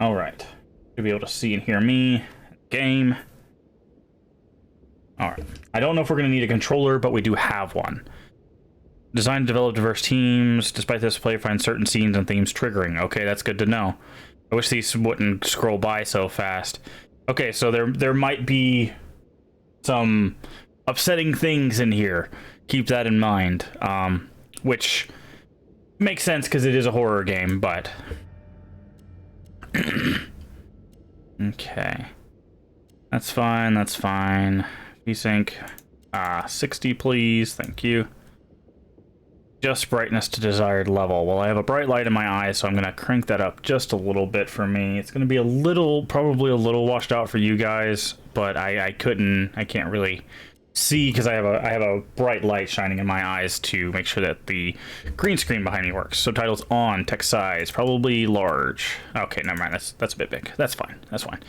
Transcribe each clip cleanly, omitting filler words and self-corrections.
All right. You'll be able to see and hear me. Game. All right. I don't know if we're going to need a controller, but we do have one. Design and develop diverse teams. Despite this, player finds certain scenes and themes triggering. Okay, that's good to know. I wish these wouldn't scroll by so fast. Okay, so there might be some upsetting things in here. Keep that in mind. Which makes sense because it is a horror game, but... Okay. That's fine, that's fine. VSync. 60, please. Thank you. Just brightness to desired level. Well, I have a bright light in my eyes, so I'm going to crank that up just a little bit for me. It's going to be a little, probably a little washed out for you guys, but I can't really see because I have a bright light shining in my eyes to make sure that the green screen behind me works. Subtitles on, text size, probably large. Okay, never mind. That's a bit big. That's fine. That's fine.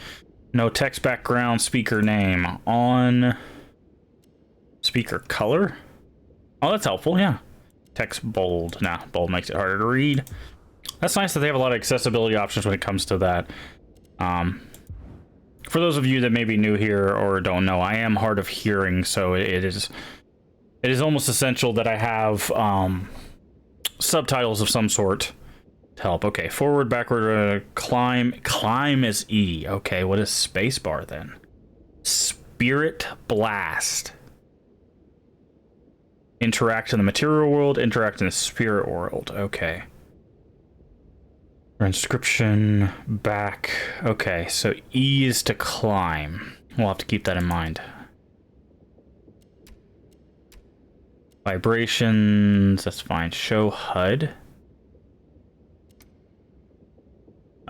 No text background, speaker name on, speaker color. Oh, that's helpful. Yeah. Text bold. Nah, bold makes it harder to read. That's nice that they have a lot of accessibility options when it comes to that. For those of you that may be new here or don't know, I am hard of hearing, so it is almost essential that I have subtitles of some sort to help. Okay, forward, backward, climb is E. Okay, what is spacebar then? Spirit blast. Interact in the material world, interact in the spirit world. Okay. Inscription, back. Okay, so E is to climb. We'll have to keep that in mind. Vibrations, that's fine. Show HUD.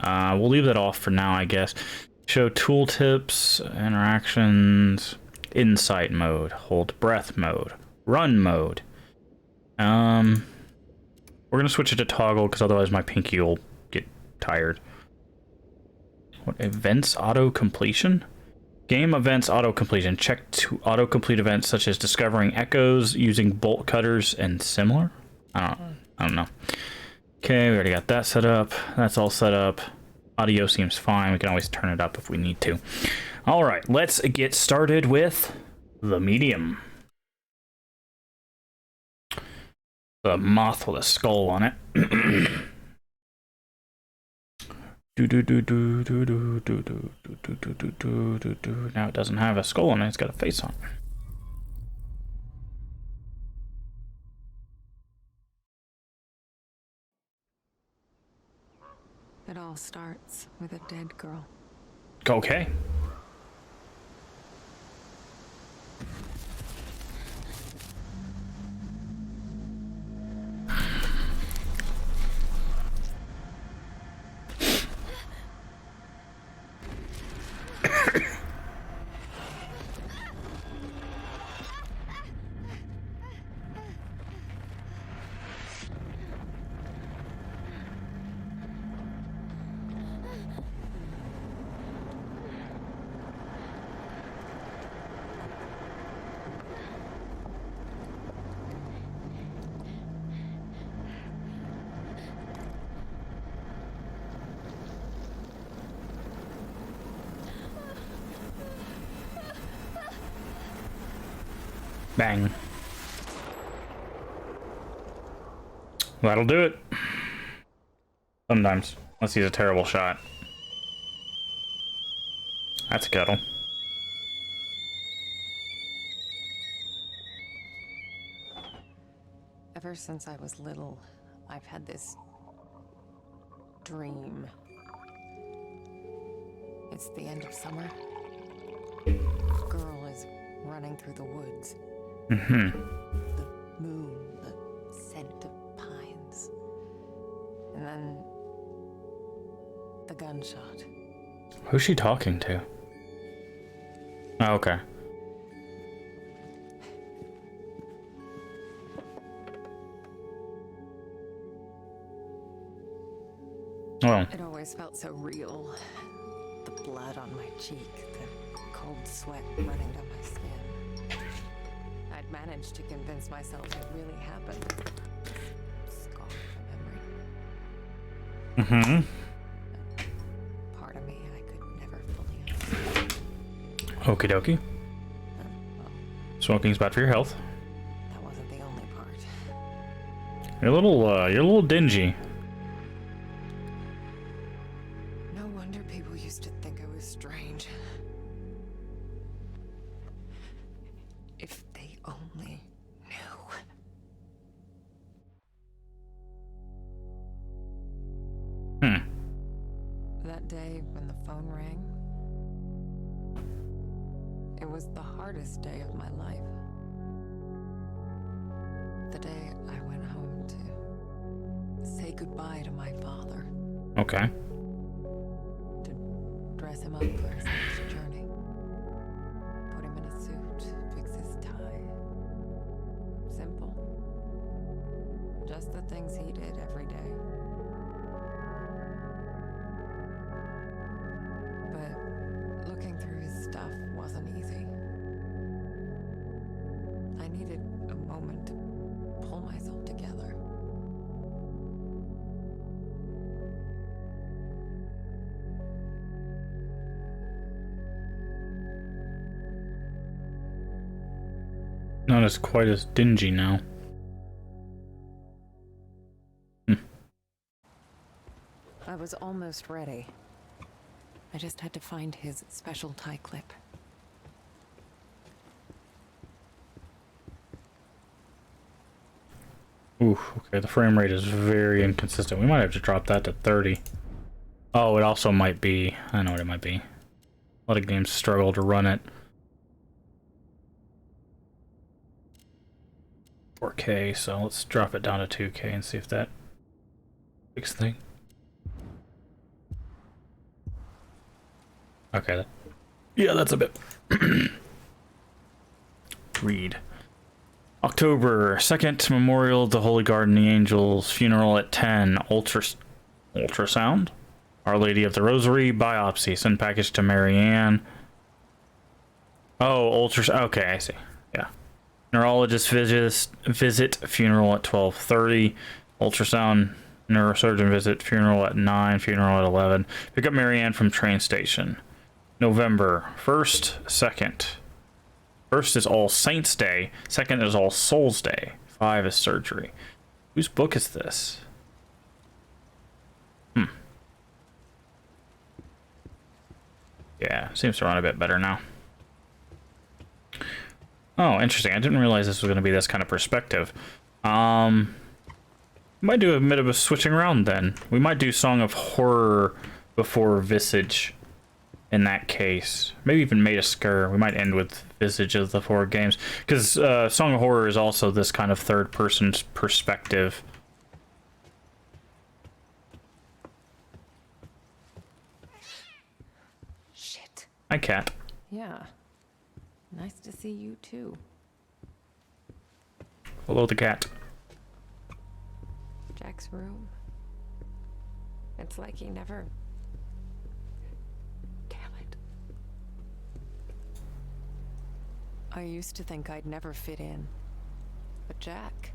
We'll leave that off for now, I guess. Show tooltips, interactions, insight mode, hold breath mode. Run mode. We're gonna switch it to toggle because otherwise my pinky will get tired. What events auto completion? Game events auto completion. Check to auto complete events such as discovering echoes using bolt cutters and similar. I don't know. Okay, we already got that set up. That's all set up. Audio seems fine. We can always turn it up if we need to. All right, let's get started with the medium. The moth with a skull on it. Now it doesn't have a skull on it, it's got a face on it. It all starts with a dead girl. Okay. Bang. That'll do it. Sometimes. Unless he's a terrible shot. That's a kettle. Ever since I was little, I've had this dream. It's the end of summer. A girl is running through the woods. Mm-hmm. The moon, the scent of pines. And then the gunshot. Who's she talking to? Oh, okay. Well. It always felt so real. The blood on my cheek, the cold sweat running down my skin. I'd managed to convince myself it really happened. Scarred from memory. Mm-hmm. Okie dokie. Well, Smoking's bad for your health. that wasn't the only part. You're a little dingy. No wonder people used to think I was strange. If they only knew. That day when the phone rang, it was the hardest day of my life. The day I went home to say goodbye to my father, Okay. to dress him up for his next journey, put him in a suit, fix his tie. Simple. Just the things he did every day. But looking through his stuff wasn't easy. I needed a moment to pull myself together. Not as quite as dingy now. I was almost ready. I just had to find his special tie clip. Ooh, okay, the frame rate is very inconsistent. We might have to drop that to 30. Oh, it also might be... I know what it might be. A lot of games struggle to run it. 4K, so let's drop it down to 2K and see if that fixes thing. Okay. Yeah, that's a bit... Read. October 2nd, Memorial, the Holy Garden, the Angels, funeral at 10, ultrasound, Our Lady of the Rosary, biopsy, send package to Marianne. Oh, okay, I see. Yeah. Neurologist visit, funeral at 12:30, ultrasound, neurosurgeon visit, funeral at 9, funeral at 11. Pick up Marianne from train station. November 1st, 2nd. First is All Saints Day. Second is All Souls Day. 5 is surgery. Whose book is this? Yeah, seems to run a bit better now. Oh, interesting. I didn't realize this was going to be this kind of perspective. Might do a bit of a switching around then. We might do Song of Horror before Visage. In that case, maybe even Made a Scur. We might end with Visage of the 4 games, because Song of Horror is also this kind of third-person perspective. Shit. Hi, cat. Yeah. Nice to see you too. Hello, the cat. Jack's room. It's like he never... I used to think I'd never fit in. But Jack,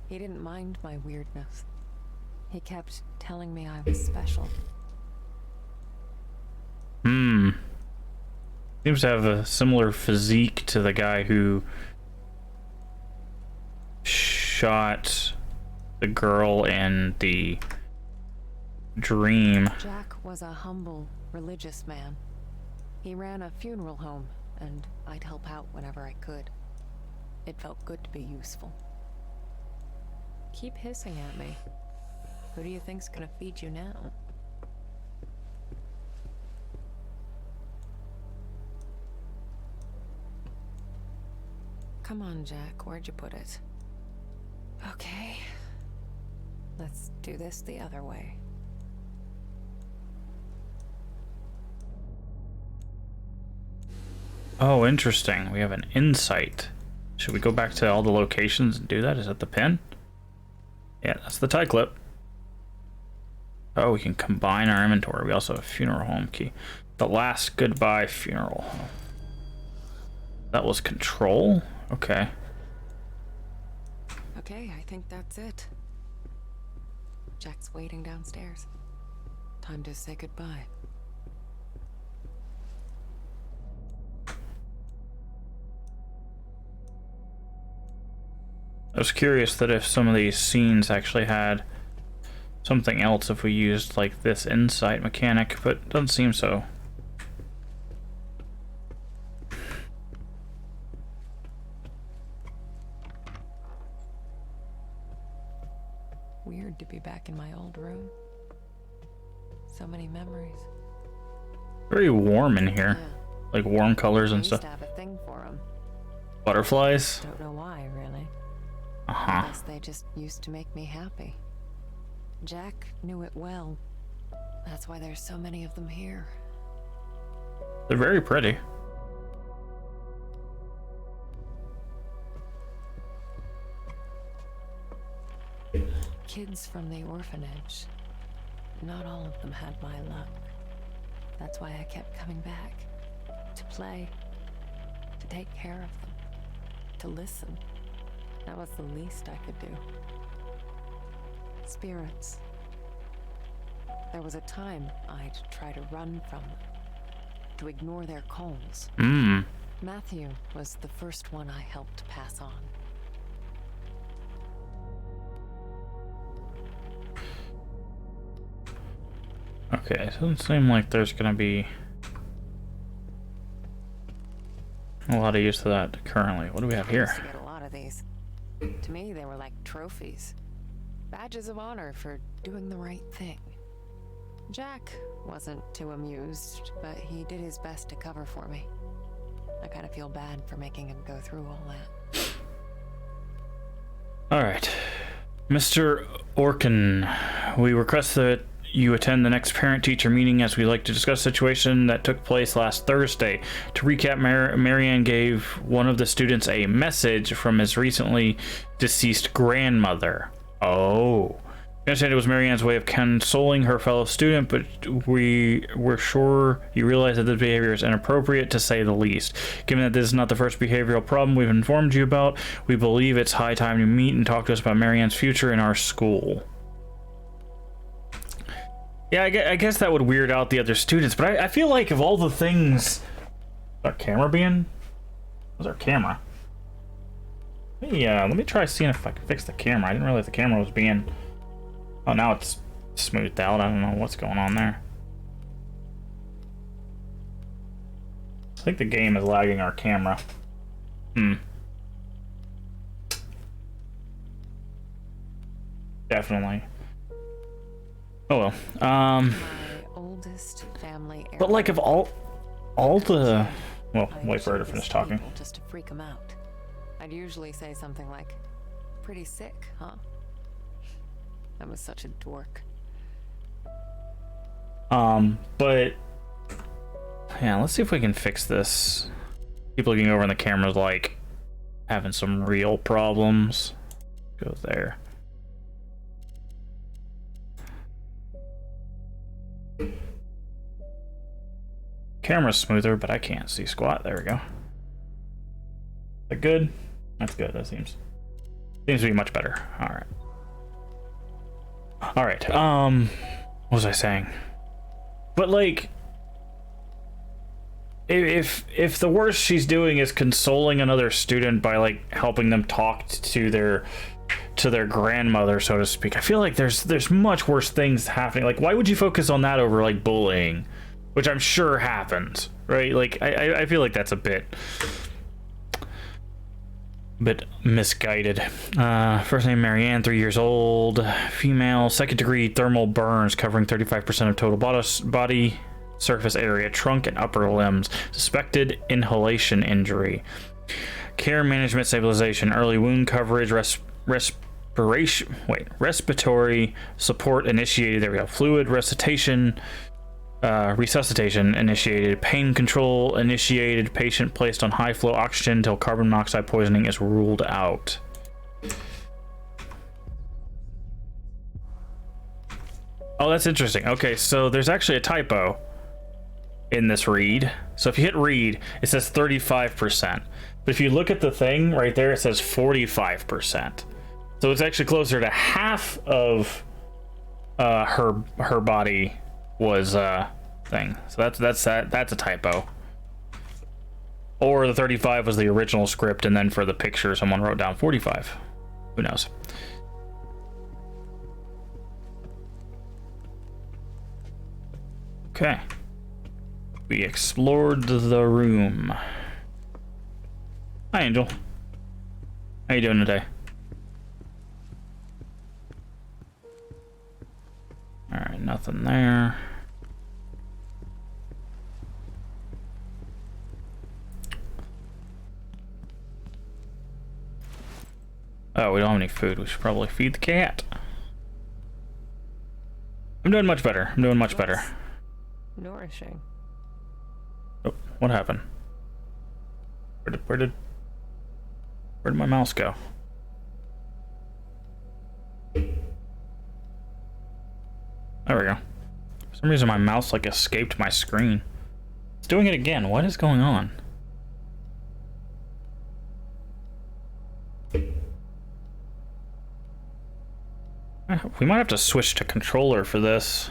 he didn't mind my weirdness. He kept telling me I was special. Seems to have a similar physique to the guy who shot the girl in the Dream. Jack was a humble, religious man. He ran a funeral home, and I'd help out whenever I could. It felt good to be useful. Keep hissing at me. Who do you think's gonna feed you now? Come on, Jack, where'd you put it? Okay. Let's do this the other way. Oh, interesting. We have an insight. Should we go back to all the locations and do that? Is that the pin? Yeah, that's the tie clip. Oh, we can combine our inventory. We also have a funeral home key. The last goodbye funeral home. That was control? Okay. Okay, I think that's it. Jack's waiting downstairs. Time to say goodbye. I was curious that if some of these scenes actually had something else if we used like this insight mechanic, but it doesn't seem so. Weird to be back in my old room. So many memories. Very warm in here. Yeah. Like warm colors I and used stuff. to have a thing for them. Butterflies? Don't know why, really. Uh-huh. I guess they just used to make me happy. Jack knew it well. That's why there's so many of them here. They're very pretty. Kids from the orphanage. Not all of them had my luck. That's why I kept coming back. To play. To take care of them. To listen. That was the least I could do. Spirits. There was a time I'd try to run from them. To ignore their calls. Matthew was the first one I helped pass on. Okay, it doesn't seem like there's gonna be a lot of use to that currently. What do we have I here? used to get a lot of these. To me, they were like trophies. Badges of honor for doing the right thing. Jack wasn't too amused, but he did his best to cover for me. I kind of feel bad for making him go through all that. Alright. Mr. Orkin, we request that you attend the next parent-teacher meeting as we'd like to discuss a situation that took place last Thursday. To recap, Marianne gave one of the students a message from his recently deceased grandmother. Oh. I understand it was Marianne's way of consoling her fellow student, but we were sure you realize that this behavior is inappropriate, to say the least. Given that this is not the first behavioral problem we've informed you about, we believe it's high time you meet and talk to us about Marianne's future in our school. Yeah, I guess that would weird out the other students, but I feel like of all the things... Our camera being? What's our camera? Let me try seeing if I can fix the camera. I didn't realize the camera was being... Oh, now it's smoothed out. I don't know what's going on there. I think the game is lagging our camera. Definitely. Oh well. My oldest family But like of all the... Well, wait for her to finish talking. Just to freak them out. I'd usually say something like, "Pretty sick, huh?" I was such a dork. But yeah, let's see if we can fix this. Keep looking over and the camera's like having some real problems. Go there. Camera's smoother, but I can't see squat. There we go. Is that good? That's good. That seems to be much better. All right. All right. What was I saying? But like, if the worst she's doing is consoling another student by like helping them talk to their grandmother, so to speak, I feel like there's much worse things happening. Like, why would you focus on that over like bullying, which I'm sure happens, right? Like, I feel like that's a bit misguided. First name Marianne, 3 years old, female, second degree thermal burns covering 35% of total body surface area, trunk and upper limbs, suspected inhalation injury, care management, stabilization, early wound coverage, respiratory support initiated, there we go, fluid resuscitation initiated, pain control initiated, patient placed on high flow oxygen until carbon monoxide poisoning is ruled out. Oh, that's interesting. Okay, so there's actually a typo in this read. So if you hit read, it says 35%. But if you look at the thing right there, it says 45%. So it's actually closer to half of her body was thing. So that's a typo. Or the 35 was the original script, and then for the picture someone wrote down 45. Who knows? Okay. We explored the room. Hi, Angel. How you doing today? Alright, nothing there. Oh, we don't have any food. We should probably feed the cat. I'm doing much better. I'm doing much better. Nourishing. Oh, what happened? Where did my mouse go? There we go. For some reason my mouse like escaped my screen. It's doing it again. What is going on? We might have to switch to controller for this.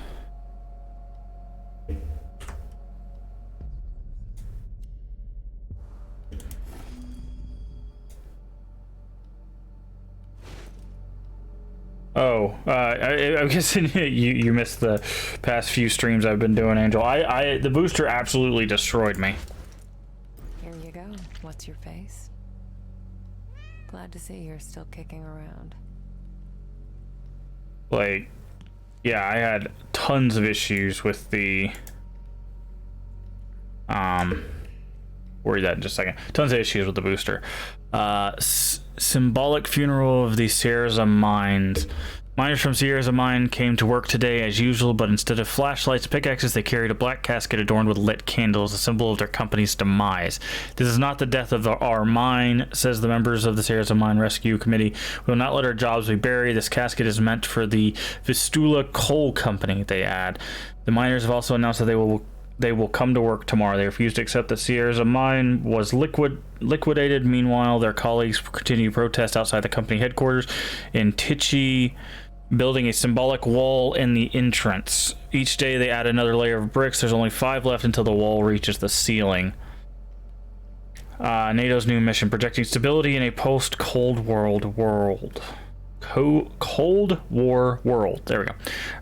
Oh, I'm guessing you missed the past few streams I've been doing, Angel. The booster absolutely destroyed me. Here you go. What's your face? Glad to see you're still kicking around. Like, yeah, I had tons of issues with the worry that in just a second. Tons of issues with the booster. Symbolic funeral of the Sierras Mines. Miners from Sierras Mine came to work today as usual, but instead of flashlights and pickaxes, they carried a black casket adorned with lit candles, a symbol of their company's demise. This is not the death of our mine, says the members of the Sierras Mine Rescue Committee. We will not let our jobs be buried. This casket is meant for the Vistula Coal Company, they add. The miners have also announced that they will come to work tomorrow. They refuse to accept that Sierras Mine was liquidated. Meanwhile, their colleagues continue to protest outside the company headquarters in Tichy, building a symbolic wall in the entrance. Each day they add another layer of bricks. There's only 5 left until the wall reaches the ceiling. NATO's new mission, projecting stability in a post-Cold War world. Cold War world. There we go.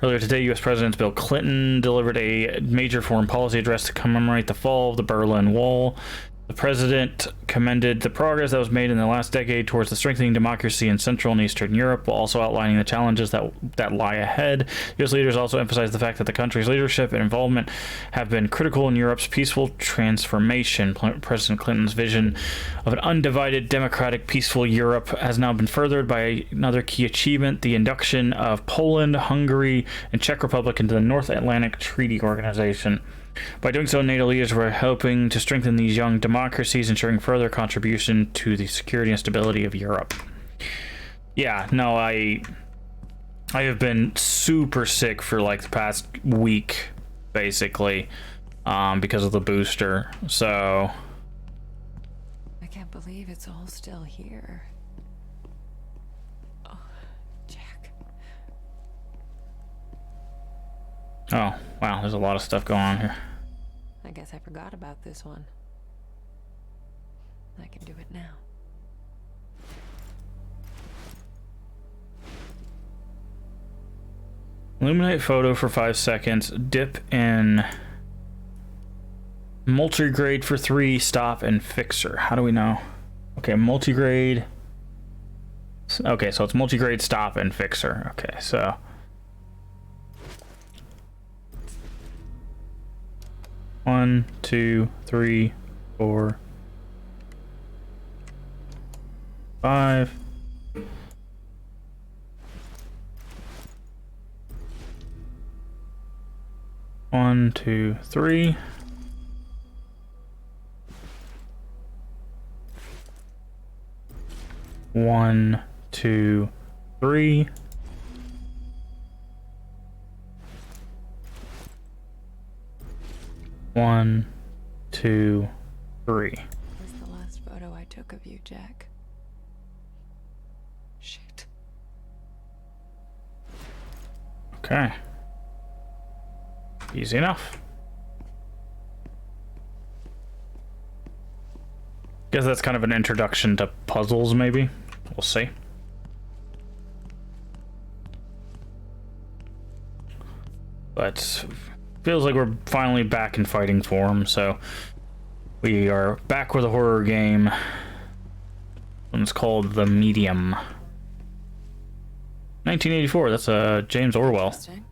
Earlier today, U.S. President Bill Clinton delivered a major foreign policy address to commemorate the fall of the Berlin Wall. The president commended the progress that was made in the last decade towards the strengthening democracy in Central and Eastern Europe, while also outlining the challenges that lie ahead. U.S. leaders also emphasized the fact that the country's leadership and involvement have been critical in Europe's peaceful transformation. President Clinton's vision of an undivided, democratic, peaceful Europe has now been furthered by another key achievement, the induction of Poland, Hungary, and Czech Republic into the North Atlantic Treaty Organization. By doing so, NATO leaders were helping to strengthen these young democracies, ensuring further contribution to the security and stability of Europe. Yeah, no, I have been super sick for like the past week, basically, because of the booster. So I can't believe it's all still here. Oh, Jack. oh wow, there's a lot of stuff going on here. I guess I forgot about this one. I can do it now. Illuminate photo for 5 seconds. Dip in multigrade for 3. Stop and fixer. How do we know? Okay, multigrade. Okay, so it's multigrade, stop, and fixer. Okay, so 1, 2, 3, 4, 5. One, two, three. One, two, three. One, two, three. That's the last photo I took of you, Jack. Shit. Okay. Easy enough. Guess that's kind of an introduction to puzzles, maybe. We'll see. But feels like we're finally back in fighting form, so we are back with a horror game. It's called The Medium. 1984, that's James Orwell. Interesting. Can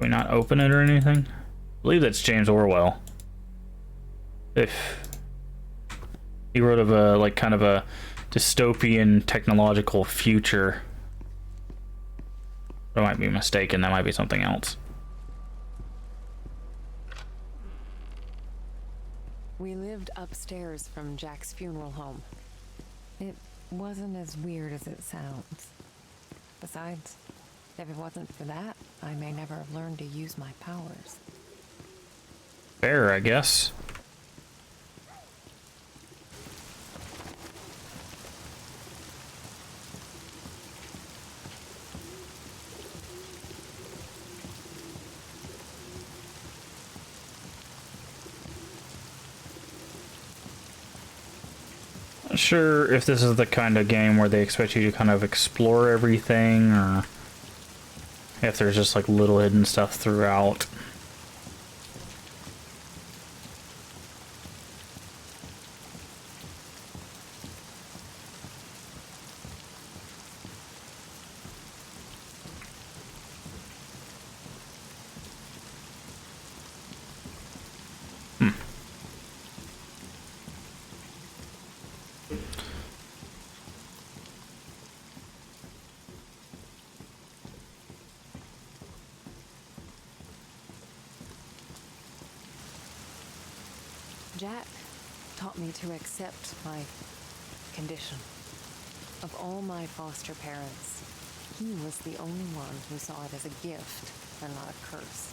we not open it or anything? I believe that's James Orwell. If he wrote of a like kind of a dystopian technological future. I might be mistaken, that might be something else. We lived upstairs from Jack's funeral home. It wasn't as weird as it sounds. Besides, if it wasn't for that, I may never have learned to use my powers. Fair, I guess. Not sure if this is the kind of game where they expect you to kind of explore everything, or if there's just like little hidden stuff throughout. Jack taught me to accept my condition. Of all my foster parents, he was the only one who saw it as a gift and not a curse.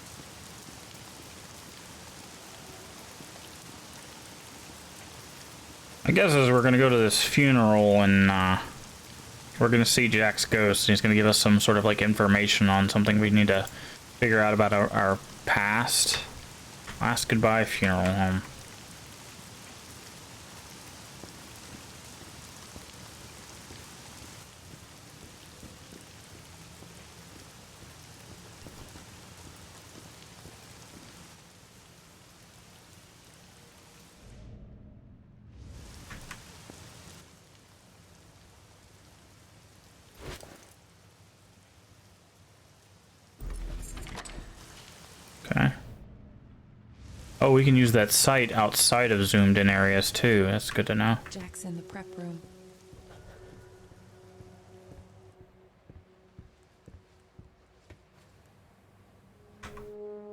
I guess as we're gonna go to this funeral and we're gonna see Jack's ghost, and he's gonna give us some sort of like information on something we need to figure out about our past. Last goodbye funeral home. Okay. Oh, we can use that site outside of zoomed in areas too. That's good to know. Jack's in the prep room.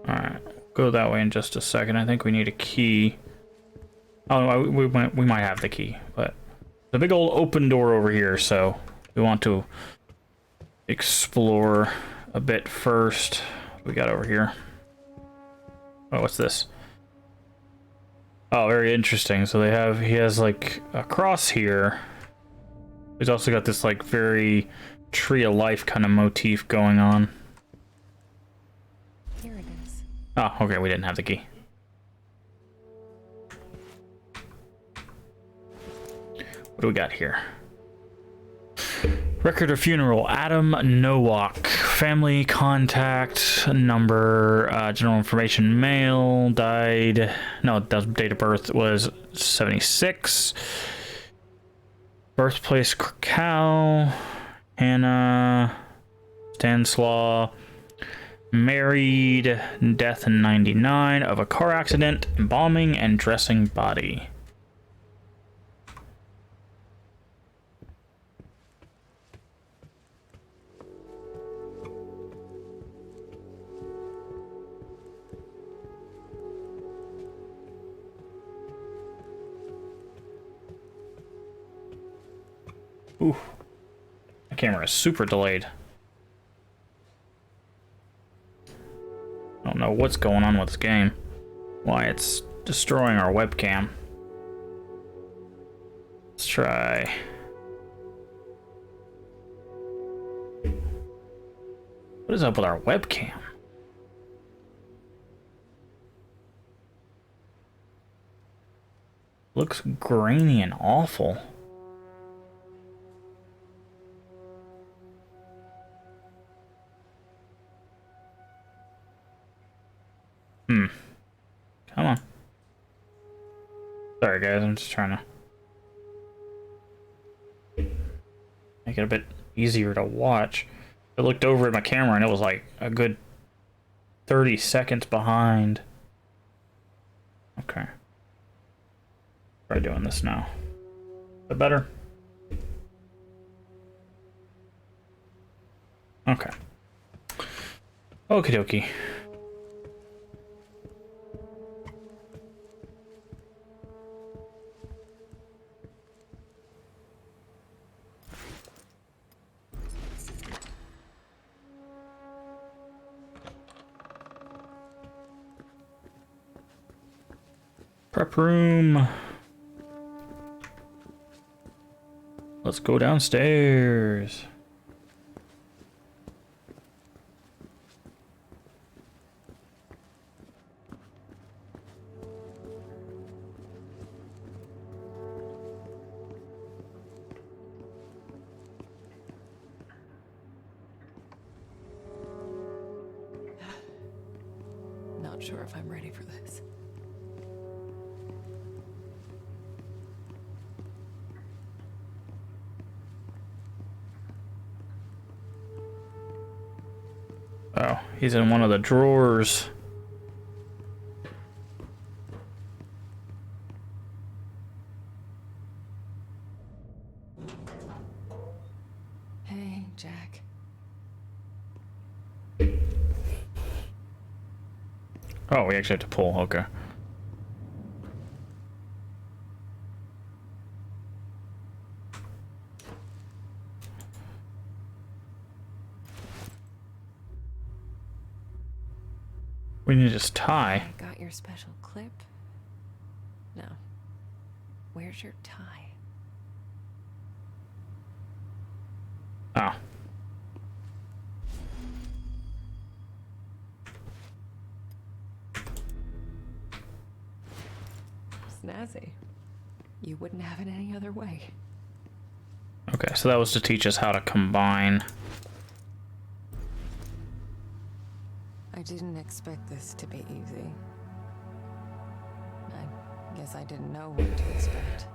Alright, go that way in just a second. I think we need a key. Oh, we might have the key, but the big old open door over here, so we want to explore a bit first. What we got over here? Oh, what's this? Oh, very interesting. So he has like a cross here. He's also got this like very tree of life kind of motif going on. Here it is. Oh, okay, we didn't have the key. What do we got here? Record of funeral, Adam Nowak. Family contact number, general information, male, died. No, date of birth was 76. Birthplace, Krakow. Hannah Stanislaw. Married, death in 99 of a car accident, embalming and dressing body. Ooh, my camera is super delayed. I don't know what's going on with this game. Why it's destroying our webcam. Let's try. What is up with our webcam? Looks grainy and awful. Come on. Sorry, guys. I'm just trying to make it a bit easier to watch. I looked over at my camera and it was like a good 30 seconds behind. Okay. Try doing this now. Is that better? Okay. Okie dokie. Prep room. Let's go downstairs. Not sure if I'm ready for this. Oh, he's in one of the drawers. Hey, Jack. Oh, we actually have to pull. Okay. We need to just tie. I got your special clip? No. Where's your tie? Oh. Snazzy. You wouldn't have it any other way. Okay, so that was to teach us how to combine. I didn't expect this to be easy. I guess I didn't know what to expect.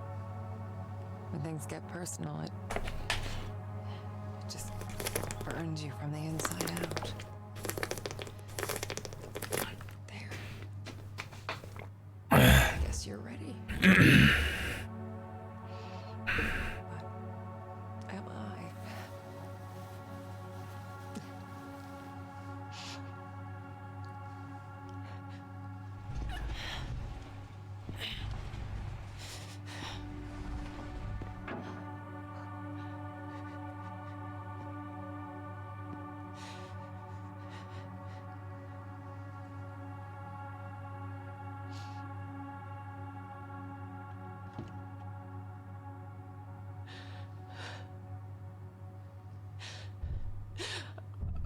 When things get personal, it just burns you from the inside out. There. I guess you're ready. But am I?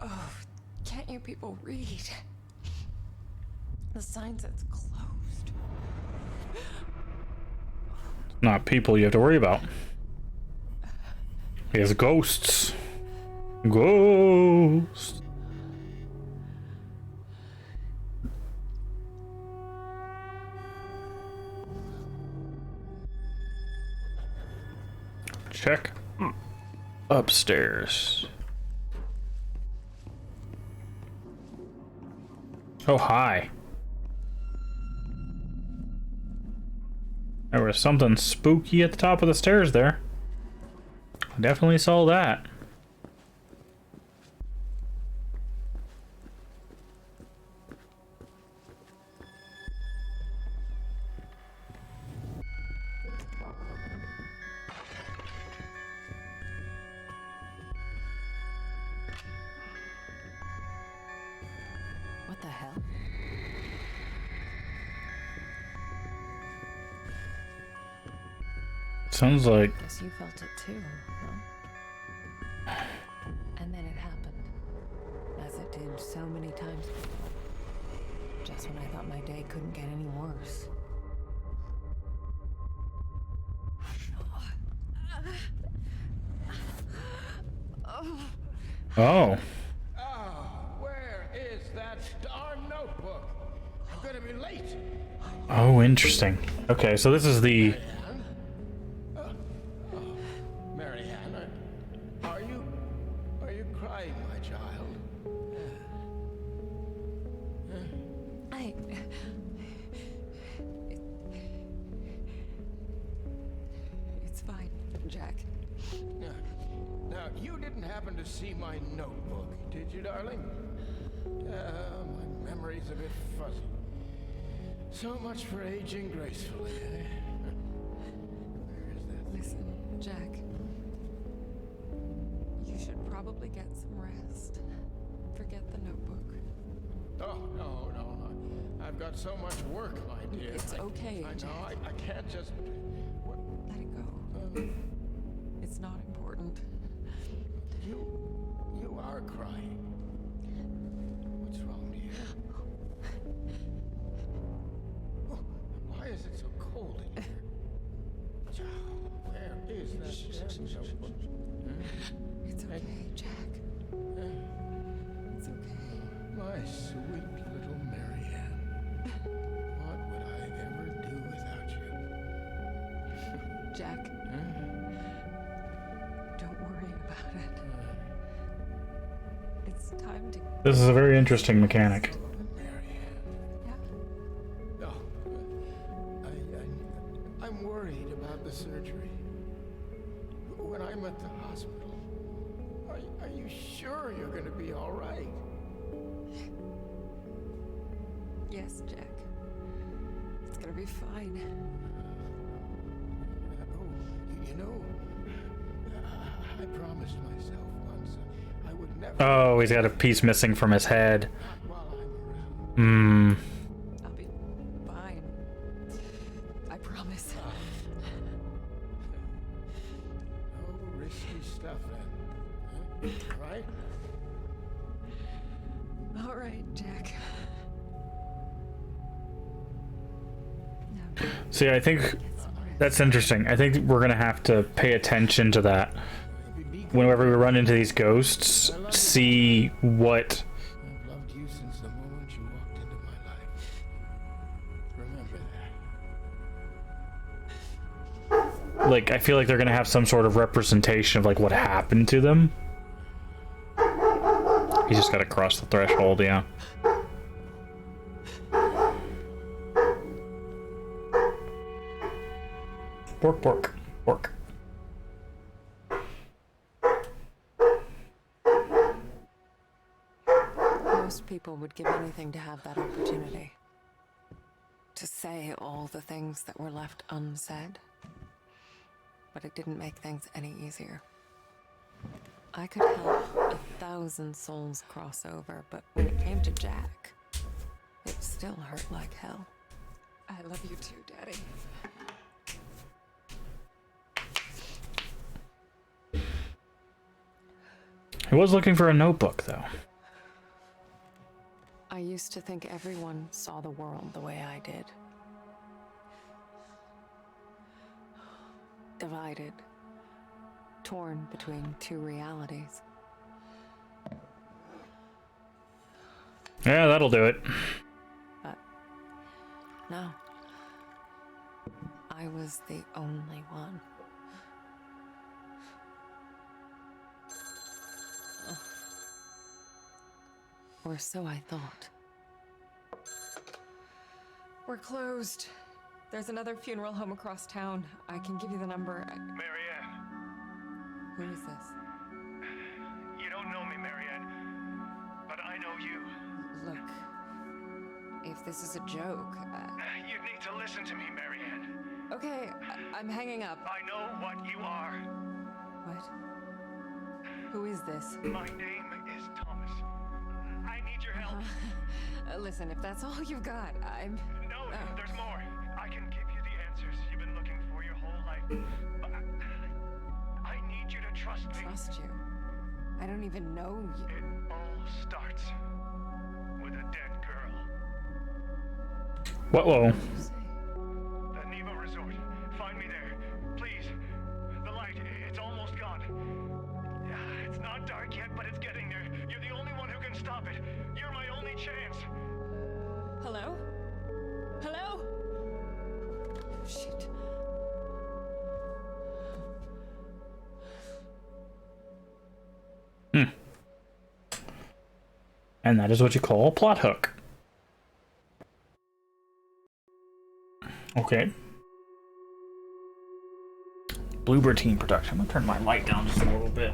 Oh, can't you people read? The sign says closed. Not people you have to worry about. He has ghosts. Ghosts. Check. Upstairs. Oh, hi. There was something spooky at the top of the stairs there. I definitely saw that. What the hell? Sounds like Guess you felt it too, huh? And then it happened. As it did so many times before. Just when I thought my day couldn't get any worse. oh. Ah, where is that darn notebook? I'm gonna be late. Oh, interesting. Okay, so this is the... Marianne, are you crying, my child? It's fine, Jack. Now, you didn't happen to see my notebook, did you, darling? My memory's a bit fuzzy. So much for aging gracefully, eh? Where is that? Listen, Jack. You should probably get some rest. Forget the notebook. Oh, no. I've got so much work, my dear. It's okay, I Jack. know, I can't just... What? Let it go. It's not important. You are crying. What's wrong, dear? Oh, why is it so cold in here? Where is that notebook? It's okay, Jack. It's okay. My sweet little Marianne. What would I ever do without you? Jack. Don't worry about it. It's time to... This is a very interesting mechanic. Marianne. Yeah. Oh, I'm worried about the surgery. When I'm at the hospital, are you sure you're going to be all right? Yes, Jack. It's gonna be fine. You know, I promised myself once I would never... Oh, he's got a piece missing from his head. While I'm around. I'll be fine. I promise. Oh, risky stuff then. Huh? Right? All right, Jack. No, See, I think that's interesting. I think we're gonna have to pay attention to that whenever we run into these ghosts. See what... I've loved you since the moment you walked into my life. Remember that. Like, I feel like they're gonna have some sort of representation of like what happened to them. He's just gotta cross the threshold, yeah. Pork. most people would give anything to have that opportunity. To say all the things that were left unsaid. But it didn't make things any easier. I could help 1,000 souls cross over, but when it came to Jack, it still hurt like hell. I love you too, Daddy. He was looking for a notebook, though. I used to think everyone saw the world the way I did. Divided. Torn between two realities. Yeah, that'll do it. But no. I was the only one. Or so I thought. We're closed. There's another funeral home across town. I can give you the number. Marianne. Who is this? You don't know me, Marianne. But I know you. Look, if this is a joke, You need to listen to me, Marianne. okay, I'm hanging up. I know what you are. What? Who is this? My name is Thomas. I need your help. Listen, if that's all you've got, I'm... No, there's more. I can give you the answers you've been looking for your whole life. But I need you to trust me. Trust you. I don't even know you. It all starts with a dead girl. Whoa. The Neva Resort. Find me there. Please. The light, it's almost gone. It's not dark yet, but it's getting there. You're the only one who can stop it. You're my only chance. Hello? Shit. And that is what you call a plot hook. Okay. Bluebird team production. I'm gonna turn my light down just a little bit.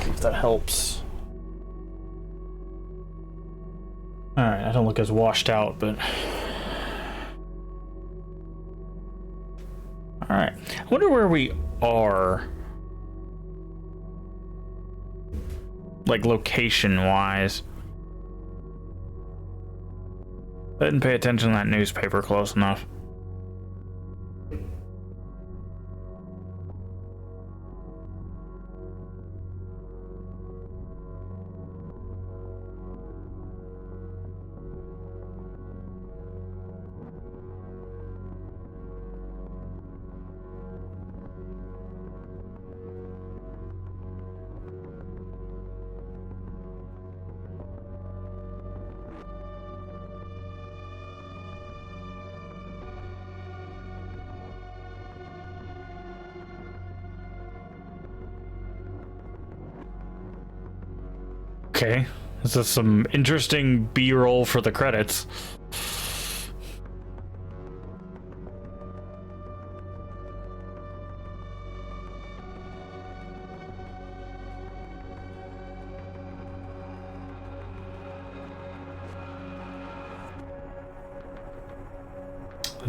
See if that helps. Alright, I don't look as washed out, but... Alright. I wonder where we are. Like, location-wise. I didn't pay attention to that newspaper close enough. Okay, this is some interesting B-roll for the credits.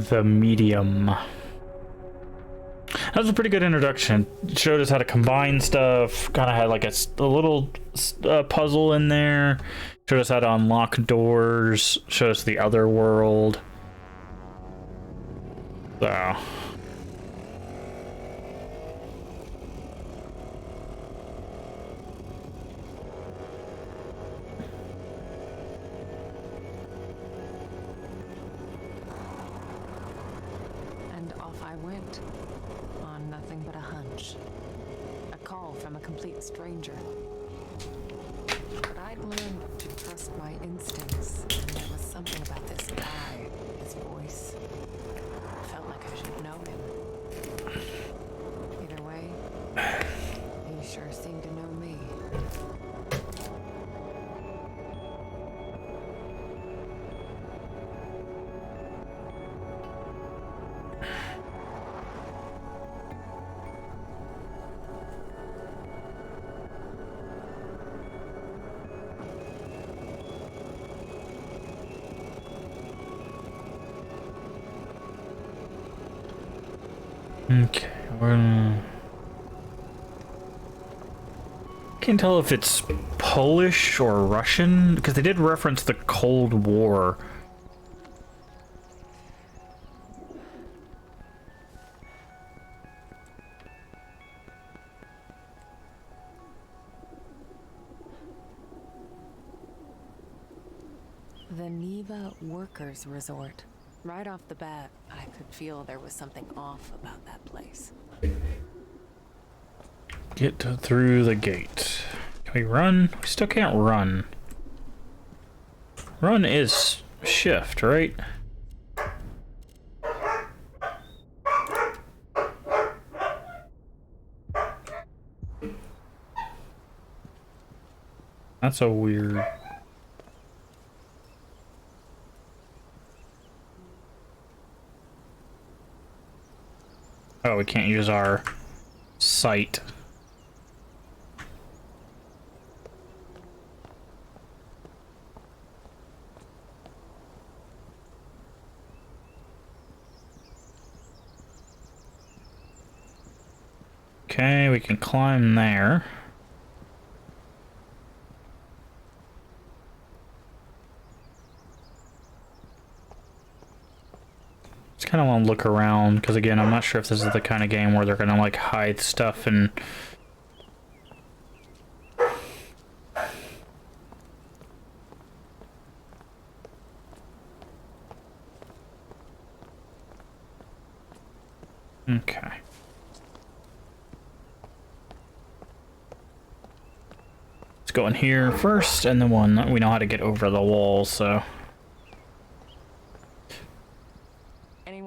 The Medium. That was a pretty good introduction. It showed us how to combine stuff. Kind of had like a little puzzle in there. Showed us how to unlock doors. Showed us the other world. So. And off I went, on nothing but a hunch. A call from a complete stranger. But I'd learned to trust my instincts, and there was something about this guy, his voice. Felt like I should know him. Either way, he sure seemed to know me. Okay, can't tell if it's Polish or Russian, because they did reference the Cold War. The Neva Workers Resort. Right off the bat, I could feel there was something off about that place. Get through the gate. Can we run? We still can't run. Run is shift, right? That's a weird... Oh, we can't use our sight. Okay, we can climb there. Just kind of want to look around, because again, I'm not sure if this is the kind of game where they're going to like hide stuff and... Okay. Let's go in here first, and then we know how to get over the wall, so...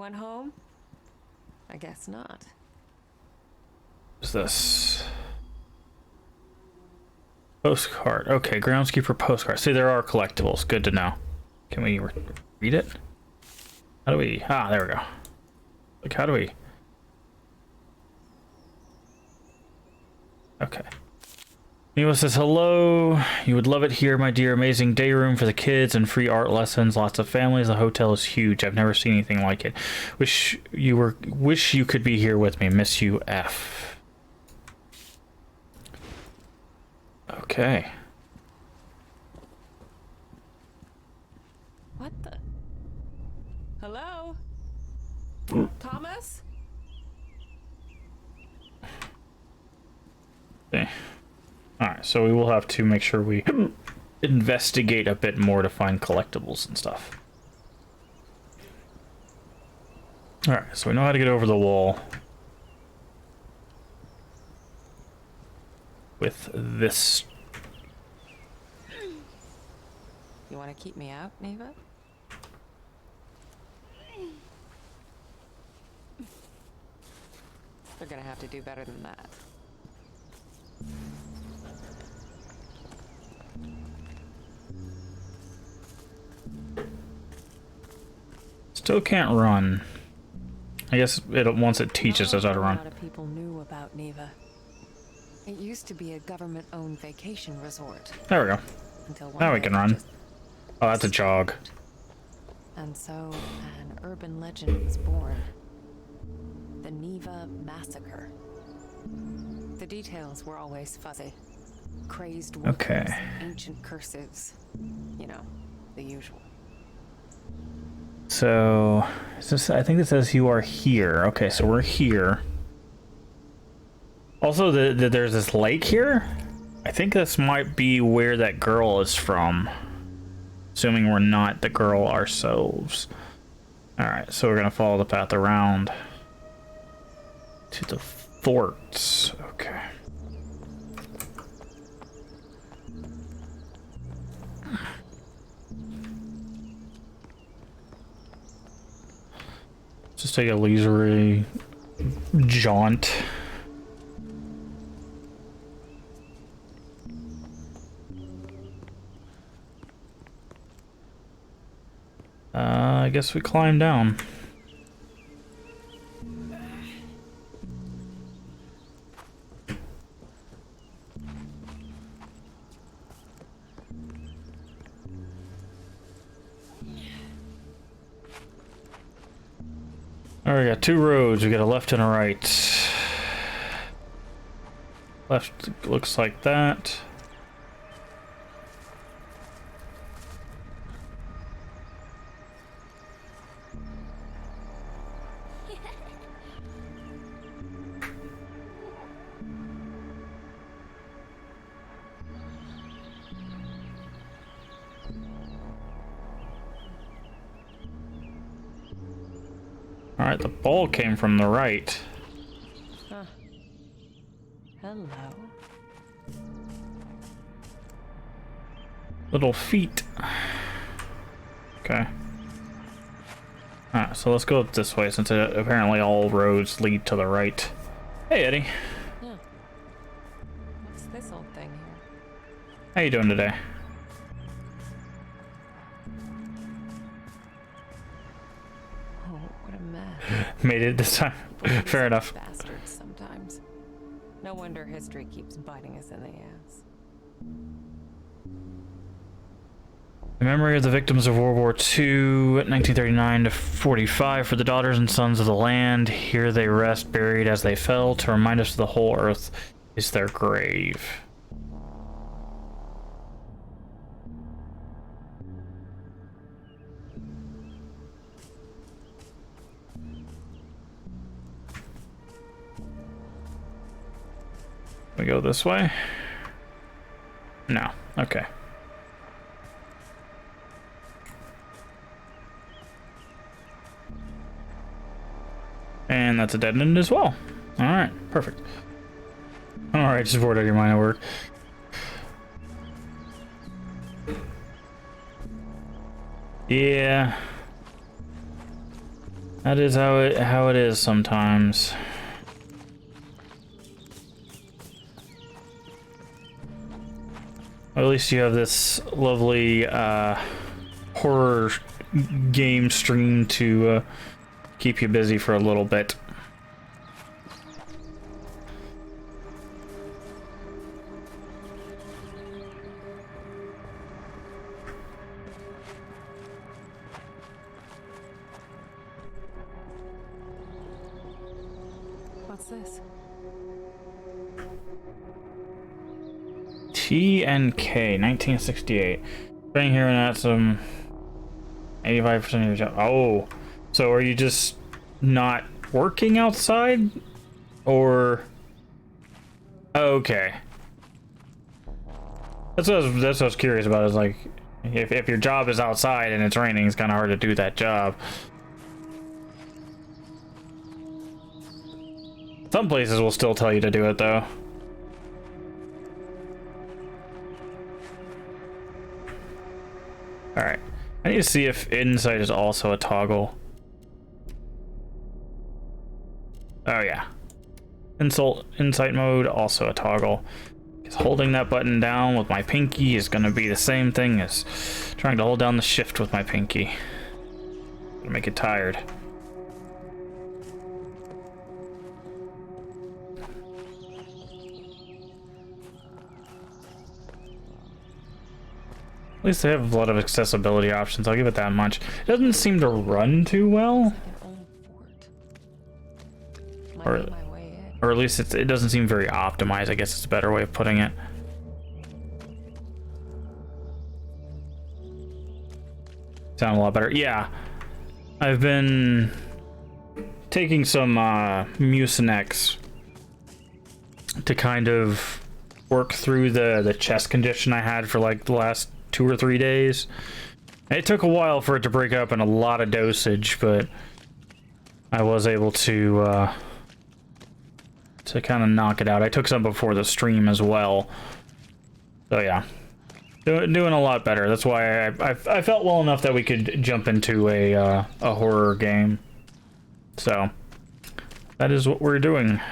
Anyone home? I guess not. What's this? Postcard. Okay, groundskeeper postcard. See, there are collectibles. Good to know. Can we read it? How do we... Ah, there we go. Like, how do we... Okay. Neva says, hello. You would love it here, my dear. Amazing day room for the kids and free art lessons. Lots of families. The hotel is huge. I've never seen anything like it. Wish you could be here with me. Miss you, F. Okay. What the? Hello? Thomas? Okay. Alright, so we will have to make sure we investigate a bit more to find collectibles and stuff. Alright, so we know how to get over the wall. With this. You want to keep me out, Neva? They're gonna have to do better than that. Still can't run. I guess once it teaches us how to run. A lot of people knew about Neva. It used to be a government-owned vacation resort. There we go. Until one Now we day can it run. just Oh, that's a jog. And so an urban legend was born. The Neva Massacre. The details were always fuzzy. Crazed workers, Okay. ancient curses. You know, the usual. So, I think it says you are here. Okay, so we're here. Also, there's this lake here. I think this might be where that girl is from. Assuming we're not the girl ourselves. Alright, so we're gonna follow the path around to the forts. Okay. Just take a leisurely jaunt. I guess we climb down. Alright, we got two roads. We got a left and a right. Left looks like that. Alright, the ball came from the right. Huh. Hello. Little feet. Okay. Alright, so let's go up this way since apparently all roads lead to the right. Hey, Eddie. Yeah. What's this old thing here? How you doing today? Oh, what a mess. Made it this time. Fair enough. Bastards sometimes. No wonder history keeps biting us in the ass. In memory of the victims of World War II, 1939 to 45, for the daughters and sons of the land, here they rest, buried as they fell, to remind us the whole earth is their grave. We go this way? No. Okay. And that's a dead end as well. Alright, perfect. Alright, just bored out of your mind at work. Yeah. That is how it is sometimes. At least you have this lovely horror game stream to keep you busy for a little bit. What's this? T and K, 1968. Staying here and at some 85% of your job. Oh, so are you just not working outside? Or... Okay. That's what I was curious about, is like, if your job is outside and it's raining, it's kind of hard to do that job. Some places will still tell you to do it, though. Alright. I need to see if insight is also a toggle. Oh, yeah. Insight mode, also a toggle. Because holding that button down with my pinky is going to be the same thing as trying to hold down the shift with my pinky. Gonna make it tired. At least they have a lot of accessibility options, I'll give it that much. It doesn't seem to run too well. Or at least it doesn't seem very optimized, I guess it's a better way of putting it. Sound a lot better. Yeah. I've been taking some Mucinex to kind of work through the chest condition I had for like the last 2 or 3 days. It took a while for it to break up in a lot of dosage, but I was able to kind of knock it out. I took some before the stream as well. So yeah, doing a lot better. That's why I felt well enough that we could jump into a horror game. So that is what we're doing.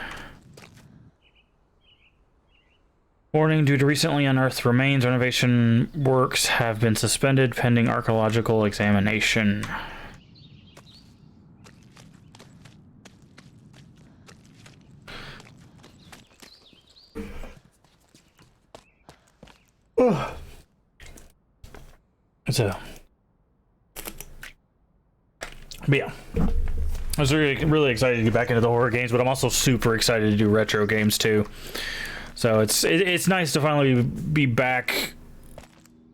Warning, due to recently unearthed remains, renovation works have been suspended pending archaeological examination. So, but yeah, I was really excited to get back into the horror games, but I'm also super excited to do retro games too. So it's nice to finally be back.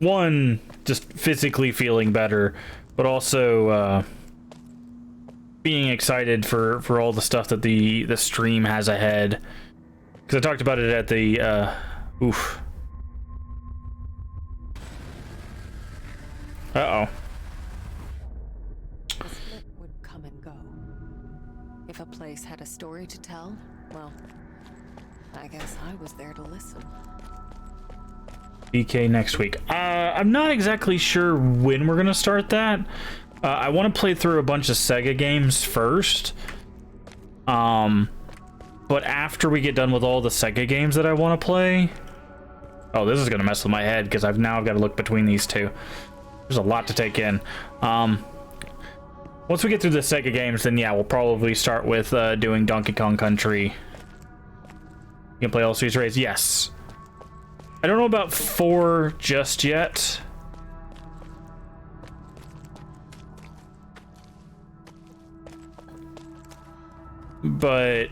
One, just physically feeling better, but also being excited for all the stuff that the stream has ahead. Because I talked about it at the oof. Uh-oh. The split would come and go. If a place had a story to tell, well, I guess I was there to listen. BK next week. I'm not exactly sure when we're gonna start that. I want to play through a bunch of Sega games first. But after we get done with all the Sega games that I want to play... Oh, this is gonna mess with my head, because I've now got to look between these two. There's a lot to take in. Once we get through the Sega games, then yeah, we'll probably start with doing Donkey Kong Country. You can play all Streets Race? Yes. I don't know about 4 just yet. But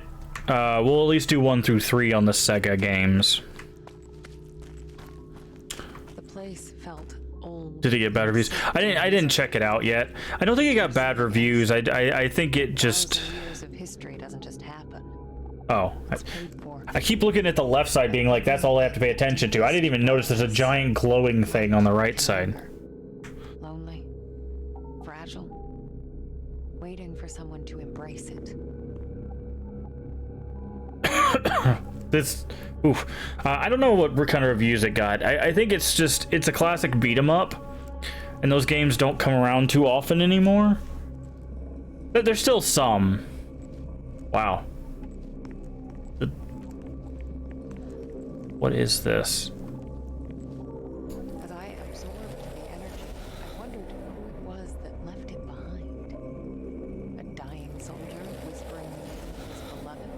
we'll at least do 1 through 3 on the Sega games. The place felt old. Did it get bad reviews? I didn't check it out yet. I don't think it got bad reviews. I think it just... Years of history doesn't just happen. Oh. I keep looking at the left side being like, that's all I have to pay attention to. I didn't even notice there's a giant glowing thing on the right side. Lonely. Fragile. Waiting for someone to embrace it. This... Oof. I don't know what kind of reviews it got. I think it's just... It's a classic beat 'em up. And those games don't come around too often anymore. But there's still some. Wow. What is this? As I absorbed the energy, I wondered who it was that left it behind. A dying soldier whispering his beloved.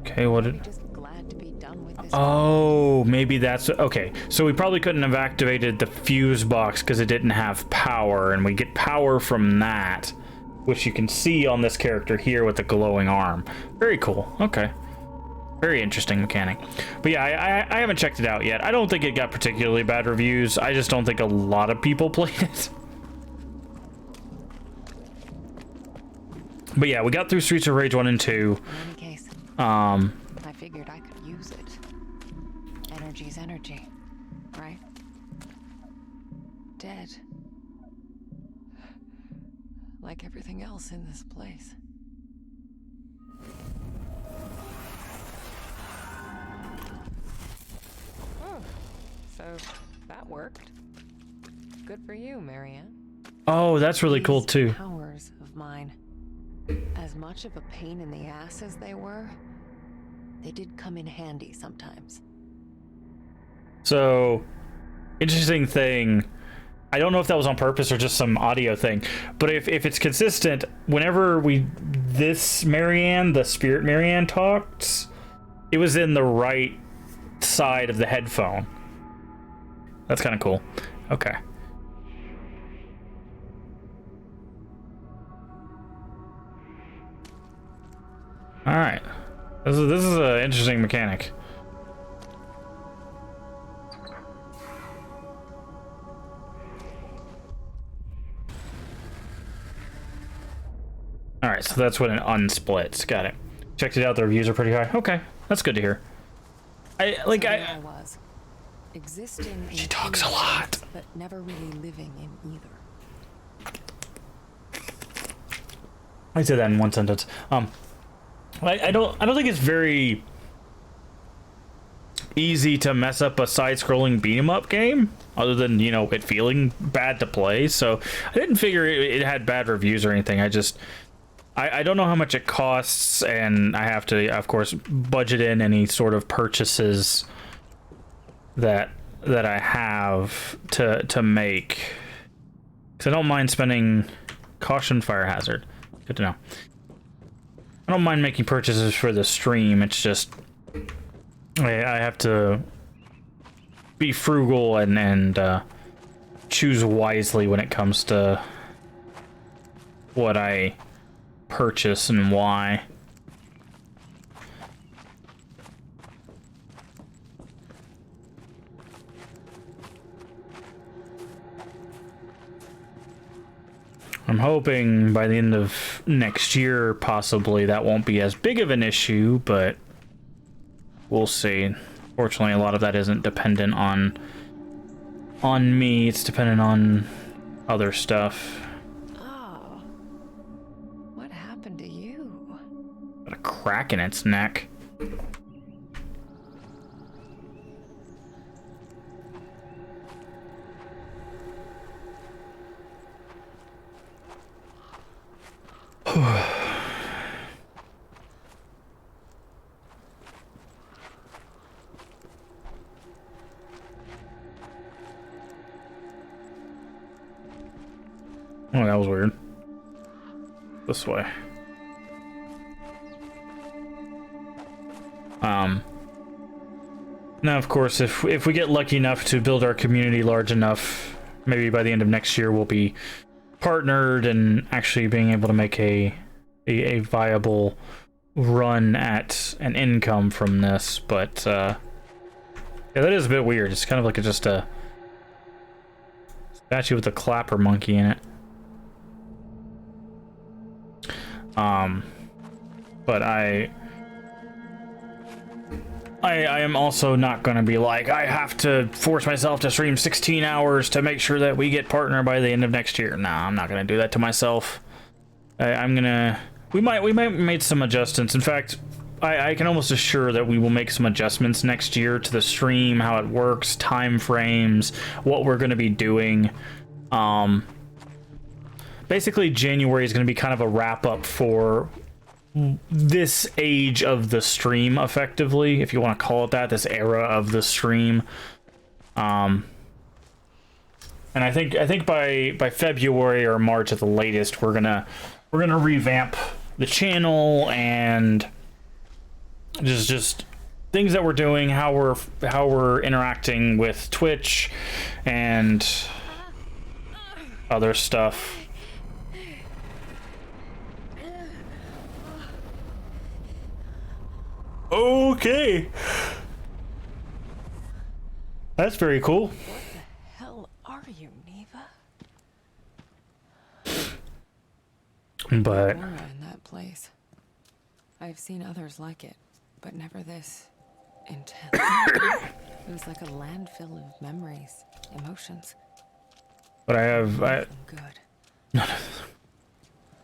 Okay, what Maybe did... just glad to be done with this. Oh, maybe that's... Okay, so we probably couldn't have activated the fuse box because it didn't have power, and we get power from that, which you can see on this character here with the glowing arm. Very cool. Okay. Very interesting mechanic. But yeah, I haven't checked it out yet. I don't think it got particularly bad reviews. I just don't think a lot of people played it. But yeah, we got through Streets of Rage 1 and 2. In any case, I figured I could use it. Energy's energy, right? Dead. Like everything else in this place. Oh, so that worked. Good for you, Marianne. Oh, that's really cool These too. powers of mine, as much of a pain in the ass as they were, they did come in handy sometimes. So, interesting thing. I don't know if that was on purpose or just some audio thing, but if it's consistent, whenever this Marianne, the spirit Marianne talks, it was in the right side of the headphone. That's kind of cool. Okay. All right. This is an interesting mechanic. All right, so that's when it unsplits. Got it. Checked it out. The reviews are pretty high. Okay, that's good to hear. I was existing in She talks two a lot. worlds, but never really living in either. I said that in one sentence. I don't think it's very easy to mess up a side-scrolling beat-em-up game, other than, you know, it feeling bad to play. So I didn't figure it had bad reviews or anything. I don't know how much it costs, and I have to, of course, budget in any sort of purchases that I have to make. Because I don't mind spending... Caution fire hazard. Good to know. I don't mind making purchases for the stream. It's just... I have to be frugal and choose wisely when it comes to what I purchase and why. I'm hoping by the end of next year, possibly, that won't be as big of an issue, but we'll see. Fortunately, a lot of that isn't dependent on me. It's dependent on other stuff. Oh, what happened to you? Got a crack in its neck. Oh, that was weird. This way. Now, of course, if we get lucky enough to build our community large enough, maybe by the end of next year we'll be partnered and actually being able to make a viable run at an income from this. But yeah, that is a bit weird. It's kind of like just a statue with a clapper monkey in it. But I am also not going to be like, I have to force myself to stream 16 hours to make sure that we get partner by the end of next year. Nah, I'm not going to do that to myself. We might make some adjustments. In fact, I can almost assure that we will make some adjustments next year to the stream, how it works, time frames, what we're going to be doing. basically January is going to be kind of a wrap up for this age of the stream, effectively, if you want to call it that, this era of the stream. And I think by February or March at the latest, we're gonna revamp the channel and just things that we're doing, how we're interacting with Twitch and other stuff. Okay. That's very cool. What the hell are you, Neva? But Aura in that place. I've seen others like it, but never this intense. It was like a landfill of memories, emotions. but I have Good.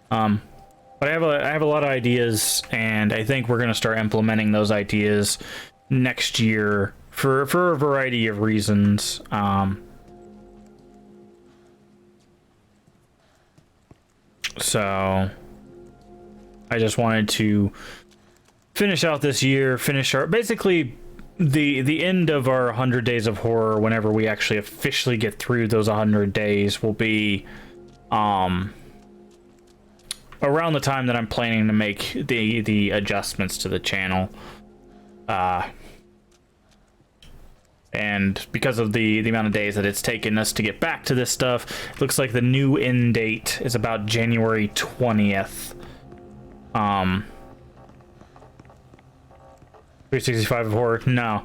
but I have a lot of ideas, and I think we're gonna start implementing those ideas next year for a variety of reasons. So I just wanted to finish out this year, finish our basically the end of our 100 days of horror. Whenever we actually officially get through those 100 days, will be around the time that I'm planning to make the adjustments to the channel. And because of the amount of days that it's taken us to get back to this stuff, it looks like the new end date is about January 20th. 365 of horror? No.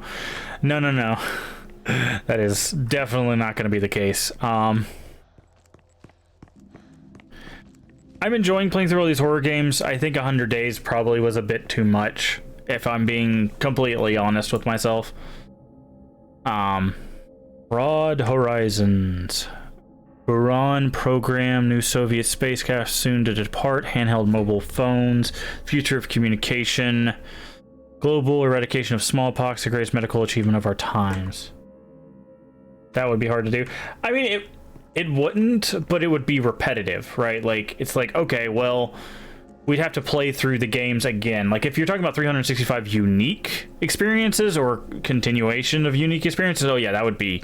That is definitely not going to be the case. I'm enjoying playing through all these horror games. I think 100 days probably was a bit too much, if I'm being completely honest with myself. Broad Horizons. Buran program, new Soviet spacecraft soon to depart, handheld mobile phones, future of communication, global eradication of smallpox, the greatest medical achievement of our times. That would be hard to do. I mean, it wouldn't, but it would be repetitive, right? Like, it's like, okay, well, we'd have to play through the games again. Like, if you're talking about 365 unique experiences or continuation of unique experiences, oh yeah, that would be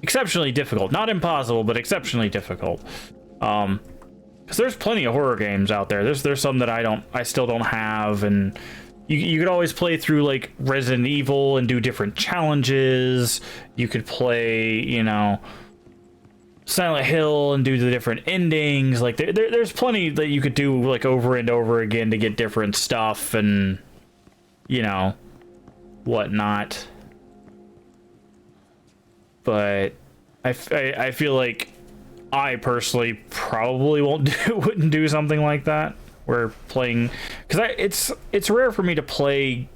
exceptionally difficult. Not impossible, but exceptionally difficult. Because there's plenty of horror games out there. There's some that I still don't have, and you could always play through like Resident Evil and do different challenges. You could play, you know, Silent Hill and do the different endings. Like there's plenty that you could do like over and over again to get different stuff and, you know, whatnot. But I feel like I personally probably wouldn't do something like that. Where playing, because it's rare for me to play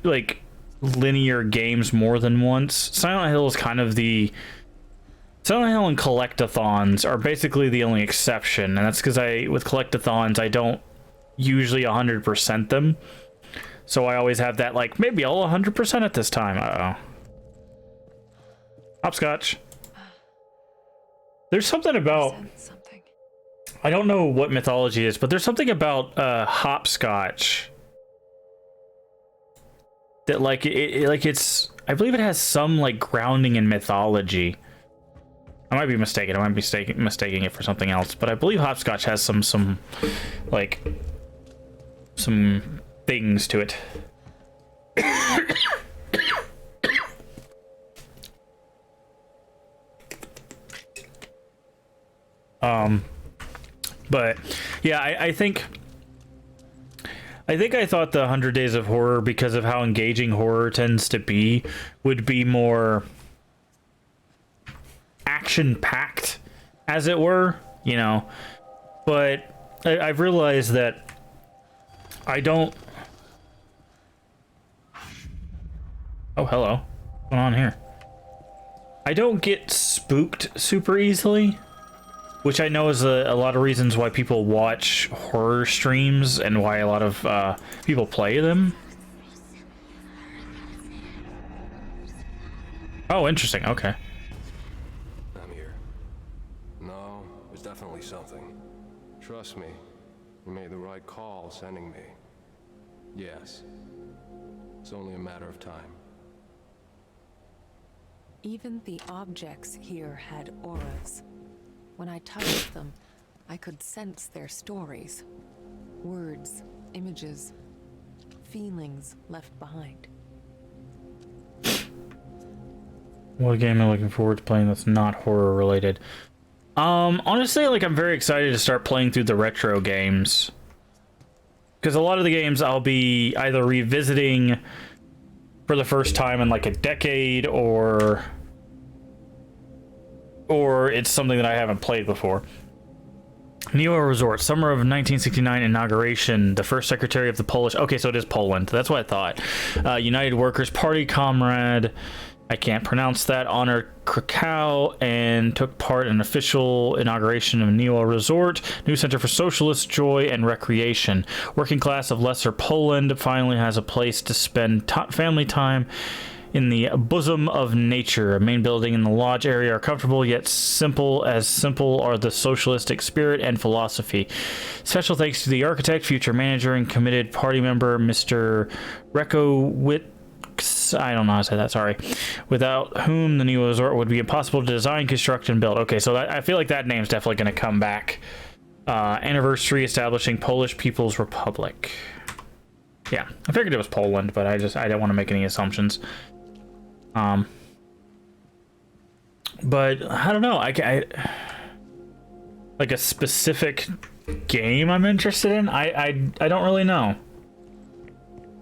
like linear games more than once. Silent Hill is kind of Silent Hill and collectathons are basically the only exception, and that's because with collectathons I don't usually 100% them, so I always have that like maybe I'll 100% at this time. Hopscotch. There's something about, I don't know what mythology it is, but there's something about hopscotch that like it's I believe it has some like grounding in mythology. I might be mistaken. I might be mistaking it for something else, but I believe hopscotch has some things to it. But yeah, I think I thought the 100 Days of Horror, because of how engaging horror tends to be, would be more action-packed, as it were, you know. But I've realized that I don't... Oh, hello. What's going on here? I don't get spooked super easily, which I know is a lot of reasons why people watch horror streams and why a lot of people play them. Oh, interesting. Okay. I'm here. No, there's definitely something. Trust me, you made the right call sending me. Yes. It's only a matter of time. Even the objects here had auras. When I touched them, I could sense their stories. Words, images, feelings left behind. What game am I looking forward to playing that's not horror related? Honestly, like, I'm very excited to start playing through the retro games. Because a lot of the games I'll be either revisiting for the first time in like a decade, or it's something that I haven't played before. Neo Resort, summer of 1969 inauguration, the first secretary of the Polish... Okay, so it is Poland. That's what I thought. United Workers Party comrade, I can't pronounce that, honored Krakow and took part in official inauguration of Neo Resort, new center for socialist joy and recreation. Working class of Lesser Poland finally has a place to spend family time in the bosom of nature. A main building in the lodge area are comfortable yet simple, as simple are the socialistic spirit and philosophy. Special thanks to the architect, future manager, and committed party member, Mr. Rekowitz. I don't know how to say that, sorry. Without whom the new resort would be impossible to design, construct, and build. Okay, so I feel like that name's definitely going to come back. Anniversary establishing Polish People's Republic. Yeah, I figured it was Poland, but I don't want to make any assumptions. But I don't know. I like a specific game I'm interested in. I don't really know.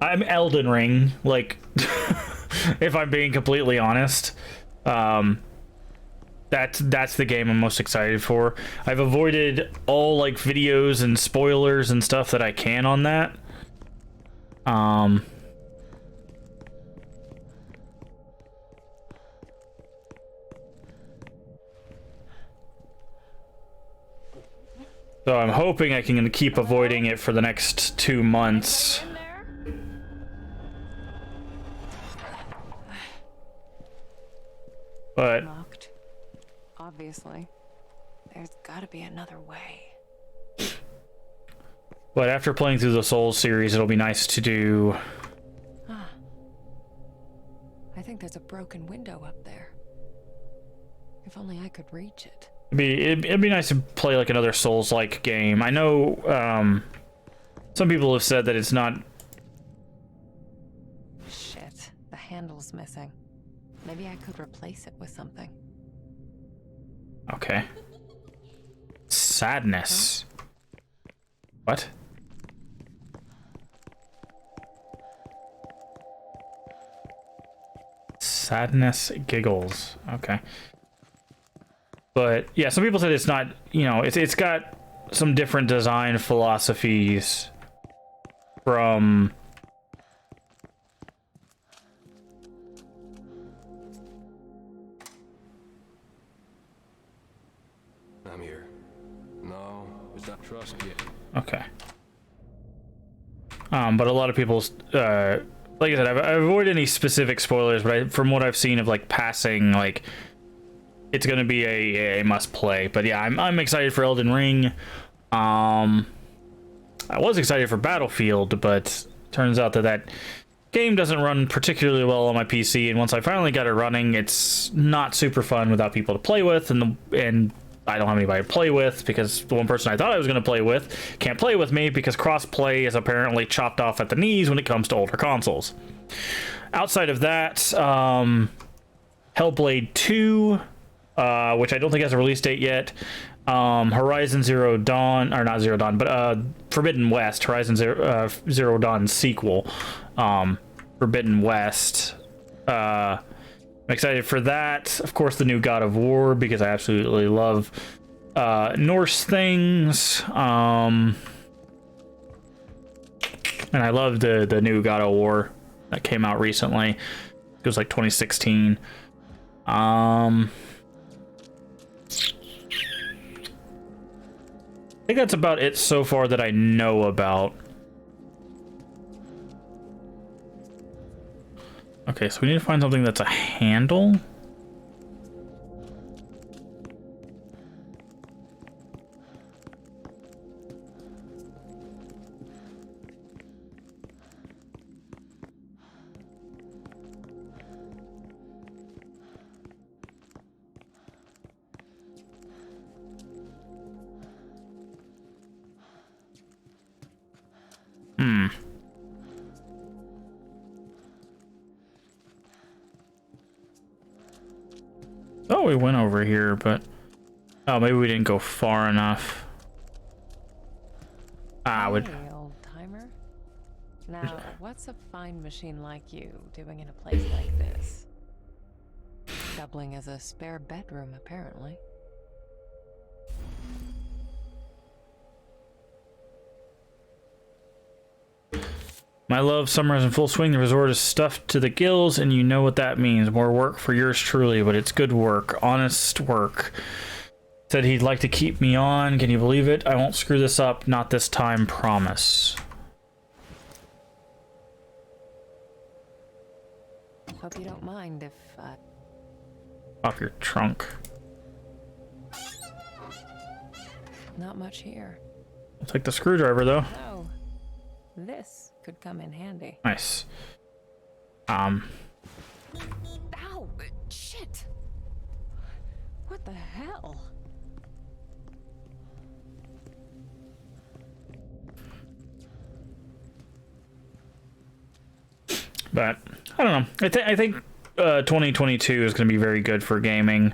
I'm Elden Ring, like, if I'm being completely honest. That's the game I'm most excited for. I've avoided all like videos and spoilers and stuff that I can on that. So I'm hoping I can keep avoiding it for the next 2 months. But Locked. Obviously. There's gotta be another way. But after playing through the Souls series, it'll be nice to do... I think there's a broken window up there. If only I could reach it. It'd be nice to play like another Souls-like game. I know some people have said that it's not... Shit, the handle's missing. Maybe I could replace it with something. Okay. Sadness. Huh? What? Sadness giggles. Okay. But yeah, some people said it's not, you know, it's got some different design philosophies from I'm here. No, it's not trust yet. Okay. But a lot of people's like I said, I've avoided any specific spoilers, but from what I've seen of like passing, like it's gonna be a must play. But yeah, I'm excited for Elden Ring. I was excited for Battlefield, but turns out that game doesn't run particularly well on my PC. And once I finally got it running, it's not super fun without people to play with, and I don't have anybody to play with because the one person I thought I was going to play with can't play with me because cross-play is apparently chopped off at the knees when it comes to older consoles. Outside of that, Hellblade 2, which I don't think has a release date yet. Horizon Zero Dawn, or not Zero Dawn, but Forbidden West, Horizon Zero Dawn sequel, Forbidden West. I'm excited for that. Of course, the new God of War, because I absolutely love Norse things. And I love the new God of War that came out recently. It was like 2016. I think that's about it so far that I know about. Okay, so we need to find something that's a handle. we went over here, but... Oh, maybe we didn't go far enough. Hey, old timer. Now, what's a fine machine like you doing in a place like this? Doubling as a spare bedroom, apparently. My love, summer is in full swing. The resort is stuffed to the gills, and you know what that means. More work for yours truly, but it's good work. Honest work. Said he'd like to keep me on. Can you believe it? I won't screw this up. Not this time, promise. Hope you don't mind if, Off your trunk. not much here. I'll take the screwdriver, though. Oh, this could come in handy. Nice. Ow! Shit! What the hell? But I don't know. I think 2022 is going to be very good for gaming.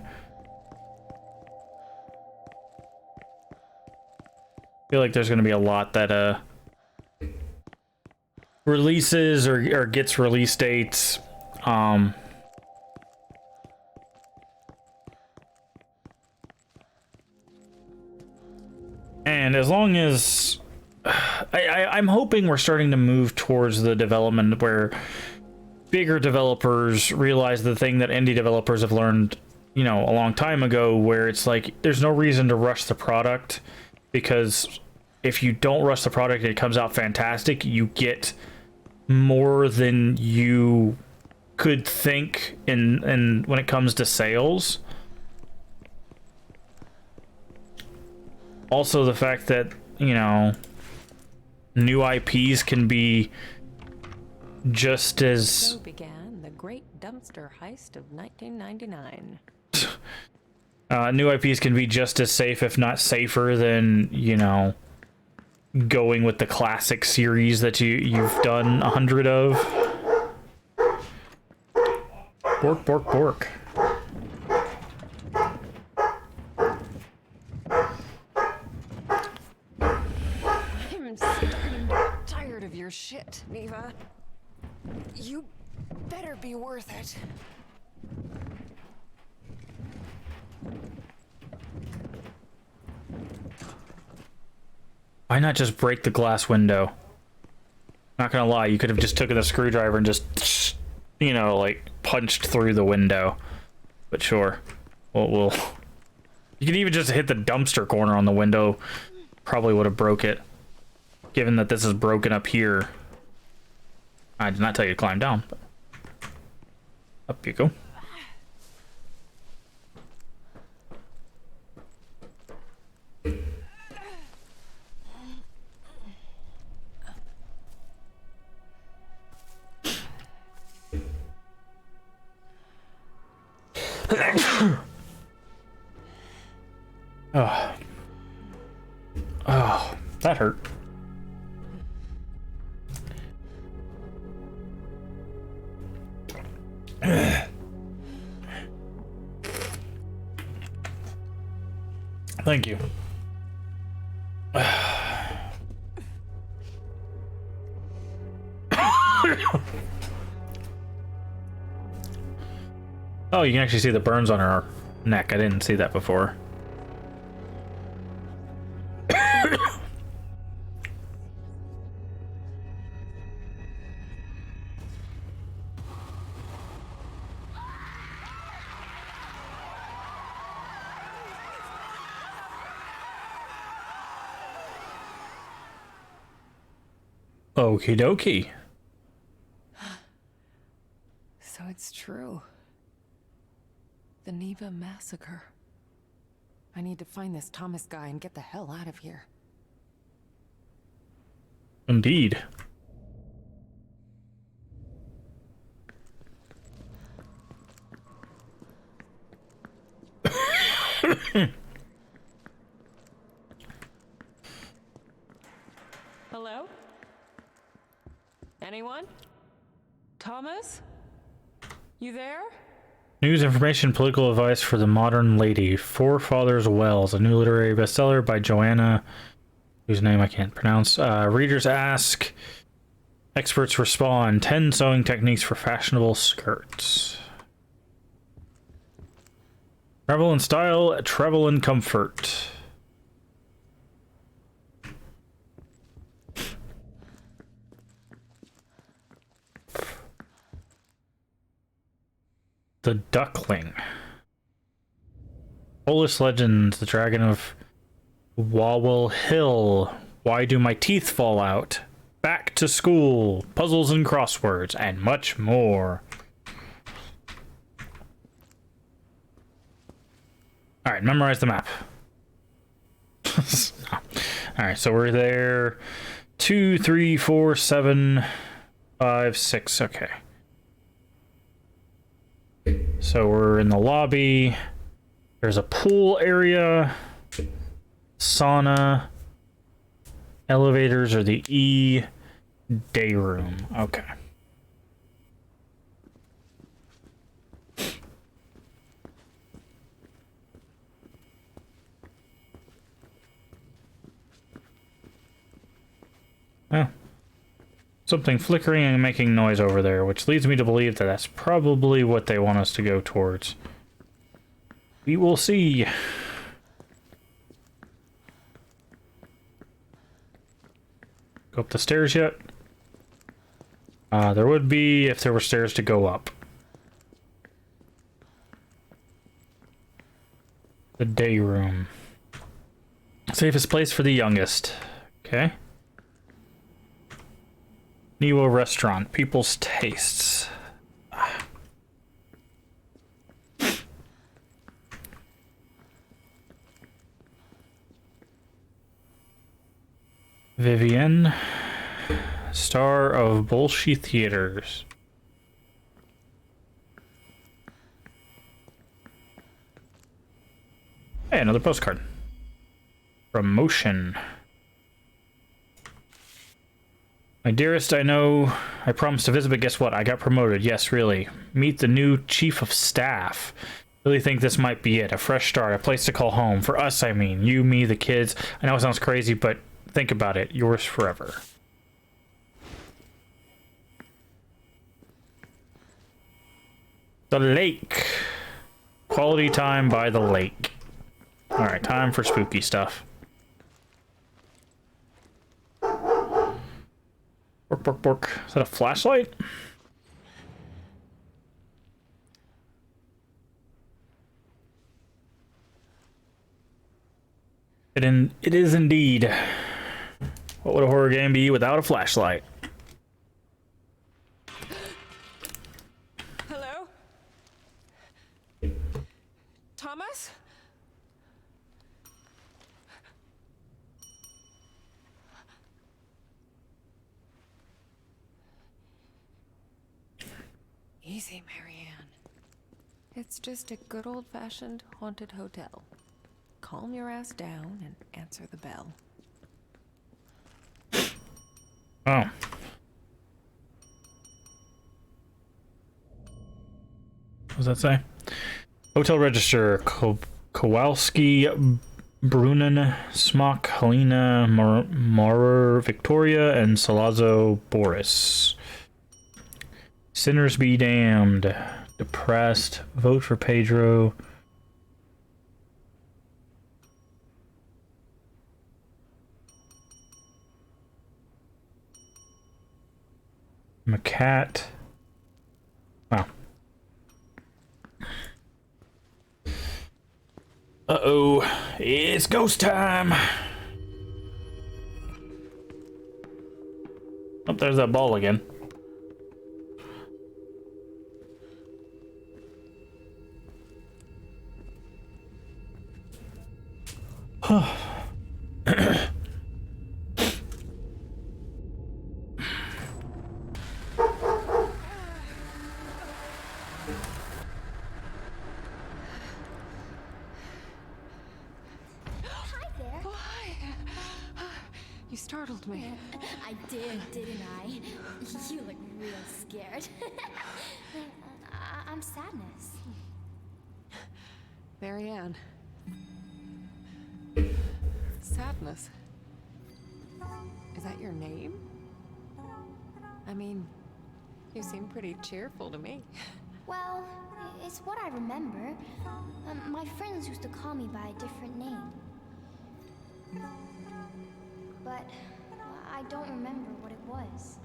I feel like there's going to be a lot that releases or gets release dates. And as long as I'm hoping we're starting to move towards the development where bigger developers realize the thing that indie developers have learned, you know, a long time ago, where it's like there's no reason to rush the product, because if you don't rush the product and it comes out fantastic, you get more than you could think in when it comes to sales. Also, the fact that, you know, new IPs can be just as... So began the great dumpster heist of 1999. New IPs can be just as safe, if not safer, than, you know, going with the classic series that you've done 100 of. Bork, bork, bork. I'm starting to get tired of your shit, Neva. You better be worth it. Why not just break the glass window? Not gonna lie, you could have just taken the screwdriver and just, you know, like, punched through the window. But sure. We'll... You could even just hit the dumpster corner on the window. Probably would have broke it. Given that this is broken up here. I did not tell you to climb down. But up you go. Oh. Oh, that hurt. Thank you. Oh, you can actually see the burns on her neck. I didn't see that before. Okie dokie. So it's true. The Neva massacre. I need to find this Thomas guy and get the hell out of here. Indeed. Hello? Anyone? Thomas? You there? News, information, political advice for the modern lady. Forefathers Wells, a new literary bestseller by Joanna, whose name I can't pronounce. Readers ask, experts respond. 10 sewing techniques for fashionable skirts. Travel in style, travel in comfort. The Duckling. Polish legends, the Dragon of Wawel Hill. Why do my teeth fall out? Back to school. Puzzles and crosswords, and much more. Alright, memorize the map. Alright, so we're there. 2, 3, 4, 7, 5, 6. Okay. So we're in the lobby. There's a pool area. Sauna. Elevators are the E. Day room. Okay. Oh. Something flickering and making noise over there, which leads me to believe that that's probably what they want us to go towards. We will see. Go up the stairs yet? There would be if there were stairs to go up. The day room. Safest place for the youngest. Okay. Niwo restaurant. People's tastes. Vivienne. Star of Bolshoi Theaters. Hey, another postcard. Promotion. My dearest, I know I promised to visit, but guess what? I got promoted. Yes, really. Meet the new chief of staff. Really think this might be it. A fresh start, a place to call home. For us, I mean. You, me, the kids. I know it sounds crazy, but think about it. Yours forever. The lake. Quality time by the lake. Alright, time for spooky stuff. Bork, bork, bork. Is that a flashlight? It is indeed. What would a horror game be without a flashlight? Hello? Thomas? Easy, Marianne. It's just a good old-fashioned haunted hotel. Calm your ass down and answer the bell. Oh. What does that say? Hotel register. Kowalski, Brunnen, Smock, Helena, Maurer, Victoria, and Salazzo, Boris. Sinners be damned. Depressed. Vote for Pedro. McCat. Wow. Uh-oh. It's ghost time. Oh, there's that ball again. You startled me. I did, didn't I? You look real scared. I'm Sadness. Marianne. Sadness. Is that your name? I mean, you seem pretty cheerful to me. Well, it's what I remember. My friends used to call me by a different name. But I don't remember what it was.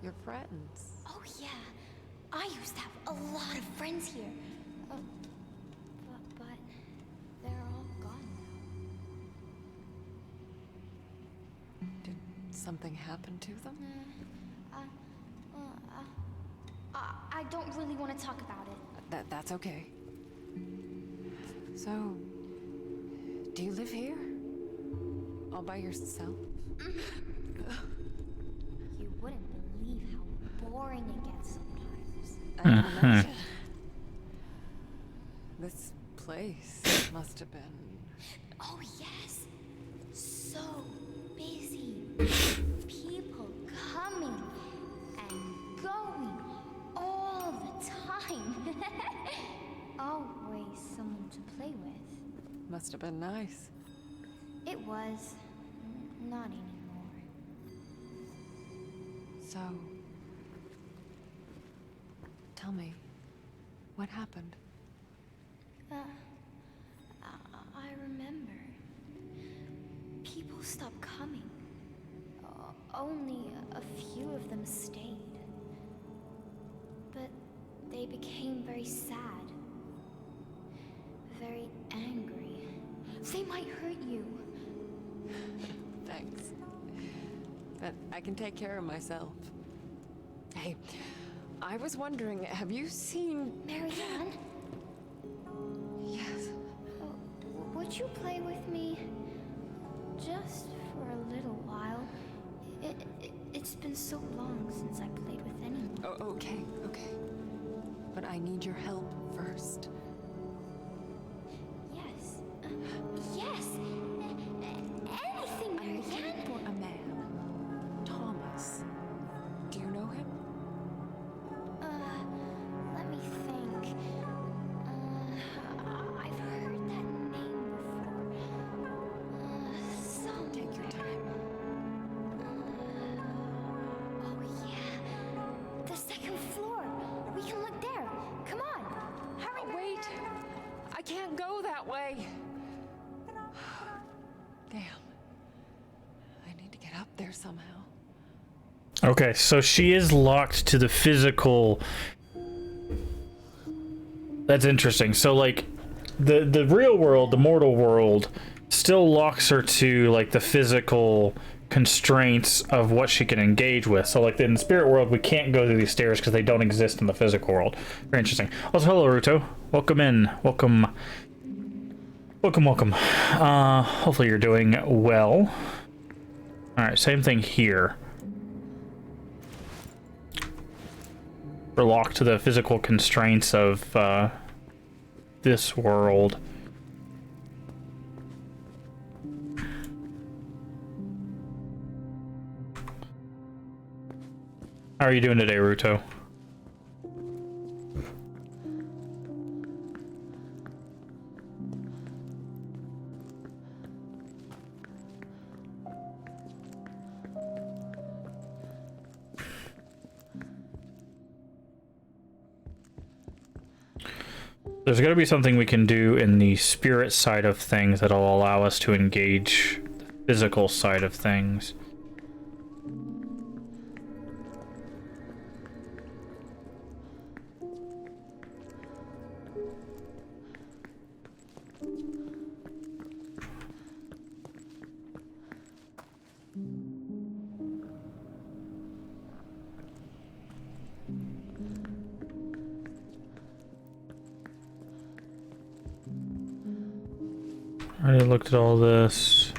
Your friends. Oh yeah, I used to have a lot of friends here. But they're all gone now. Did something happen to them? I don't really want to talk about it. That's okay. So, do you live here? All by yourself? You wouldn't believe how boring it gets sometimes. I can imagine. This place must have been... Oh yes, so busy. People coming and going all the time. Always someone to play with. Must have been nice. It was. Not anymore. So... tell me, what happened? I remember. People stopped coming. Only a few of them stayed. But they became very sad. Very angry. They might hurt you. Thanks. But I can take care of myself. Hey, I was wondering, have you seen... Marianne? Yes. Would you play with me? Just for a little while. It's been so long since I played with anyone. Oh, okay. But I need your help first. Yes. Yes! Anything, Marianne! For a man. Thomas. Do you know him? Let me think. I've heard that name before. Take your time. Oh yeah. The second floor. We can look there. Come on. Hurry, Wait! I can't go that way! Damn. I need to get up there somehow. Okay, so she is locked to the physical. That's interesting. So like the real world, the mortal world, still locks her to like the physical constraints of what she can engage with. So like in the spirit world, we can't go through these stairs because they don't exist in the physical world. Very interesting. Also, hello Ruto. Welcome in. Welcome. Hopefully you're doing well. Alright, same thing here. We're locked to the physical constraints of this world. How are you doing today, Ruto? There's got to be something we can do in the spirit side of things that'll allow us to engage the physical side of things. I already looked at all this.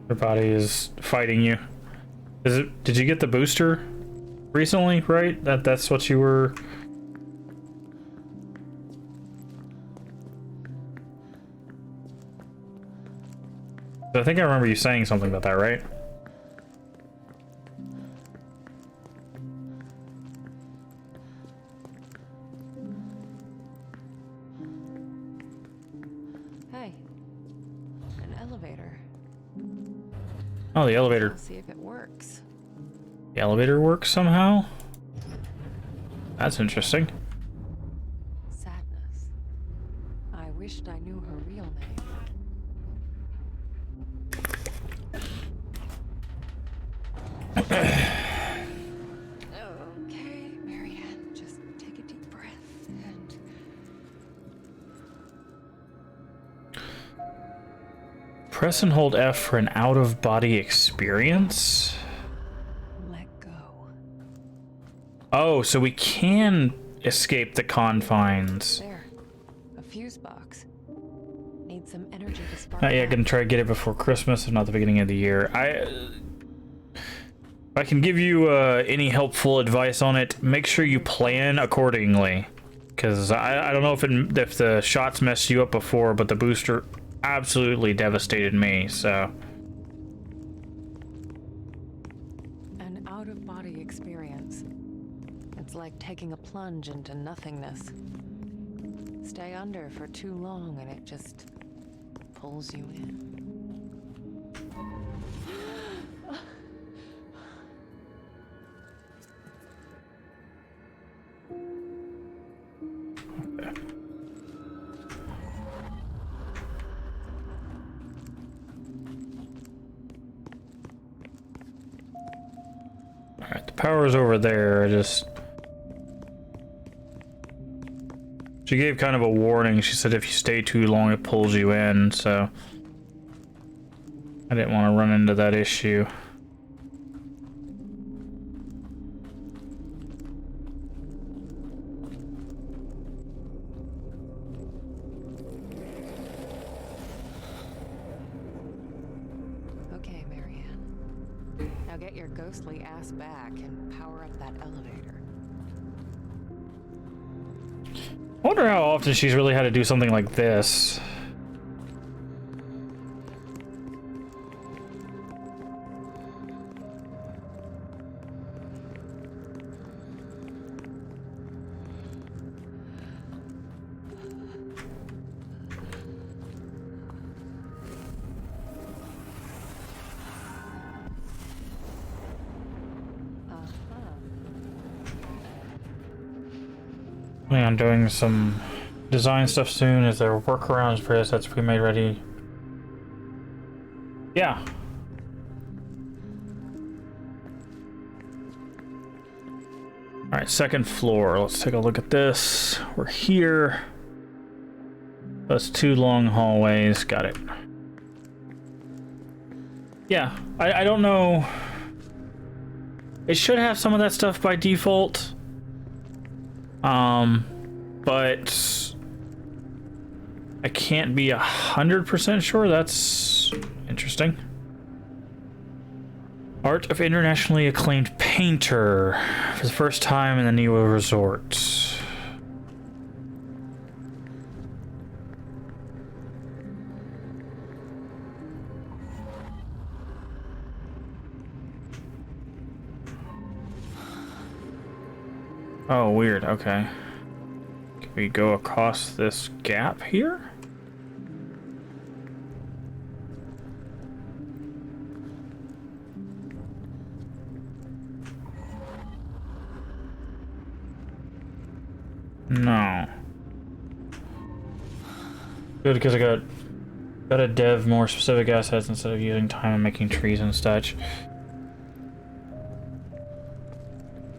Your body is fighting you. Is it? Did you get the booster recently? Right? That's what you were. I think I remember you saying something about that, right? elevator. Oh, the elevator. I'll see if it works. The elevator works somehow? That's interesting. Sadness. I wished I knew her real name. Okay, Marianne, just take a deep breath and Press and hold F for an out-of-body experience? let go. Oh, so we can escape the confines. There. A fuse box. Need some energy to spark. Yeah, that. gonna try to get it before Christmas, if not the beginning of the year. If I can give you any helpful advice on it, make sure you plan accordingly. Because I don't know if the shots messed you up before, but the booster absolutely devastated me, so... An out-of-body experience. It's like taking a plunge into nothingness. Stay under for too long and it just pulls you in. Alright, the power's over there. She gave kind of a warning. She said if you stay too long, it pulls you in, so... I didn't want to run into that issue. Okay, Marianne. Now get your ghostly ass back and power up that elevator. I wonder how often she's really had to do something like this. Planning on doing some design stuff soon. Is there workarounds for this that's pre-made ready? Yeah. Alright, second floor. Let's take a look at this. We're here. That's 2 long hallways. Got it. Yeah, I don't know. It should have some of that stuff by default. But I can't be 100% sure. That's interesting. Art of internationally acclaimed painter for the first time in the Niwa Resort. Oh, weird. Okay. Can we go across this gap here? No. Good, because I gotta dev more specific assets instead of using time and making trees and such.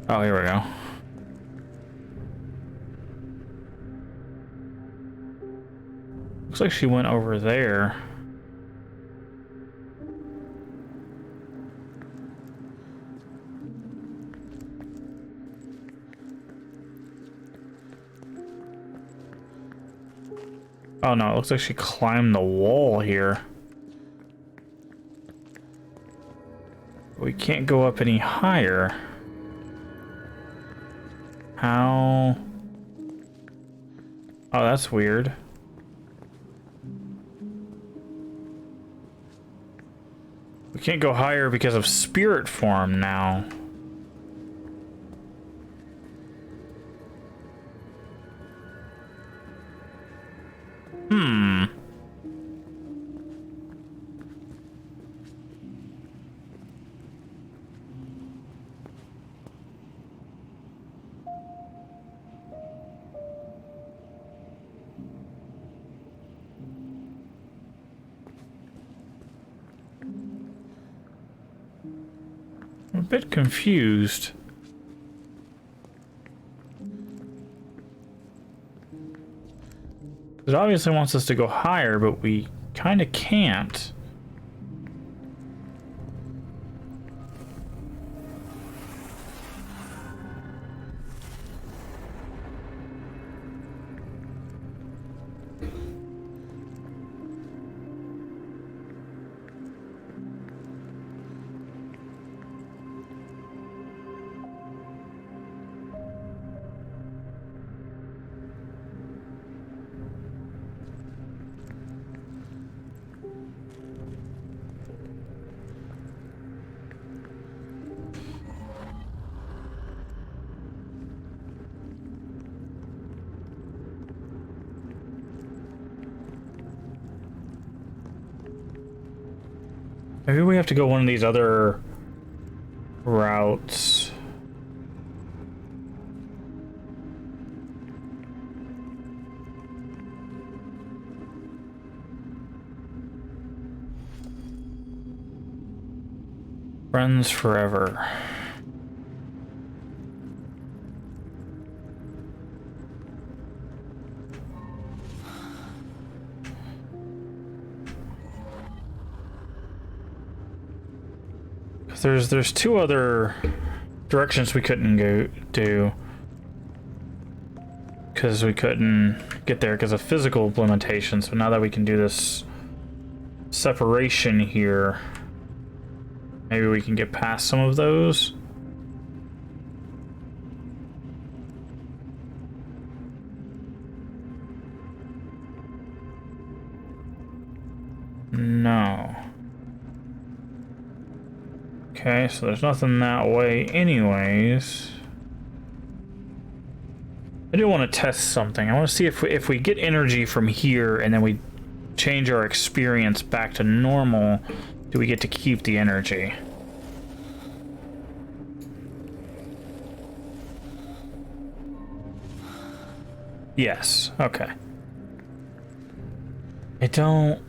Oh, here we go. Looks like she went over there. Oh no, it looks like she climbed the wall here. We can't go up any higher. How? Oh, that's weird. We can't go higher because of spirit form now. I'm a bit confused. It obviously wants us to go higher, but we kind of can't. Maybe we have to go one of these other routes. Friends forever. There's two other directions we couldn't go to because we couldn't get there because of physical limitations. So now that we can do this separation here, maybe we can get past some of those. No. Okay, so there's nothing that way anyways. I do want to test something. I want to see if we get energy from here and then we change our experience back to normal, do we get to keep the energy? Yes, okay. I don't...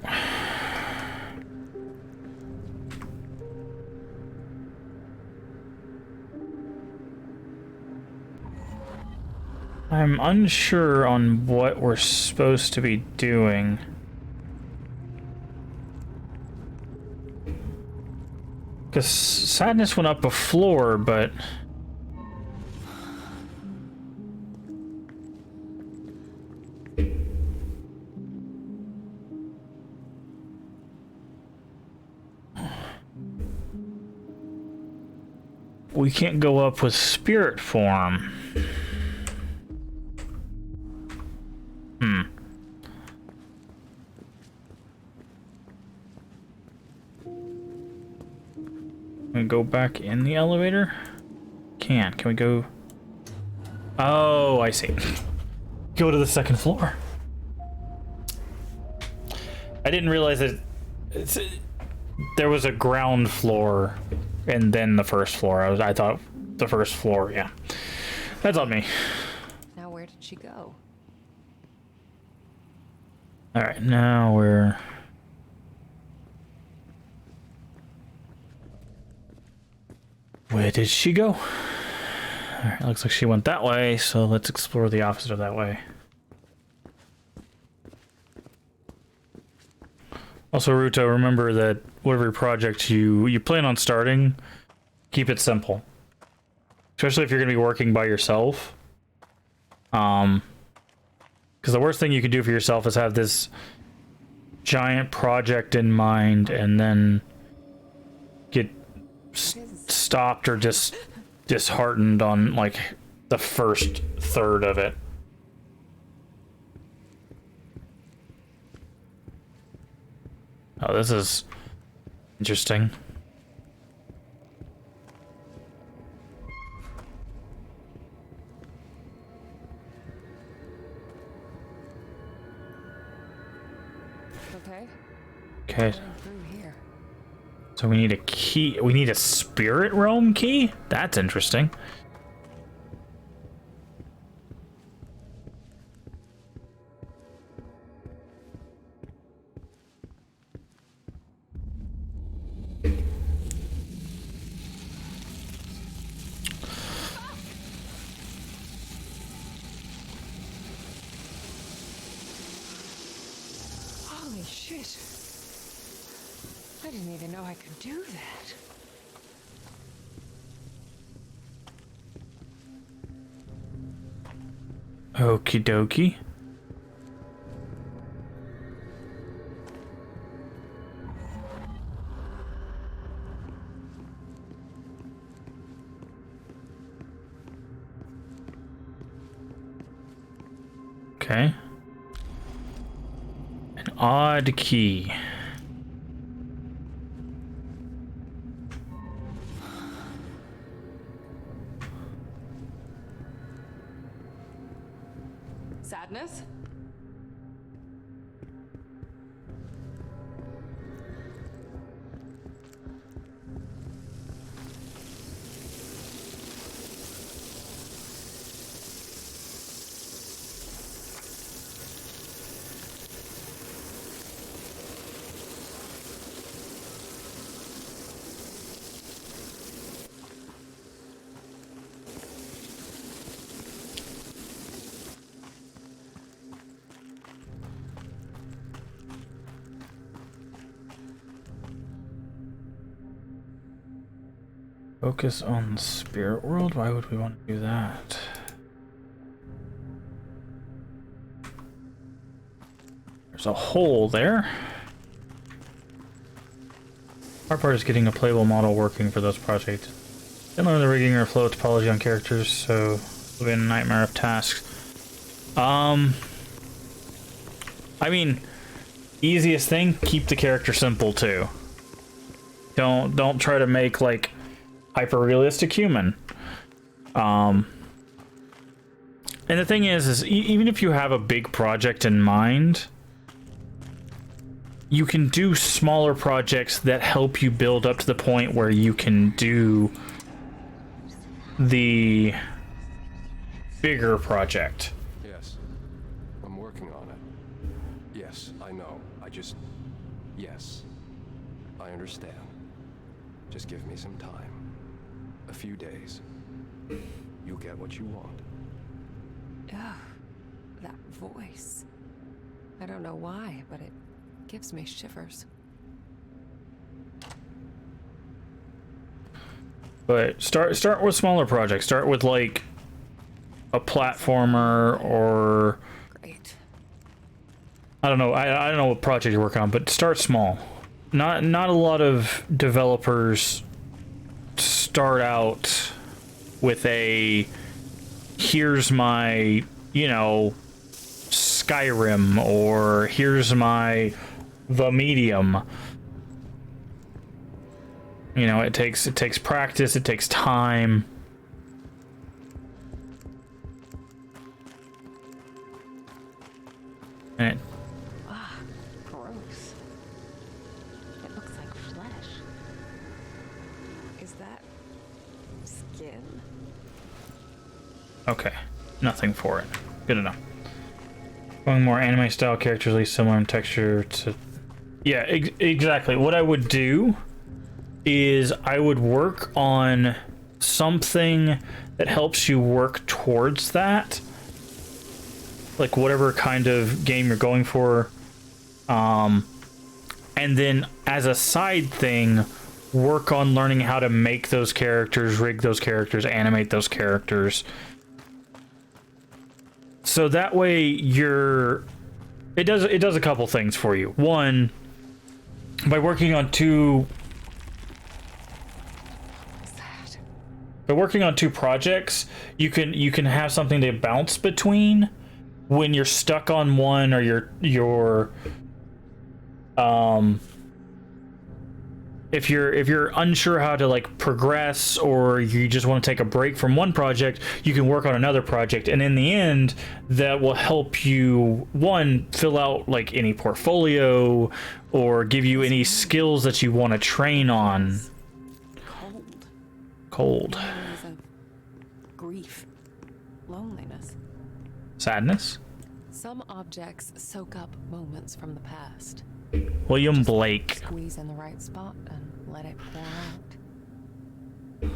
I'm unsure on what we're supposed to be doing. Because sadness went up before, but... we can't go up with spirit form. Can we go back in the elevator? Can we go? Oh, I see. Go to the second floor. I didn't realize that there was a ground floor and then the first floor. I thought the first floor, yeah. That's on me. Now where did she go? Alright, now we're... where did she go? Alright, looks like she went that way, so let's explore the opposite of that way. Also, Ruto, remember that whatever project you plan on starting, keep it simple. Especially if you're going to be working by yourself. Because the worst thing you could do for yourself is have this giant project in mind and then get stopped or just disheartened on, like, the first third of it. Oh, this is interesting. Okay. Okay. Through here. So we need a key. We need a spirit realm key? That's interesting. Holy shit. I didn't even know I could do that. Okie dokie. Okay. An odd key. Sadness? Focus on the spirit world? Why would we want to do that? There's a hole there. Hard part is getting a playable model working for those projects. Didn't learn the rigging or flow topology on characters, so it'll be a nightmare of tasks. I mean, easiest thing, keep the character simple too. Don't try to make like hyper-realistic human. And the thing is even if you have a big project in mind, you can do smaller projects that help you build up to the point where you can do the bigger project. Yes, I'm working on it. Yes, I know. Yes, I understand. Just give me some time. A few days. You'll get what you want. Ugh, that voice. I don't know why, but it gives me shivers. But start with smaller projects. Start with like a platformer or Great. I don't know. I don't know what project you're working on, but start small. Not a lot of developers start out with a here's my, you know, Skyrim, or here's my The Medium. You know, it takes practice, it takes time. And Gross. It looks like flesh. Is that skin? okay, nothing for it. Good enough. Going more anime style characters, at least similar in texture to... Yeah, exactly. What I would do is I would work on something that helps you work towards that. Like whatever kind of game you're going for. And then as a side thing, work on learning how to make those characters, rig those characters, animate those characters. So that way you're... It does a couple things for you. One, by working on two... By working on two projects, you can have something to bounce between when you're stuck on one, or you're if you're unsure how to like progress, or you just want to take a break from one project, you can work on another project, and in the end that will help you, one, fill out like any portfolio or give you any skills that you want to train on. Cold. Memories of grief, loneliness. Sadness. Some objects soak up moments from the past. William Blake. Squeeze in the right spot and let it pour out.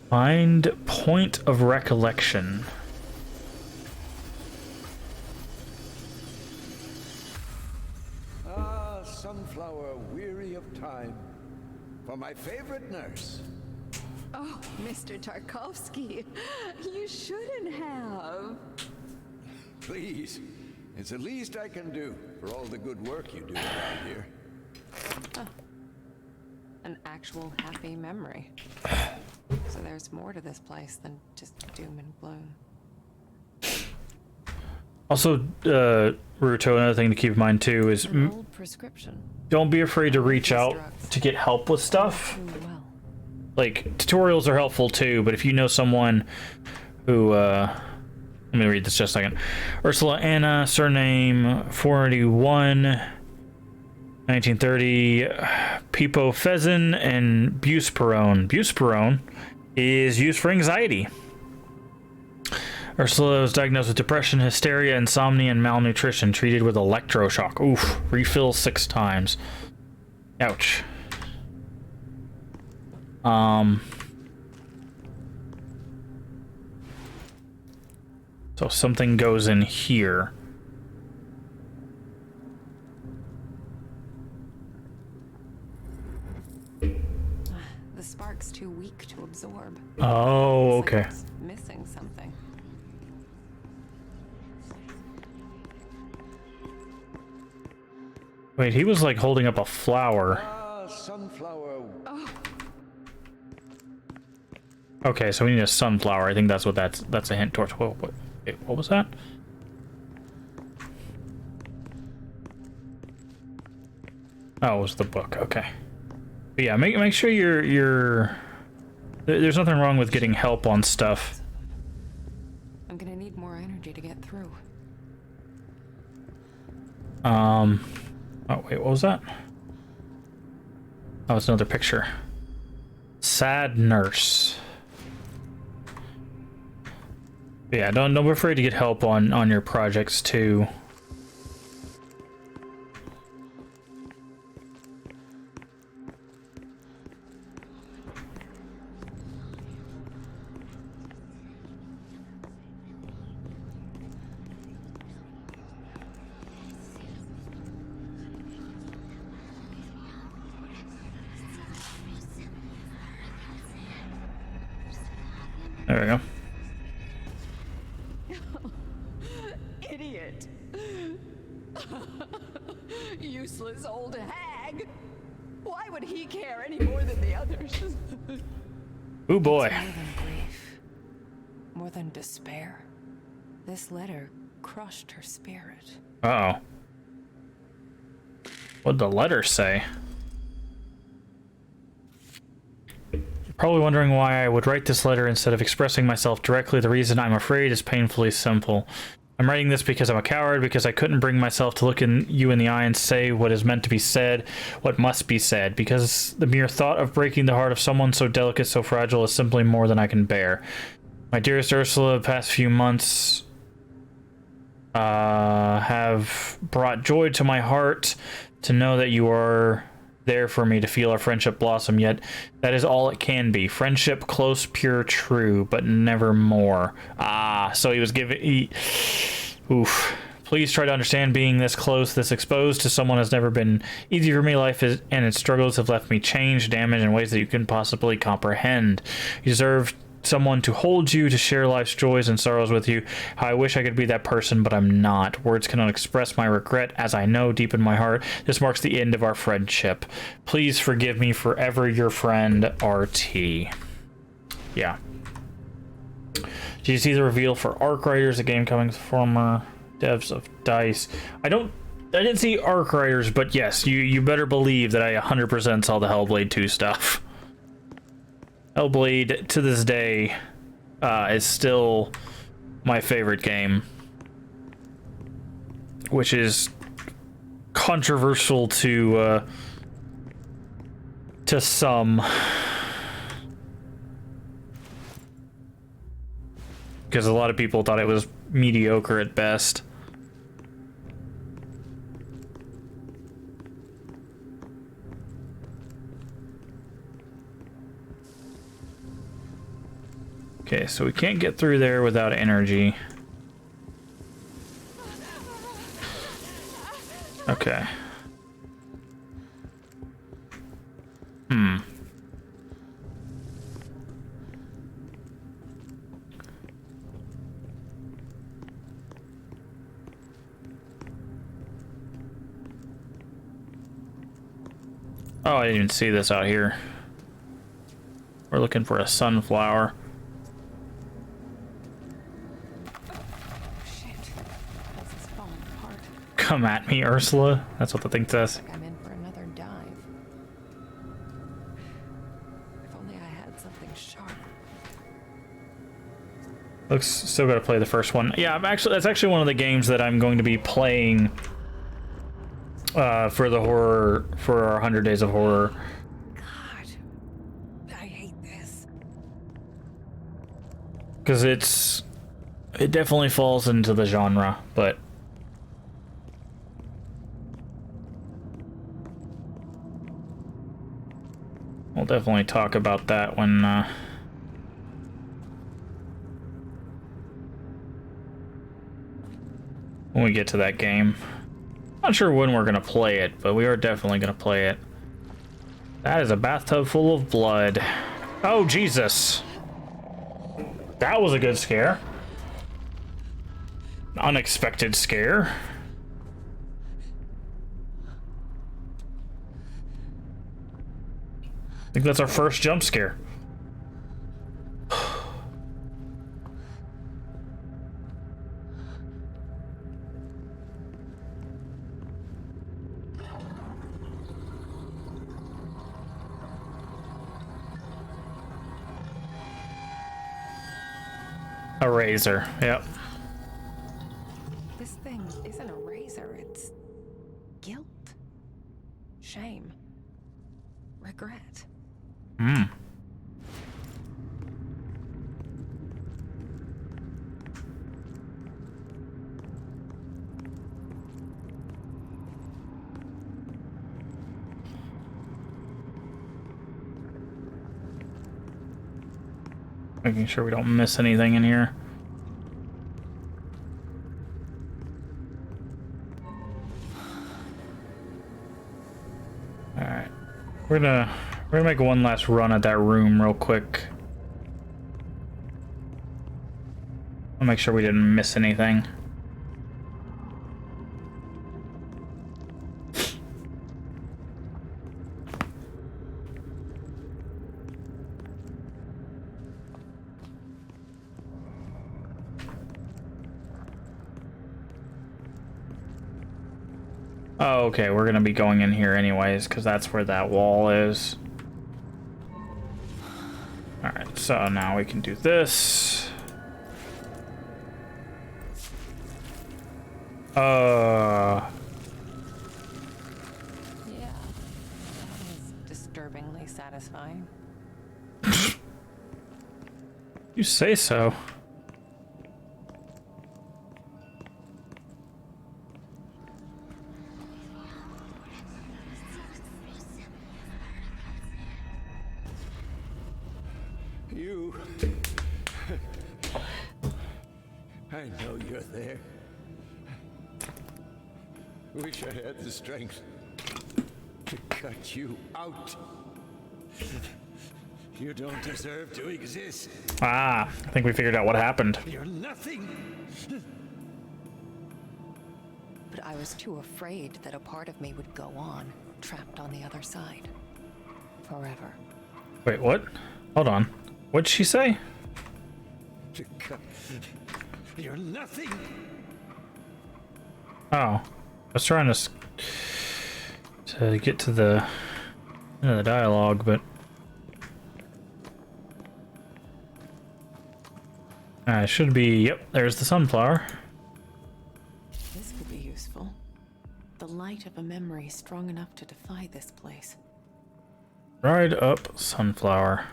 Find point of recollection. sunflower weary of time. For my favorite nurse. Oh, Mr. Tarkovsky, you shouldn't have. Please, it's the least I can do for all the good work you do around here. An actual happy memory. So there's more to this place than just doom and gloom. Also, Ruto, another thing to keep in mind too is An old prescription. don't be afraid to reach out to get help with stuff. Well, Like, tutorials are helpful too, but if you know someone who, let me read this just a second. Ursula Anna, surname 481, 1930, Pepo Pheasant, and Buspirone. Buspirone is used for anxiety. Ursula was diagnosed with depression, hysteria, insomnia, and malnutrition, treated with electroshock. Oof, refill 6 times. Ouch. So something goes in here. the spark's too weak to absorb. Oh, It's like okay. it's missing something. Wait, he was like holding up a flower. Ah, sunflower. Okay, so we need a sunflower. I think that's what that's a hint towards. Whoa, what was that? Oh, it was the book. Okay. But yeah, make sure you're there's nothing wrong with getting help on stuff. I'm gonna need more energy to get through. Oh wait, what was that? Oh, it's another picture. Sad nurse. But yeah, don't be afraid to get help on your projects too. There we go. Idiot. Useless old hag. Why would he care any more than the others? Ooh boy. More than grief. More than despair. This letter crushed her spirit. Uh-oh. What'd the letter say? Probably wondering why I would write this letter instead of expressing myself directly. The reason I'm afraid is painfully simple. I'm writing this because I'm a coward, because I couldn't bring myself to look you in the eye and say what is meant to be said, what must be said, because the mere thought of breaking the heart of someone so delicate, so fragile, is simply more than I can bear. My dearest Ursula, the past few months have brought joy to my heart to know that you are there for me, to feel our friendship blossom, yet that is all it can be. Friendship, close, pure, true, but never more. Ah, so he was giving... Oof. Please try to understand, being this close, this exposed to someone has never been easy for me. Life is, and its struggles have left me changed, damaged in ways that you couldn't possibly comprehend. You deserve someone to hold you, to share life's joys and sorrows with you. How I wish I could be that person, but I'm not. Words cannot express my regret, as I know deep in my heart this marks the end of our friendship. Please forgive me. Forever your friend, RT. Yeah. Did you see the reveal for Arc Writers, a game coming from former devs of DICE? I didn't see Arc Writers, but yes, you better believe that I 100% saw the Hellblade 2 stuff. Hellblade, to this day, is still my favorite game, which is controversial to some, because a lot of people thought it was mediocre at best. Okay, so we can't get through there without energy. Okay. Oh, I didn't even see this out here. We're looking for a sunflower. Shit. This is falling apart. Come at me, Ursula. That's what the thing says. I'm in for another dive. If only I had something sharp. Looks still gotta play the first one. Yeah, that's actually one of the games that I'm going to be playing for the horror, for our 100 Days of Horror. God, I hate this. Because it definitely falls into the genre, but we'll definitely talk about that when we get to that game. Not sure when we're gonna play it, but we are definitely gonna play it. That is a bathtub full of blood. Oh, Jesus. That was a good scare. Unexpected scare. I think that's our first jump scare. A razor, yep. This thing isn't a razor, it's guilt, shame, regret. Hmm. Making sure we don't miss anything in here. Alright. We're gonna make one last run at that room real quick. I'll make sure we didn't miss anything. Oh, okay, we're gonna be going in here anyways, because that's where that wall is. Alright, so now we can do this. Yeah, that was disturbingly satisfying. You say so. You. I know you're there. Wish I had the strength to cut you out. You don't deserve to exist. Ah, I think we figured out what happened. You're nothing. But I was too afraid that a part of me would go on, trapped on the other side. Forever. Wait, what? Hold on. What'd she say? You're nothing. Oh, I was trying to get to the end of the dialogue, but it should be. Yep, there's the sunflower. This could be useful. The light of a memory strong enough to defy this place. Ride up, sunflower.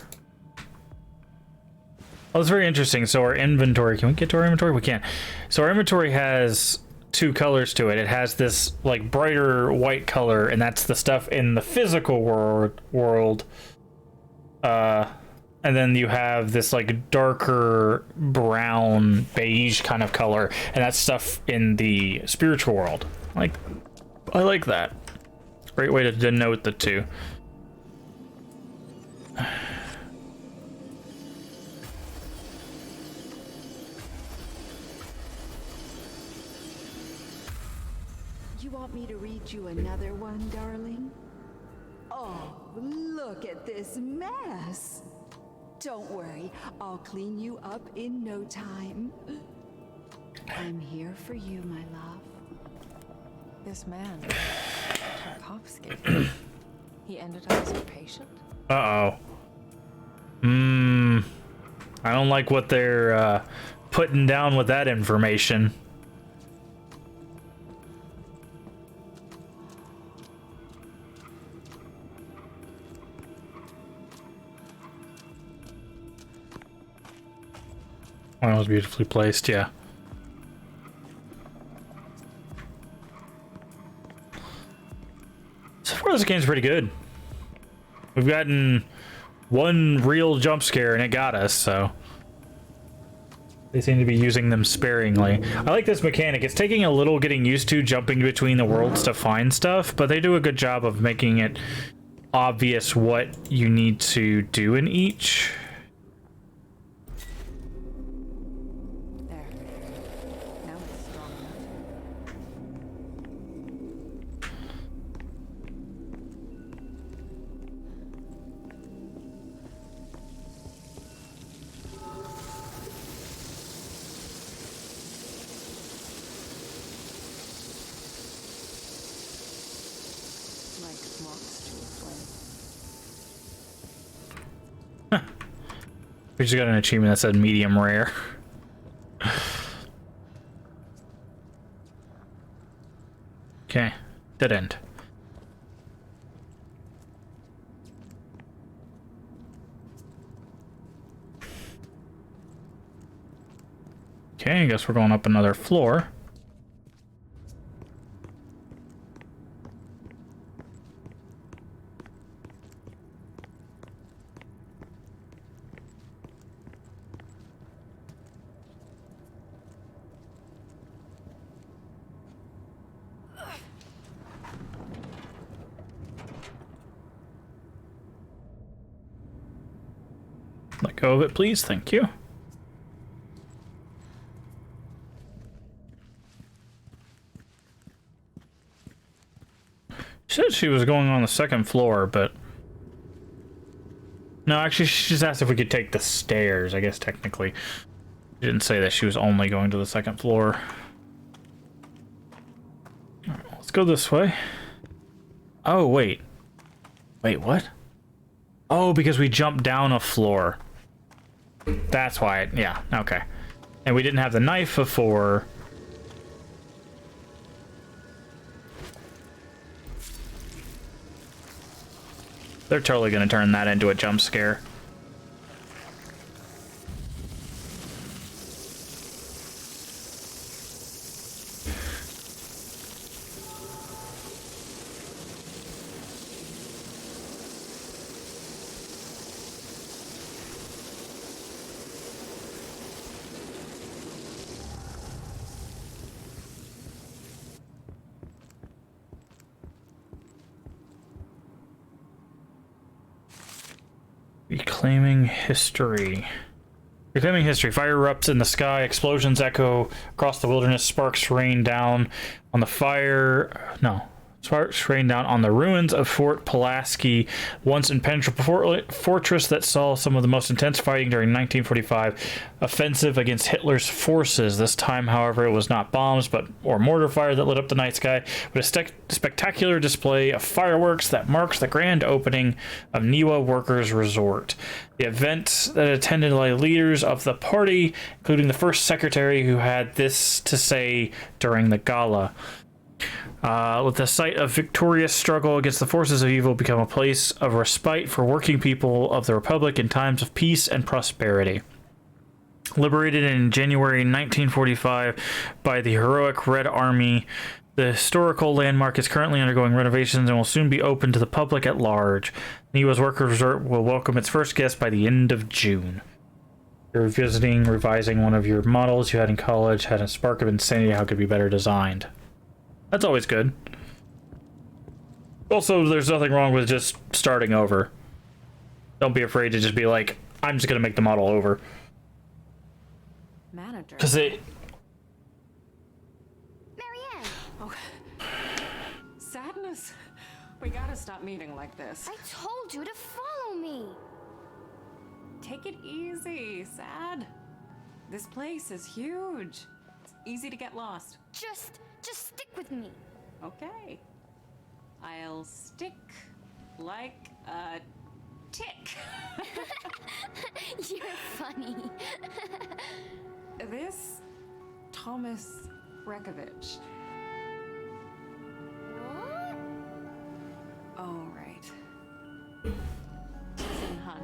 Oh, that's very interesting. So our inventory, can we get to our inventory? We can. So our inventory has two colors to it. It has this like brighter white color, and that's the stuff in the physical world. And then you have this like darker brown beige kind of color, and that's stuff in the spiritual world. Like, I like that. Great way to denote the two. You want me to read you another one, darling? Oh, look at this mess. Don't worry, I'll clean you up in no time. I'm here for you, my love. This man, Tarkovsky, he ended up as a patient? Uh-oh. I don't like what they're putting down with that information. One was beautifully placed, yeah. So far, this game's pretty good. We've gotten one real jump scare and it got us, so they seem to be using them sparingly. I like this mechanic. It's taking a little getting used to jumping between the worlds to find stuff, but they do a good job of making it obvious what you need to do in each. There. Now it's strong enough. Like moths to a flame. We just got an achievement that said medium rare. Okay, dead end. Okay, I guess we're going up another floor. Let go of it, please. Thank you. She said she was going on the second floor, but... No, actually, she just asked if we could take the stairs, I guess, technically. She didn't say that she was only going to the second floor. All right, let's go this way. Oh, wait. Wait, what? Oh, because we jumped down a floor. That's why, yeah, okay. And we didn't have the knife before. They're totally gonna turn that into a jump scare. Reclaiming history. Reclaiming history. Fire erupts in the sky. Explosions echo across the wilderness. Sparks rain down on the fire. No. Sparks rain down on the ruins of Fort Pulaski, once impenetrable fortress that saw some of the most intense fighting during 1945 offensive against Hitler's forces. This time, however, it was not bombs or mortar fire that lit up the night sky, but a spectacular display of fireworks that marks the grand opening of Niwa Workers Resort. The event that attended by leaders of the party, including the first secretary, who had this to say during the gala. Let the site of victorious struggle against the forces of evil become a place of respite for working people of the Republic in times of peace and prosperity. Liberated in January 1945 by the heroic Red Army, the historical landmark is currently undergoing renovations and will soon be open to the public at large. Niwa's Workers Resort will welcome its first guest by the end of June. You're visiting, revising one of your models you had in college, had a spark of insanity how it could be better designed. That's always good. Also, there's nothing wrong with just starting over. Don't be afraid to just be like, I'm just gonna make the model over. Manager. Because it... Marianne! Oh. Sadness. We gotta stop meeting like this. I told you to follow me. Take it easy, Sad. This place is huge. It's easy to get lost. Just stick with me. Okay. I'll stick like a tick. You're funny. This Thomas Rekovich. What? Oh, right. Listen, hun.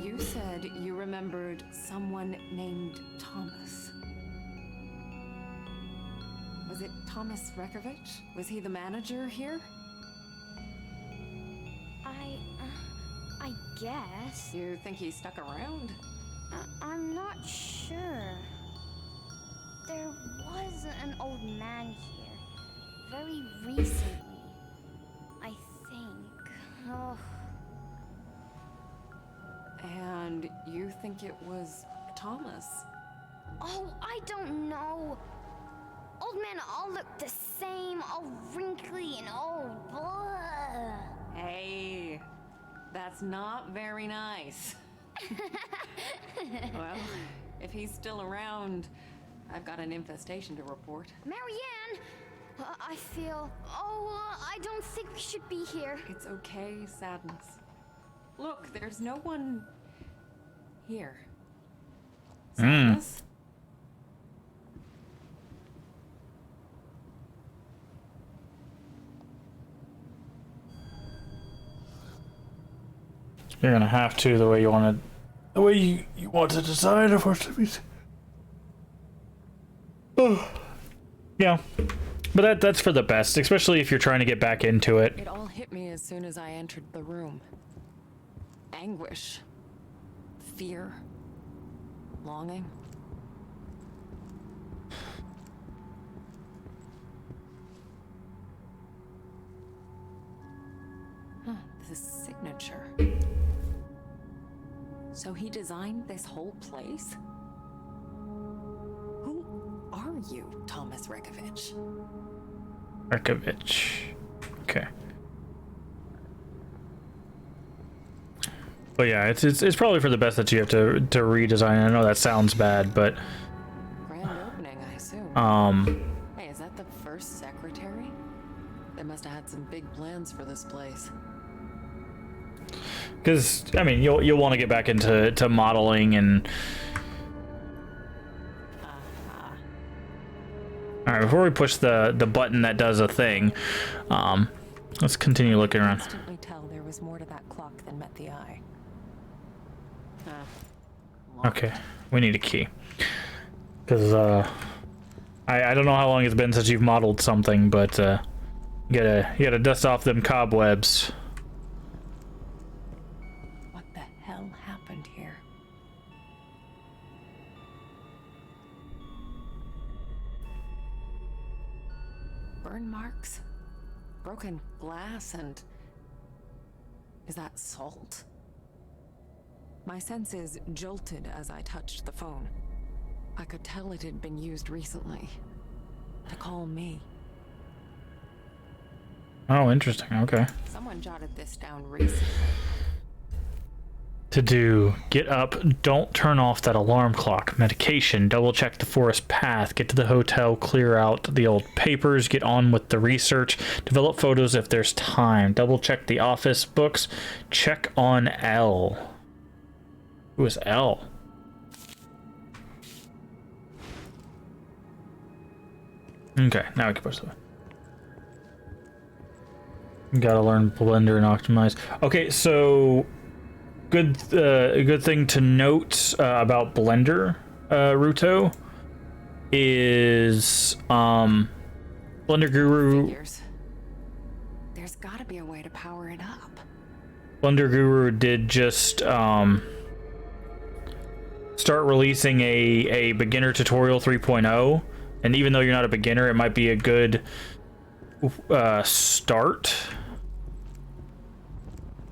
You said you remembered someone named Thomas. Was it Thomas Rekovich? Was he the manager here? I guess. You think he stuck around? I'm not sure. There was an old man here. Very recently. I think. Oh. And you think it was Thomas? Oh, I don't know. Old men all look the same, all wrinkly and old. Blah. Hey, that's not very nice. Well, if he's still around, I've got an infestation to report. Marianne! I feel... Oh, I don't think we should be here. It's okay, Sadness. Look, there's no one here. Sadness? You're gonna have to the way you want to, the way you want to decide if we're to be. Oh, yeah, but that's for the best, especially if you're trying to get back into it. It all hit me as soon as I entered the room. Anguish. Fear. Longing. Huh, this signature. So he designed this whole place? Who are you, Thomas Rekovich? Rekovich. Okay. But yeah, it's probably for the best that you have to redesign. I know that sounds bad, but Grand opening, I assume. Hey, is that the first secretary? They must have had some big plans for this place. because I mean you'll want to get back into modeling and. All right, before we push the button that does a thing, let's continue looking around. Instantly tell there was more to that clock than met the eye. Okay, we need a key. Because, I don't know how long it's been since you've modeled something, but, you gotta dust off them cobwebs. What the hell happened here? Burn marks? Broken glass and... Is that salt? My senses jolted as I touched the phone. I could tell it had been used recently. To call me. Oh, interesting. Okay. Someone jotted this down recently. To do, get up, don't turn off that alarm clock, medication, double check the forest path, get to the hotel, clear out the old papers, get on with the research, develop photos if there's time, double check the office books, check on L. Who is L? Okay, now we can push the button. Gotta learn Blender and optimize. Okay, so a good thing to note about Blender, Ruto, is Blender Guru. Figures. There's gotta be a way to power it up. Blender Guru did just start releasing a beginner tutorial 3.0, and even though you're not a beginner, it might be a good start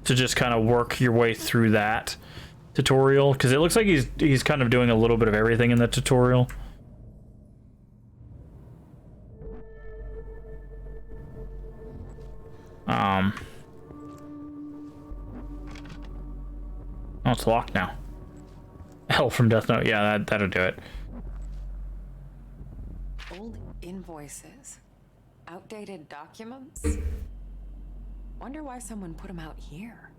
to just kind of work your way through that tutorial, because it looks like he's kind of doing a little bit of everything in the tutorial. Oh, it's locked now. Hell from Death Note. Yeah, that'll do it. Old invoices. Outdated documents. Wonder why someone put them out here.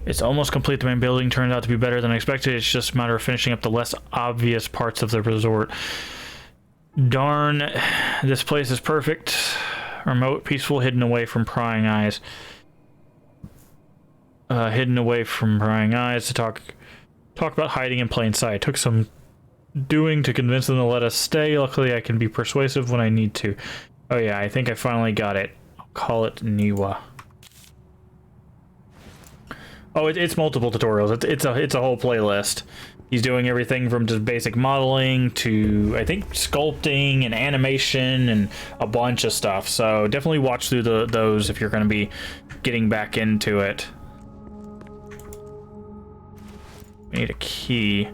It's almost complete. The main building turned out to be better than expected. It's just a matter of finishing up the less obvious parts of the resort. Darn, this place is perfect. Remote, peaceful, hidden away from prying eyes. Hidden away from prying eyes to talk about hiding in plain sight. Took some doing to convince them to let us stay. Luckily, I can be persuasive when I need to. Oh yeah, I think I finally got it. I'll call it Niwa. Oh, it's multiple tutorials. It's a whole playlist. He's doing everything from just basic modeling to, I think, sculpting and animation and a bunch of stuff. So definitely watch through those if you're going to be getting back into it. We need a key.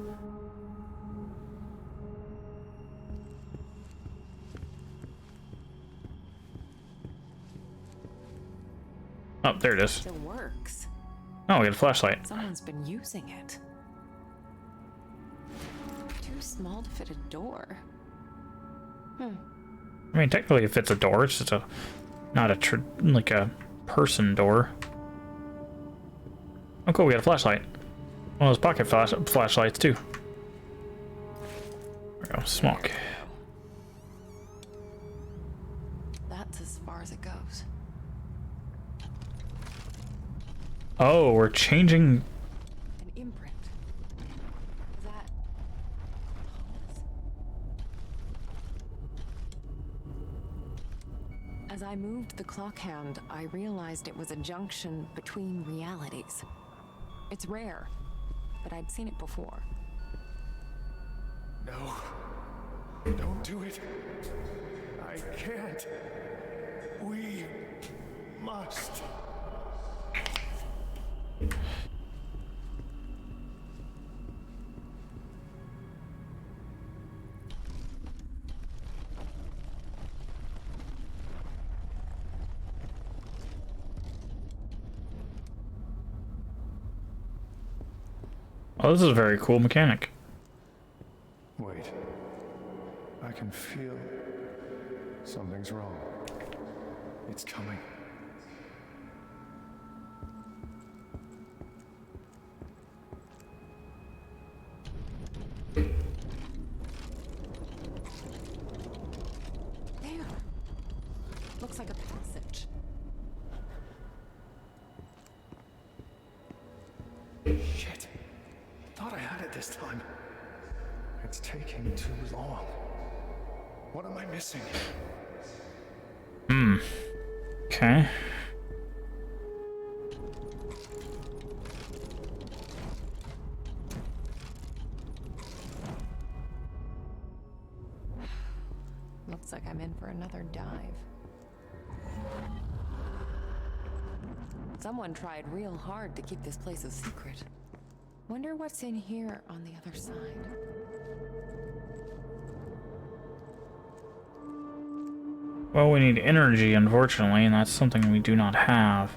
Oh, there it is. Still works. Oh, we got a flashlight. Someone's been using it. Too small to fit a door. I mean, technically it fits a door. It's just not like a person door. Oh, cool. We got a flashlight. One of those pocket flashlights too. There we go. Smoke. That's as far as it goes. Oh, we're changing. An imprint. Is that... As I moved the clock hand, I realized it was a junction between realities. It's rare, but I'd seen it before. No. Don't do it. I can't. We must. Oh, this is a very cool mechanic. Wait. I can feel something's wrong. It's coming. There. Looks like a passage. Shit. Thought I had it this time. It's taking too long. What am I missing? Okay. Looks like I'm in for another dive. Someone tried real hard to keep this place a secret. Wonder what's in here on the other side. Well, we need energy, unfortunately, and that's something we do not have.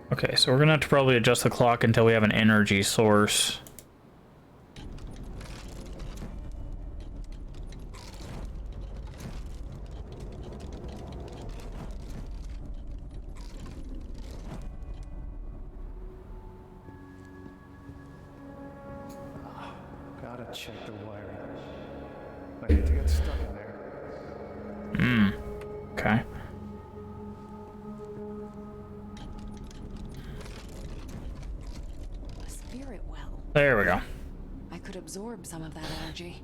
Okay, so we're gonna have to probably adjust the clock until we have an energy source. Gotta check the wiring. I hate to get stuck in there. Okay. There we go. I could absorb some of that energy.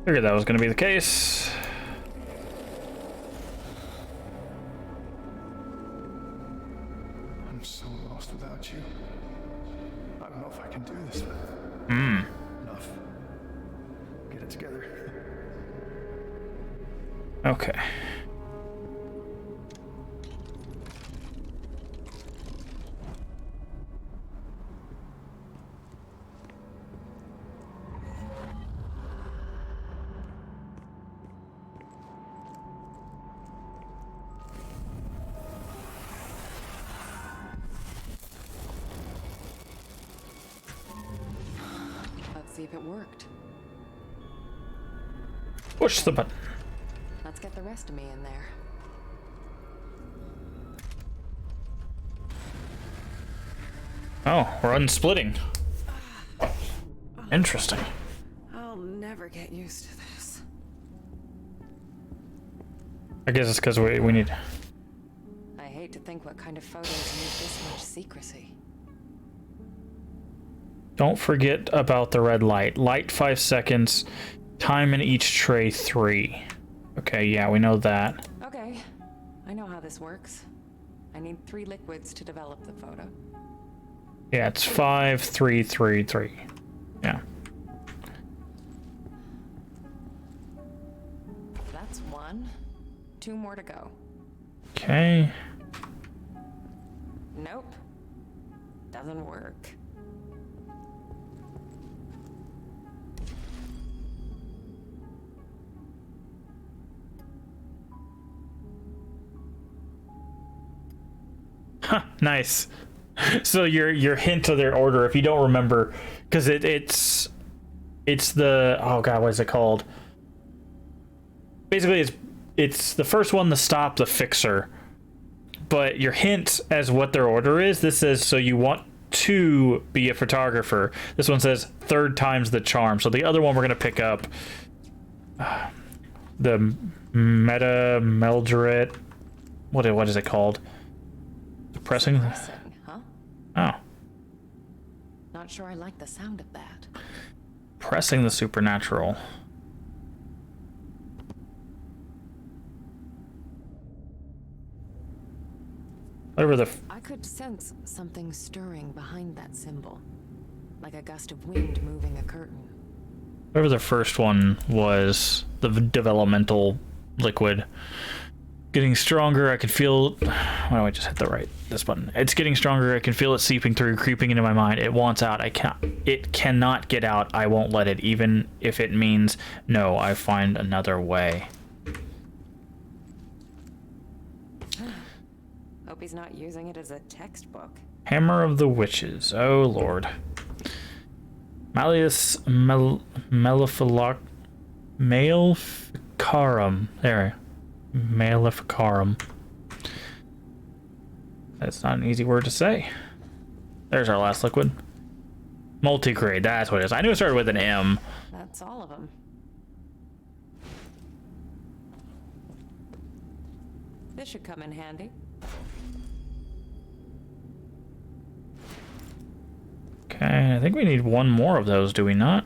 Figured that was going to be the case. I'm so lost without you. I don't know if I can do this. Enough. Get it together. Okay. Let's see if it worked. Push the button. Let's get the rest of me in there. Oh, we're unsplitting. Interesting. I'll never get used to this. I guess it's because we need... I hate to think what kind of photos need this much secrecy. Don't forget about the red light. Light 5 seconds. Time in each tray 3. Okay, yeah, we know that. Okay, I know how this works. I need 3 liquids to develop the photo. Yeah, it's 5, 3, 3, 3. Yeah. That's 1. 2 more to go. Okay. Nope. Doesn't work. Huh, nice. So your hint of their order, if you don't remember, because it's the, oh god, what is it called? Basically, it's the first one, the stop, the fixer. But your hint as what their order is, this says, so you want to be a photographer. This one says third time's the charm. So the other one we're gonna pick up, the meta meldrit. What is it called? Pressing. Huh? Oh. Not sure I like the sound of that. Pressing the supernatural. Whatever the... I could sense something stirring behind that symbol. Like a gust of wind moving a curtain. Whatever the first one was, the developmental liquid. Getting stronger, I can feel... Why do I just hit this button? It's getting stronger, I can feel it seeping through, creeping into my mind. It wants out, it cannot get out, I won't let it, even if it means, no, I find another way. Hope he's not using it as a textbook. Hammer of the Witches, oh lord. Malleus Maleficarum. There. Maleficarum. That's not an easy word to say. There's our last liquid. Multigrade, that's what it is. I knew it started with an M. That's all of them. This should come in handy. Okay, I think we need one more of those, do we not?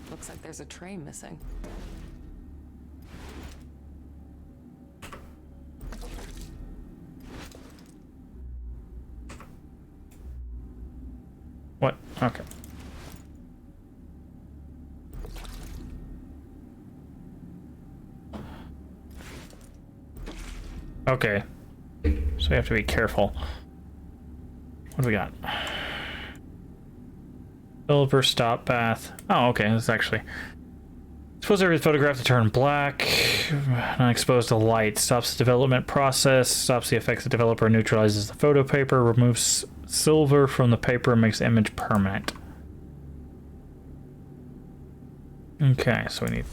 Looks like there's a tray missing. What? Okay. Okay. So we have to be careful. What do we got? Developer stop path. Oh, okay. This is actually... Suppose every photograph to turn black. Not exposed to light. Stops the development process. Stops the effects of the developer. Neutralizes the photo paper. Removes silver from the paper and makes the image permanent. Okay, so we need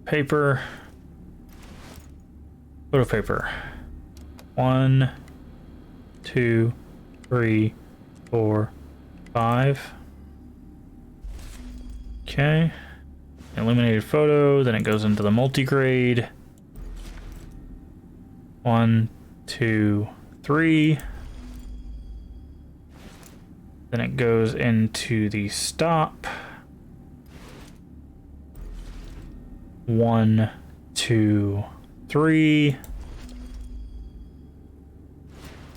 paper. Photo paper. 1, 2, 3, 4, 5. Okay. Illuminated photo, then it goes into the multigrade. 1, 2, 3. Then it goes into the stop. 1, 2, 3.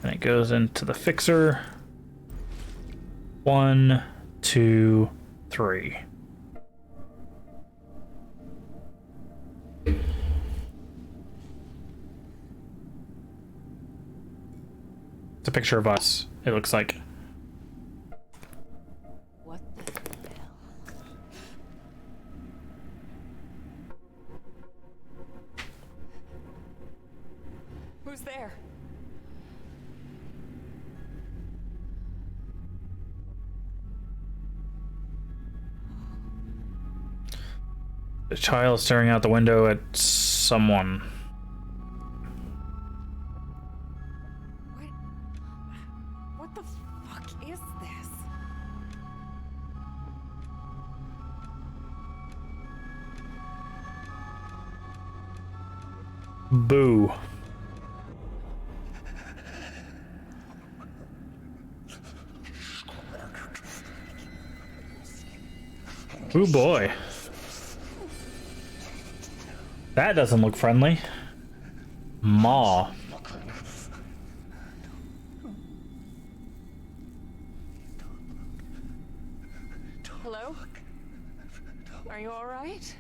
And it goes into the fixer. 1, 2, 3. It's a picture of us, it looks like. What the hell? Who's there? The child staring out the window at someone. What the fuck is this? Boo. Ooh boy. That doesn't look friendly. Maw. Hello? Are you alright?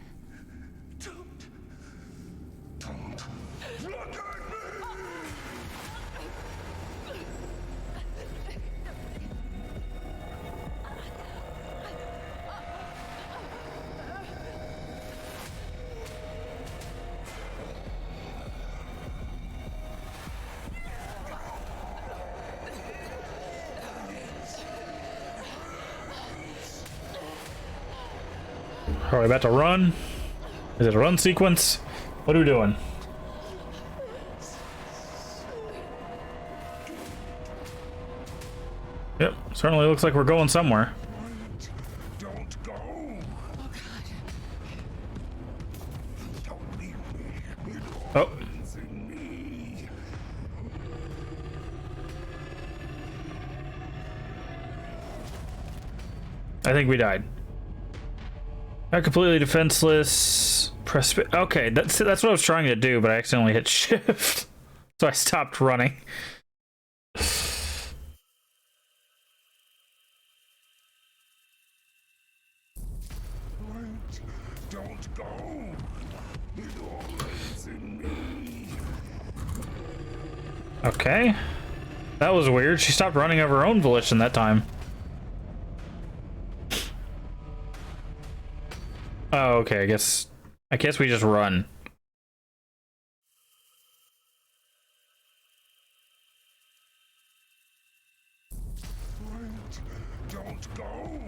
Are we about to run? Is it a run sequence? What are we doing? Yep, certainly looks like we're going somewhere. Don't go. Oh god. Don't leave me. It Oh, ends in me. I think we died. Not completely defenseless. Press. Okay, that's what I was trying to do, but I accidentally hit shift, so I stopped running. Don't go. It all ends in me. Okay, that was weird. She stopped running of her own volition that time. Oh, okay. I guess we just run. Don't go.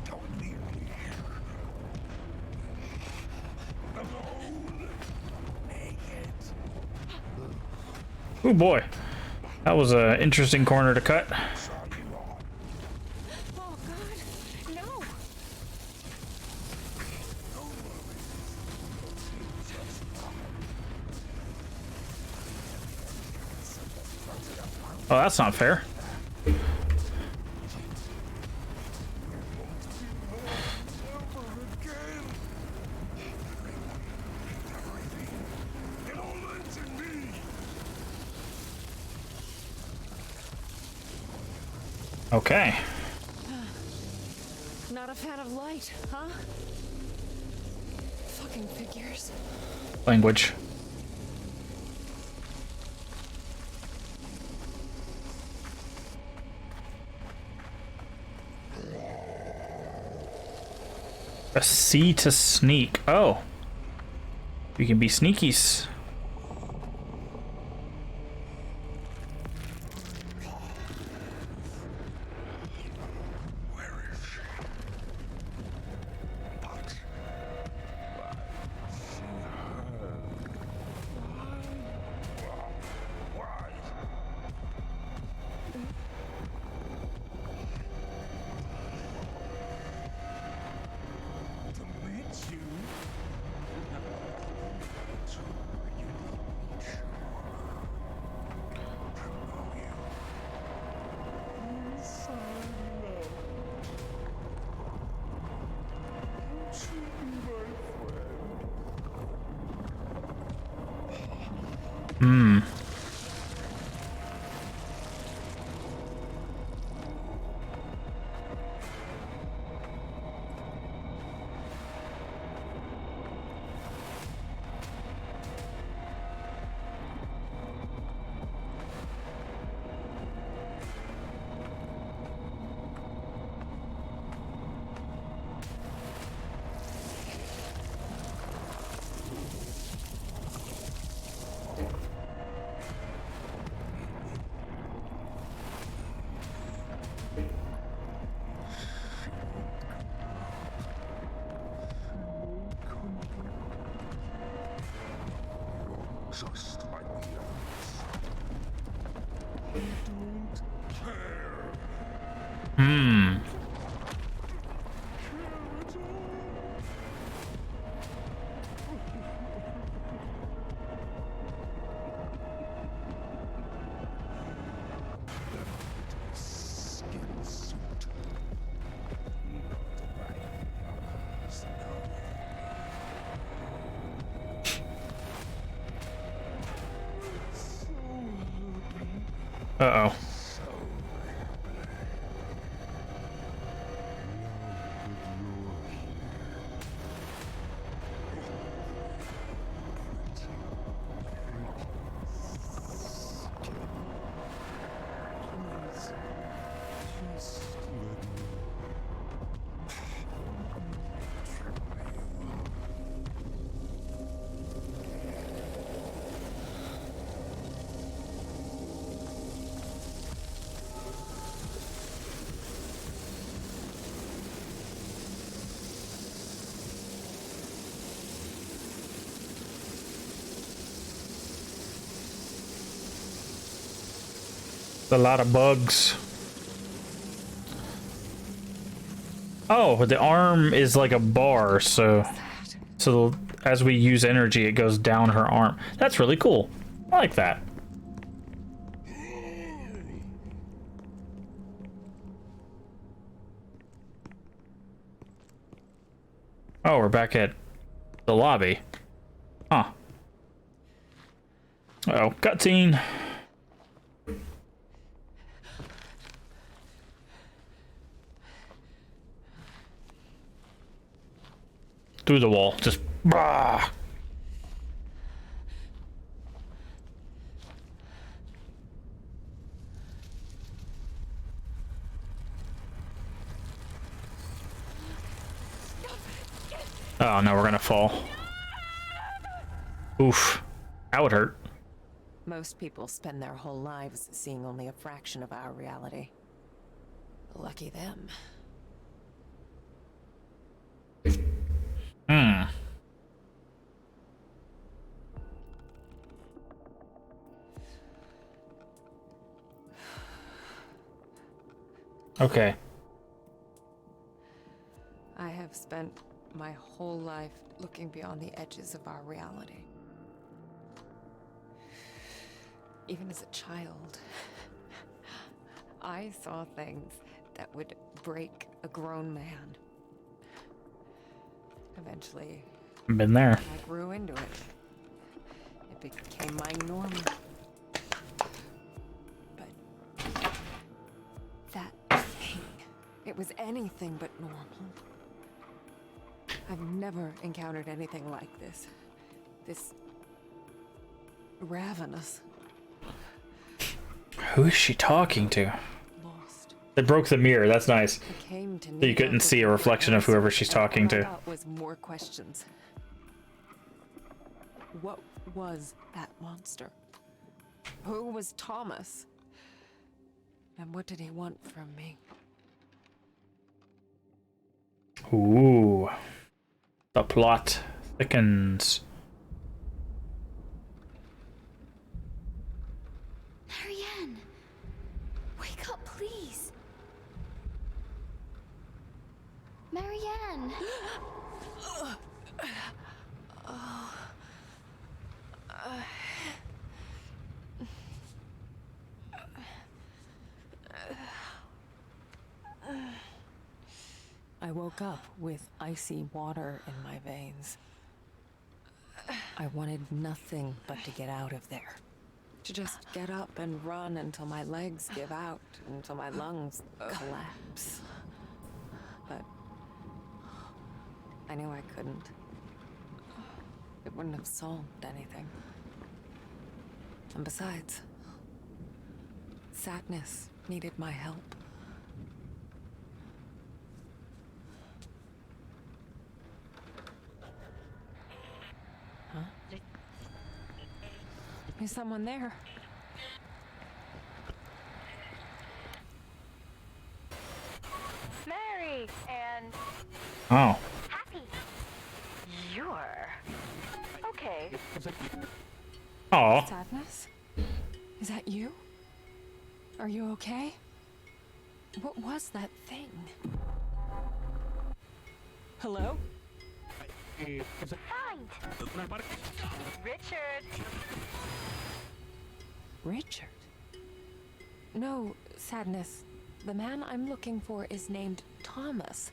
Don't leave me here. Alone. Make it. Oh boy, that was an interesting corner to cut. Oh god. No. Oh, that's not fair. It all ends in me. Okay. Not a fan of light, huh? Fucking figures. Language. A C to sneak. Oh. We can be sneakies. Where is she? But why? Hmm. Just like the others. You don't care. Hmm. Skin suit. Not like others, Uh-oh. A lot of bugs. Oh, the arm is like a bar, so as we use energy, it goes down her arm. That's really cool. I like that. Oh, we're back at the lobby. Huh. Uh-oh, cutscene. Through the wall, just bah. Oh no, we're gonna fall. Oof. That would hurt. Most people spend their whole lives seeing only a fraction of our reality. Lucky them. Hmm. Okay. I have spent my whole life looking beyond the edges of our reality. Even as a child, I saw things that would break a grown man. Eventually, Been there. I grew into it. It became my normal. But that thing, it was anything but normal. I've never encountered anything like this. This ravenous. Who is she talking to? Lost. They broke the mirror. That's nice. I came to So you couldn't see a reflection of whoever she's talking to. All I got was more questions. What was that monster? Who was Thomas? And what did he want from me? Ooh. The plot thickens. Marianne! Wake up, please! Marianne! I woke up with icy water in my veins. I wanted nothing but to get out of there. To just get up and run until my legs give out, until my lungs collapse. But I knew I couldn't. It wouldn't have solved anything. And besides, sadness needed my help. Huh? Is someone there? Mary and Oh. Happy. You're okay. Oh. Sadness? Is that you? Are you okay? What was that thing? Hello? Find Richard. Richard? No, Sadness. The man I'm looking for is named Thomas.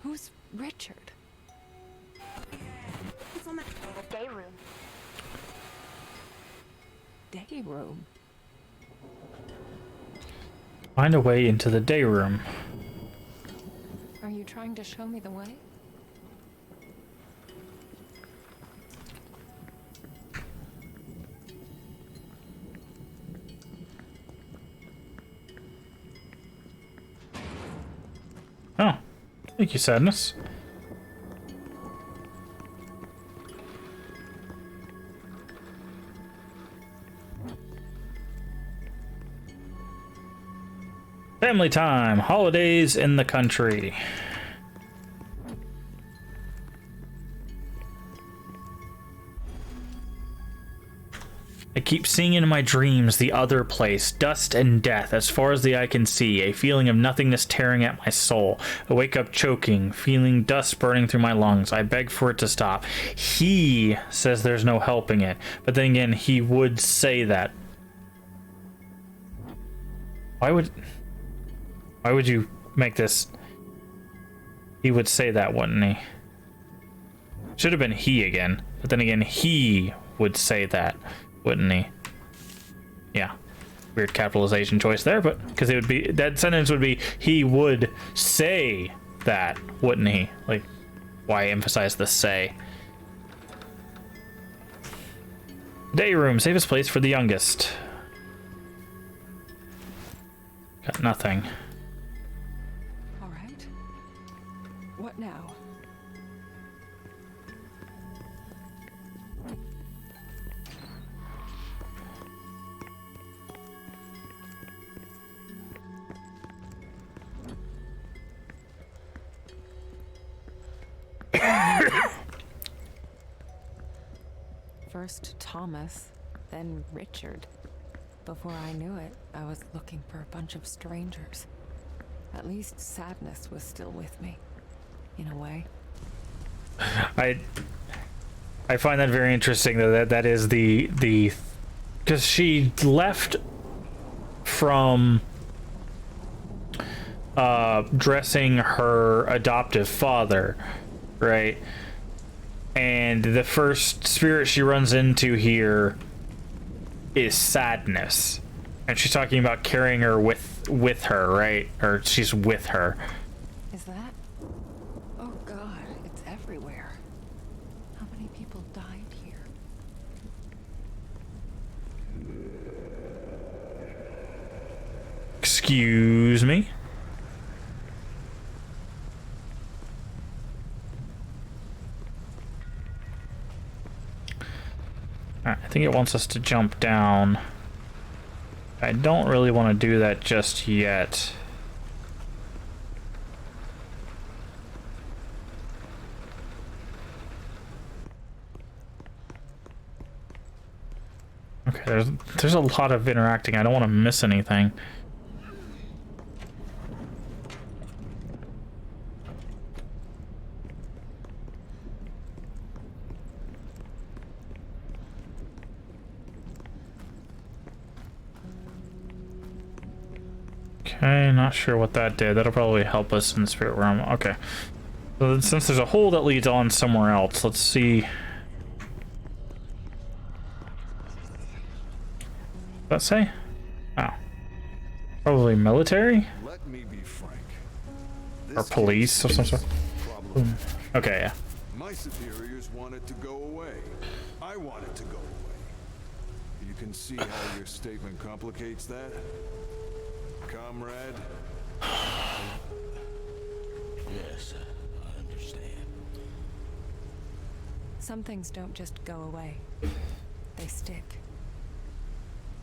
Who's Richard? It's on the day room. Day room. Find a way into the day room. Are you trying to show me the way? Oh. Thank you, Sadness. Family time. Holidays in the country. I keep seeing in my dreams the other place, dust and death, as far as the eye can see, a feeling of nothingness tearing at my soul. I wake up choking, feeling dust burning through my lungs. I beg for it to stop. He says there's no helping it, but then again, he would say that. Why would you make this? He would say that, wouldn't he? Should have been he again, but then again, he would say that. Wouldn't he? Yeah. Weird capitalization choice there, but because it would be, that sentence would be, he would say that, wouldn't he? Like, why emphasize the say? Day room, safest place for the youngest. Got nothing. All right. What now? First Thomas, then Richard. Before I knew it, I was looking for a bunch of strangers. At least Sadness was still with me, in a way. I find that very interesting that is the because she left from dressing her adoptive father, right? And the first spirit she runs into here is Sadness, and she's talking about carrying her with her, right? Or she's with her. Is that? Oh God, it's everywhere. How many people died here? Excuse me? Alright, I think it wants us to jump down. I don't really want to do that just yet. Okay, there's a lot of interacting. I don't want to miss anything. Okay, not sure what that did. That'll probably help us in the spirit realm. Okay. So since there's a hole that leads on somewhere else, let's see. What's that say? Oh. Probably military? Let me be frank. Or police of some sort? Problem. Okay, yeah. My superiors want it to go away. I want it to go away. You can see how your statement complicates that, comrade. Yes, I understand. Some things don't just go away. They stick.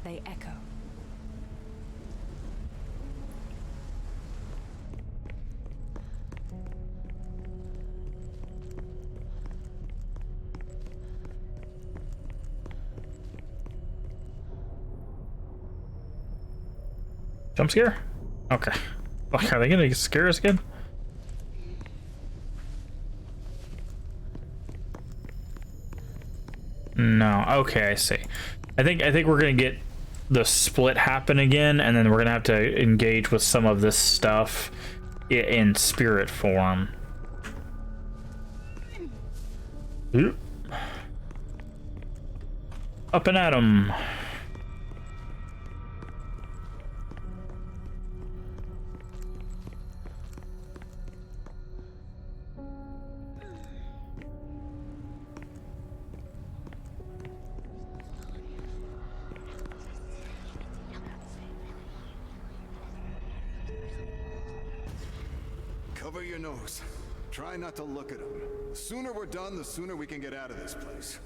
They echo. Jump scare? Okay. Fuck, are they gonna scare us again? No. Okay, I see. I think we're gonna get the split happen again, and then we're gonna have to engage with some of this stuff in spirit form. Oop. Up and at 'em. Cover your nose. Try not to look at them. The sooner we're done, the sooner we can get out of this place.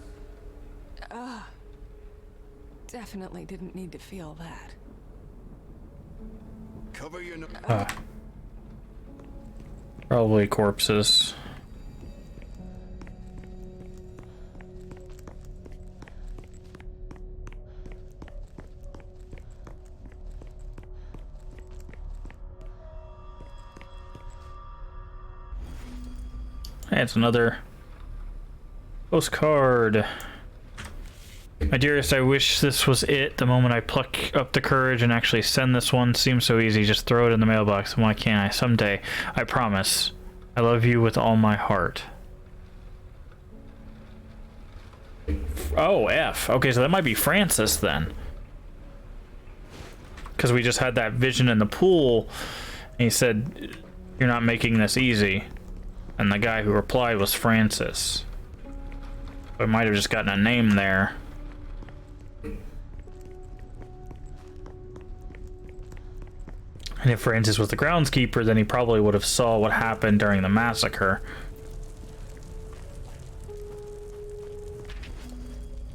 Definitely didn't need to feel that. Cover your nose. Probably corpses. Hey, it's another postcard. My dearest, I wish this was it. The moment I pluck up the courage and actually send this one, seems so easy. Just throw it in the mailbox. Why can't I? Someday. I promise. I love you with all my heart. Oh, F. Okay, so that might be Francis then. Because we just had that vision in the pool. And he said, you're not making this easy. And the guy who replied was Francis. I might have just gotten a name there. And if Francis was the groundskeeper, then he probably would have saw what happened during the massacre.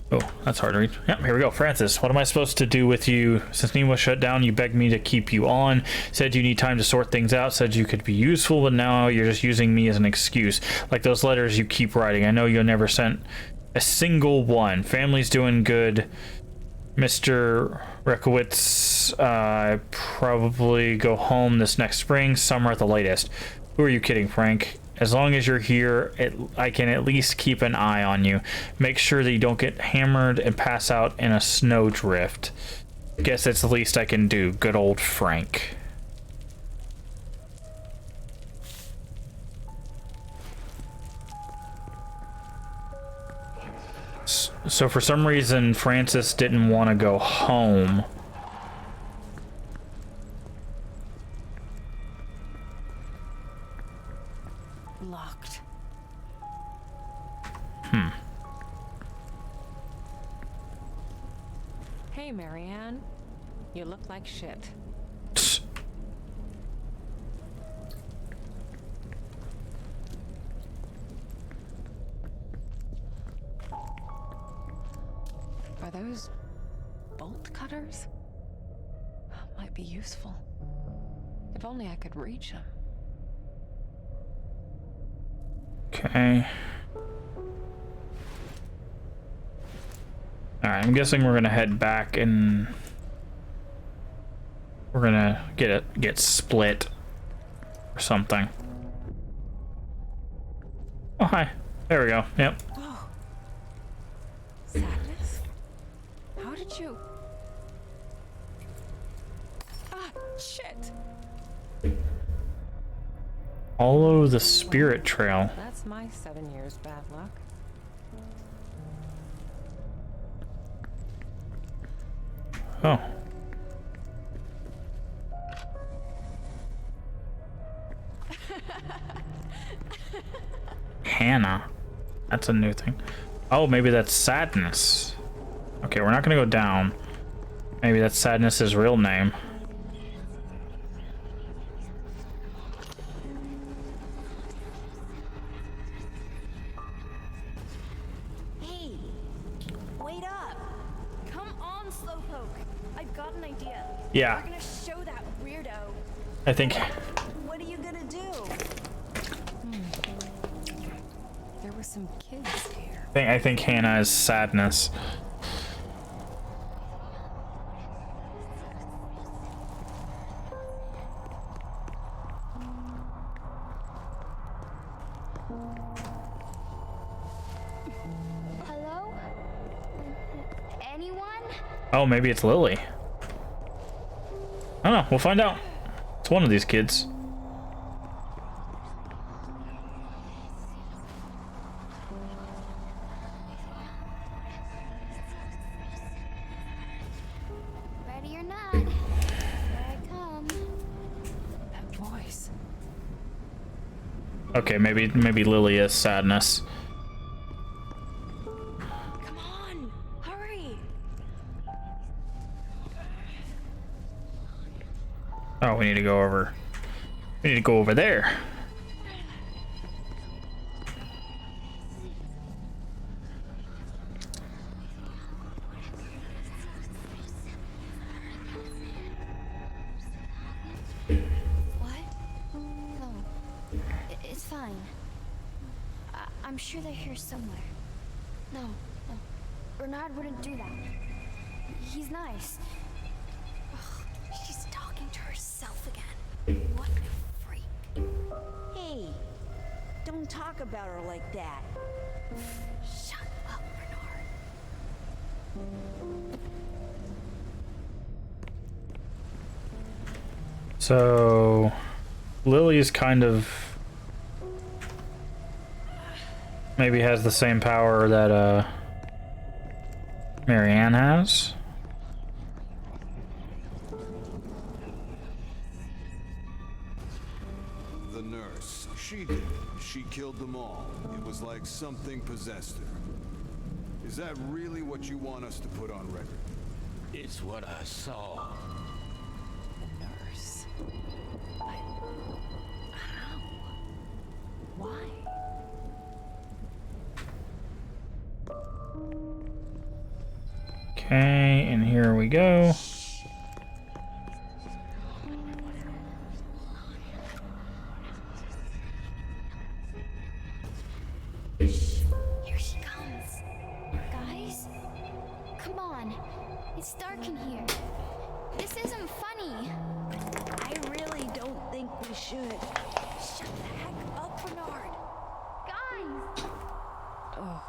Oh, that's hard to read. Yep, here we go. Francis, what am I supposed to do with you? Since Nemo shut down, you begged me to keep you on. Said you need time to sort things out. Said you could be useful, but now you're just using me as an excuse. Like those letters you keep writing. I know you never sent a single one. Family's doing good. Mr. Rekowitz, probably go home this next spring, summer at the latest. Who are you kidding, Frank? As long as you're here, I can at least keep an eye on you. Make sure that you don't get hammered and pass out in a snowdrift. Guess that's the least I can do. Good old Frank. So for some reason, Francis didn't want to go home. Locked. Hey, Marianne. You look like shit. Are those bolt cutters? Might be useful. If only I could reach them. Okay. Alright, I'm guessing we're gonna head back and we're gonna get split or something. Oh, hi. There we go. Yep. Oh. Sadness? How did you... Ah, shit! Follow the spirit trail. That's my 7 years bad luck. Oh. Hannah. That's a new thing. Oh, maybe that's Sadness. Okay, we're not gonna go down. Maybe that's Sadness's real name. Hey, wait up. Come on, Slowpoke. I've got an idea. Yeah. We're gonna show that weirdo. I think What are you gonna do? There were some kids here. I think Hannah is Sadness. Hello? Anyone? Oh, maybe it's Lily. I don't know. We'll find out. It's one of these kids. Ready or not, here I come. That voice. Okay, maybe Lily is Sadness. Come on, hurry. Oh, we need to go over. We need to go over there. What? No, it's fine. I'm sure they're here somewhere. No, Bernard wouldn't do that. He's nice. Ugh, she's talking to herself again. What a freak. Hey, don't talk about her like that. Shut up, Bernard. So, Lily's kind of maybe has the same power that Marianne has. The nurse. She did it. She killed them all. It was like something possessed her. Is that really what you want us to put on record? It's what I saw. The nurse. How? Why? Okay, and here we go. Here she comes. Guys, come on. It's dark in here. This isn't funny. I really don't think we should. Shut the heck up, Bernard. Guys! Oh.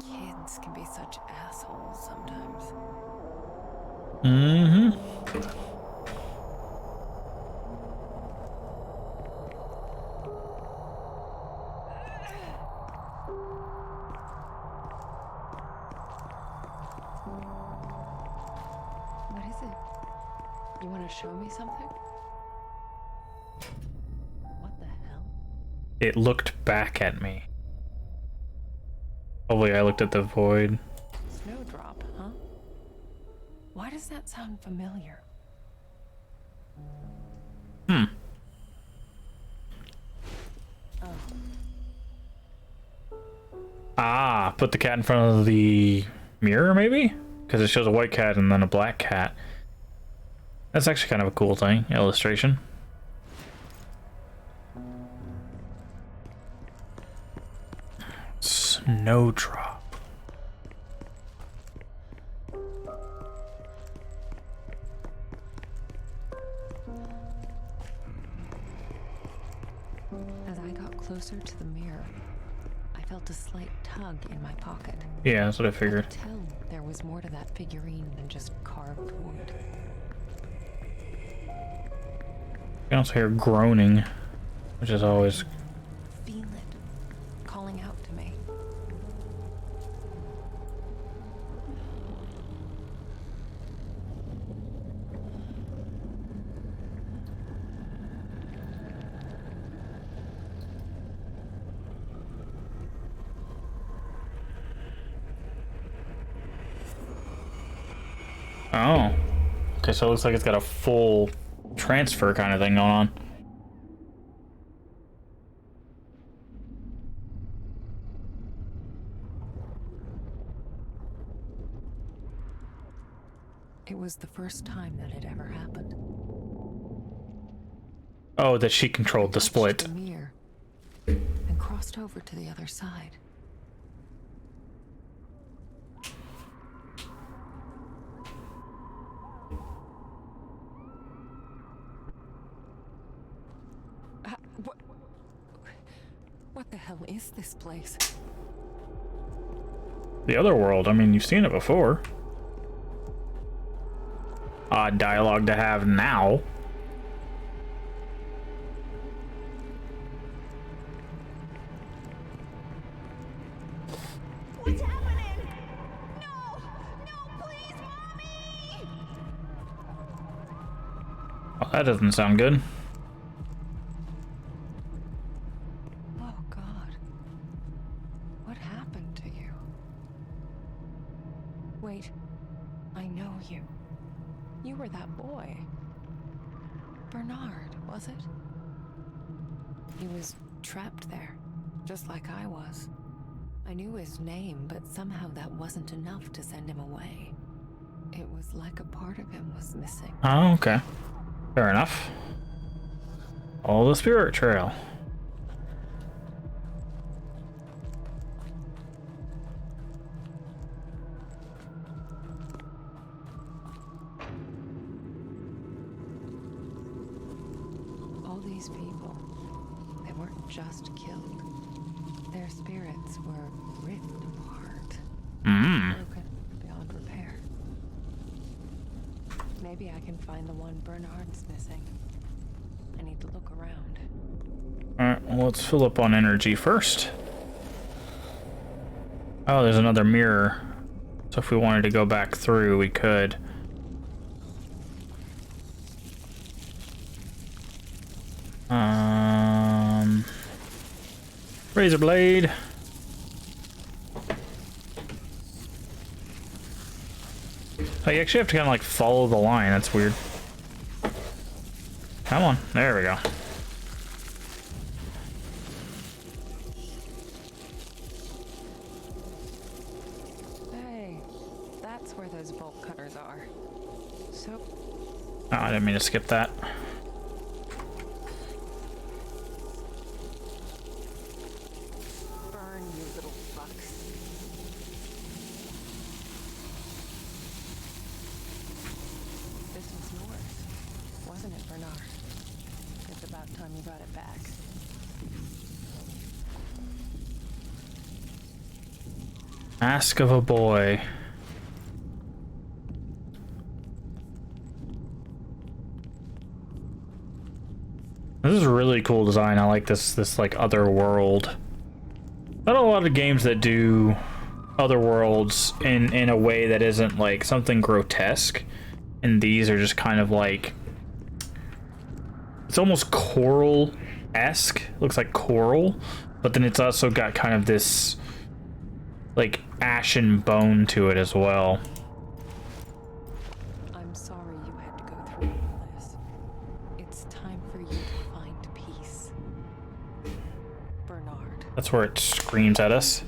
Kids can be such assholes sometimes. Mm-hmm. What is it? You want to show me something? What the hell? It looked back at me. Hopefully I looked at the void. Snowdrop, huh? Why does that sound familiar? Hmm. Ah, put the cat in front of the mirror, maybe? Because it shows a white cat and then a black cat. That's actually kind of a cool thing, illustration. Snowdrop. As I got closer to the mirror, I felt a slight tug in my pocket. Yeah, that's what I figured. I could tell there was more to that figurine than just carved wood. You can also hear groaning, which is always... Feel it, calling out to me. Oh. Okay, so it looks like it's got a full transfer kind of thing going on. It was the first time that had ever happened. Oh, that she controlled the split. The mirror and crossed over to the other side. What the hell is this place? The other world. I mean, you've seen it before. Odd dialogue to have now. What's happening? No! No, please, Mommy! Well, that doesn't sound good. Oh, God. What happened to you? Wait. I know you. You were that boy. Bernard, was it? He was trapped there, just like I was. I knew his name, but somehow that wasn't enough to send him away. It was like a part of him was missing. Oh, okay. Fair enough. All the spirit trail. All these people, they weren't just killed. Their spirits were ripped apart. Broken beyond repair. Maybe I can find the one Bernard's missing. I need to look around. Alright, well, let's fill up on energy first. Oh, there's another mirror. So if we wanted to go back through, we could. Razor blade. Oh, you actually have to kind of like follow the line. That's weird. Come on. There we go. Hey, that's where those bolt cutters are. So... Oh, I didn't mean to skip that. Burn, you little fucks. This was yours, wasn't it, Bernard? It's about time you got it back. Mask of a boy. This is a really cool design. I like this like other world. Not a lot of games that do other worlds in a way that isn't like something grotesque. And these are just kind of like, it's almost coral-esque. Looks like coral, but then it's also got kind of this like ashen bone to it as well. I'm sorry you had to go through all this. It's time for you to find peace. Bernard. That's where it screams at us.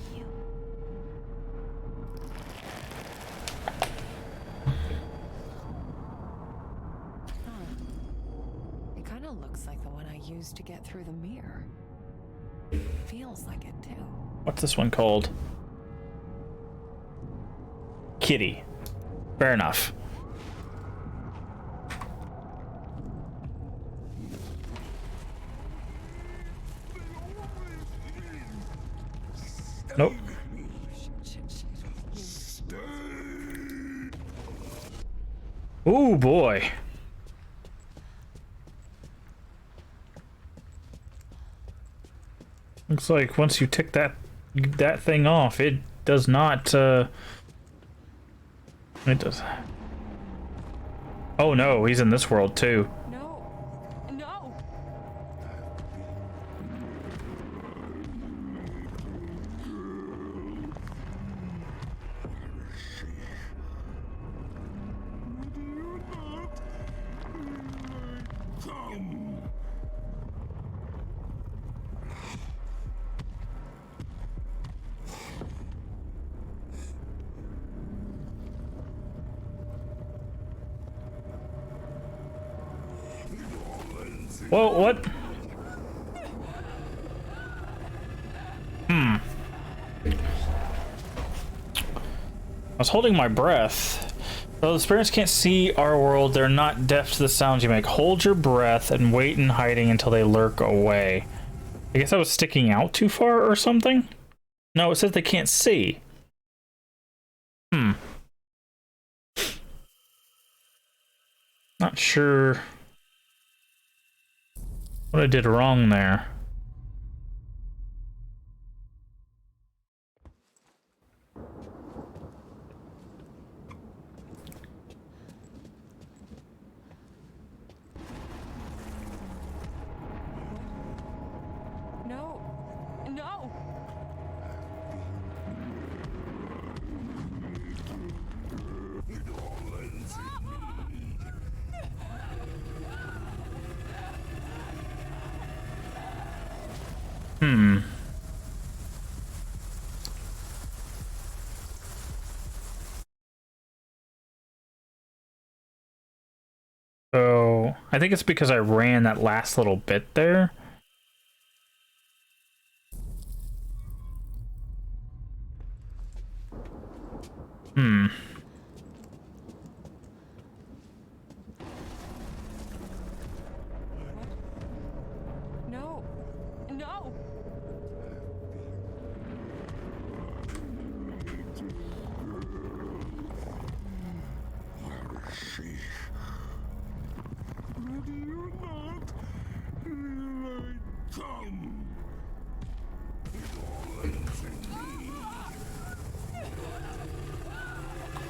It kind of looks like the one I used to get through the mirror. Feels like it too. What's this one called? Kitty. Fair enough. Nope. Ooh, boy. Looks like once you tick that thing off, it does not it does. Oh no, he's in this world too. No. No. Whoa, what? I was holding my breath. Though the spirits can't see our world, they're not deaf to the sounds you make. Hold your breath and wait in hiding until they lurk away. I guess I was sticking out too far or something? No, it says they can't see. Not sure what I did wrong there. No. No. So, I think it's because I ran that last little bit there. No. No.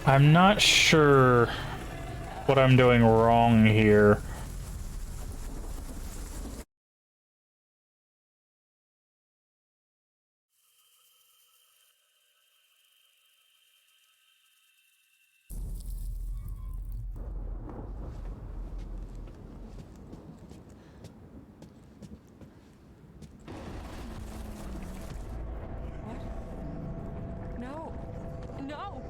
I'm not sure what I'm doing wrong here. No. No.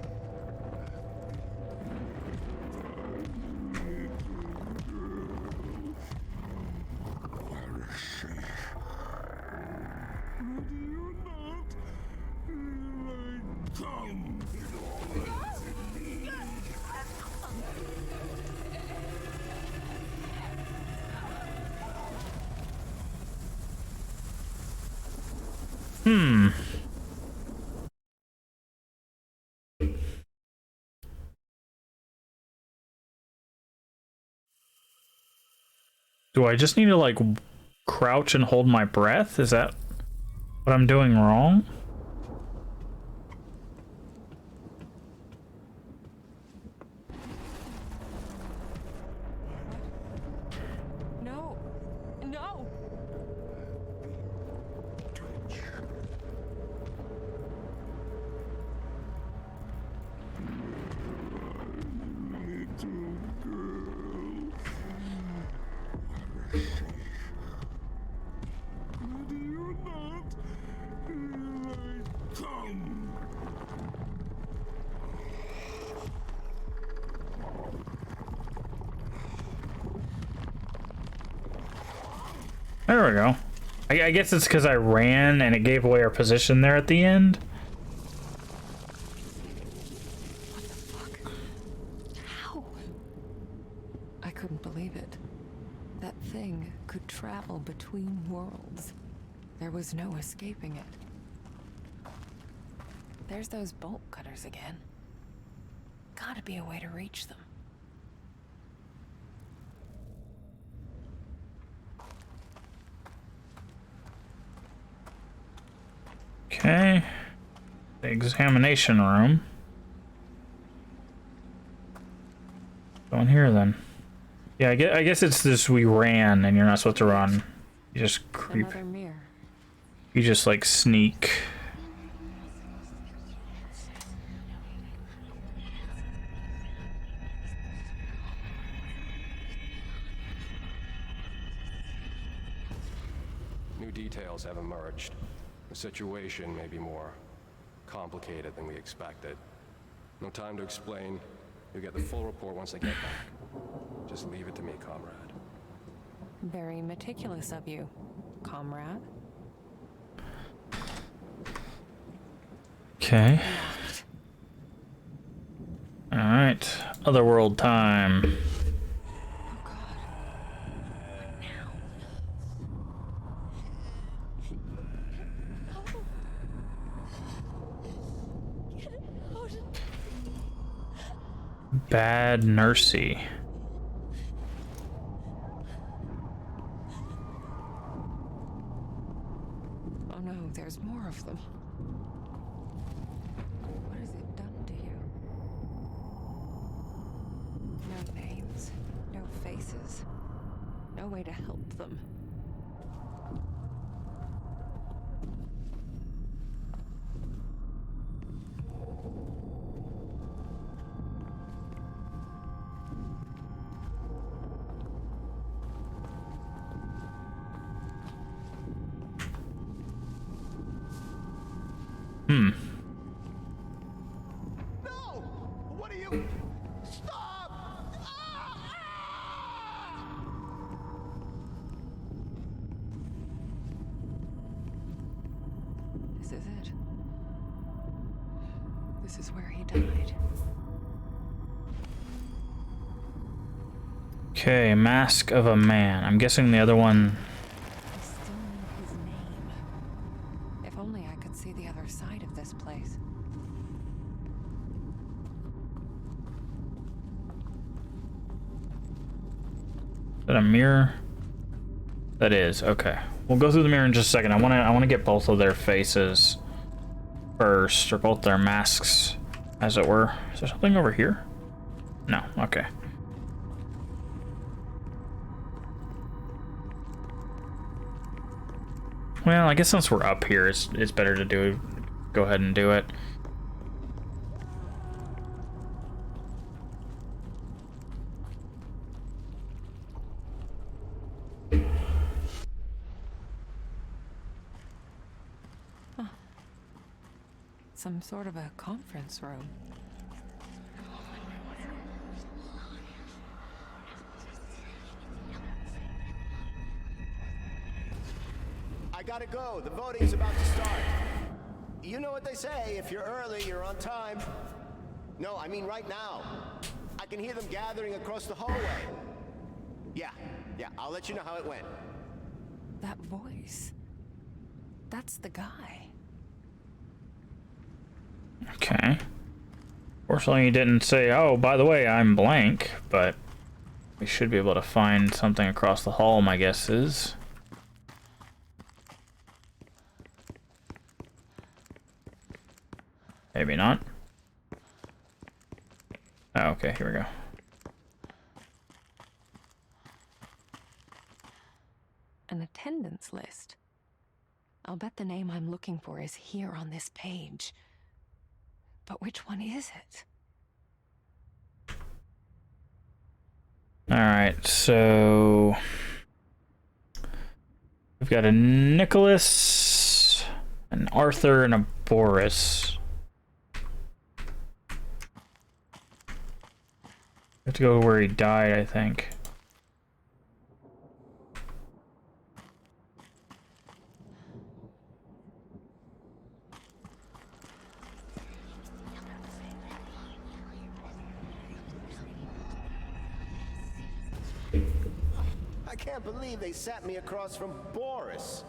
Do I just need to, like, crouch and hold my breath? Is that what I'm doing wrong? No. No. There we go. I guess it's because I ran and it gave away our position there at the end. What the fuck? How? I couldn't believe it. That thing could travel between worlds. There was no escaping it. There's those bolt cutters again. Gotta be a way to reach them. Okay. The examination room. Go in here then. Yeah, I guess it's this we ran and you're not supposed to run. You just creep. Another mirror. You just like sneak. New details have emerged. The situation may be more complicated than we expected. No time to explain. You'll get the full report once I get back. Just leave it to me, comrade. Very meticulous of you, comrade. Okay. Alright. Otherworld time. Bad Nursey. Oh no, there's more of them. What has it done to you? No names, no faces, no way to help them. No! What are you? Stop! Ah! This is it. This is where he died. Okay, Mask of a Man. I'm guessing the other one. I still know his name. If only I could see the other side of this place. Is that a mirror? That is, okay. We'll go through the mirror in just a second. I wanna get both of their faces first, or both their masks, as it were. Is there something over here? No, okay. Well, I guess since we're up here, it's better to go ahead and do it. Some sort of a conference room. I gotta go. The voting's about to start. You know what they say, if you're early, you're on time. No, I mean right now. I can hear them gathering across the hallway. Yeah, I'll let you know how it went. That voice. That's the guy. Okay. Fortunately, he didn't say, oh, by the way, I'm blank, but we should be able to find something across the hall, my guess is. Maybe not. Oh, okay, here we go. An attendance list. I'll bet the name I'm looking for is here on this page. But which one is it? Alright, so we've got a Nicholas, an Arthur, and a Boris. We have to go where he died, I think. I can't believe they sat me across from Boris.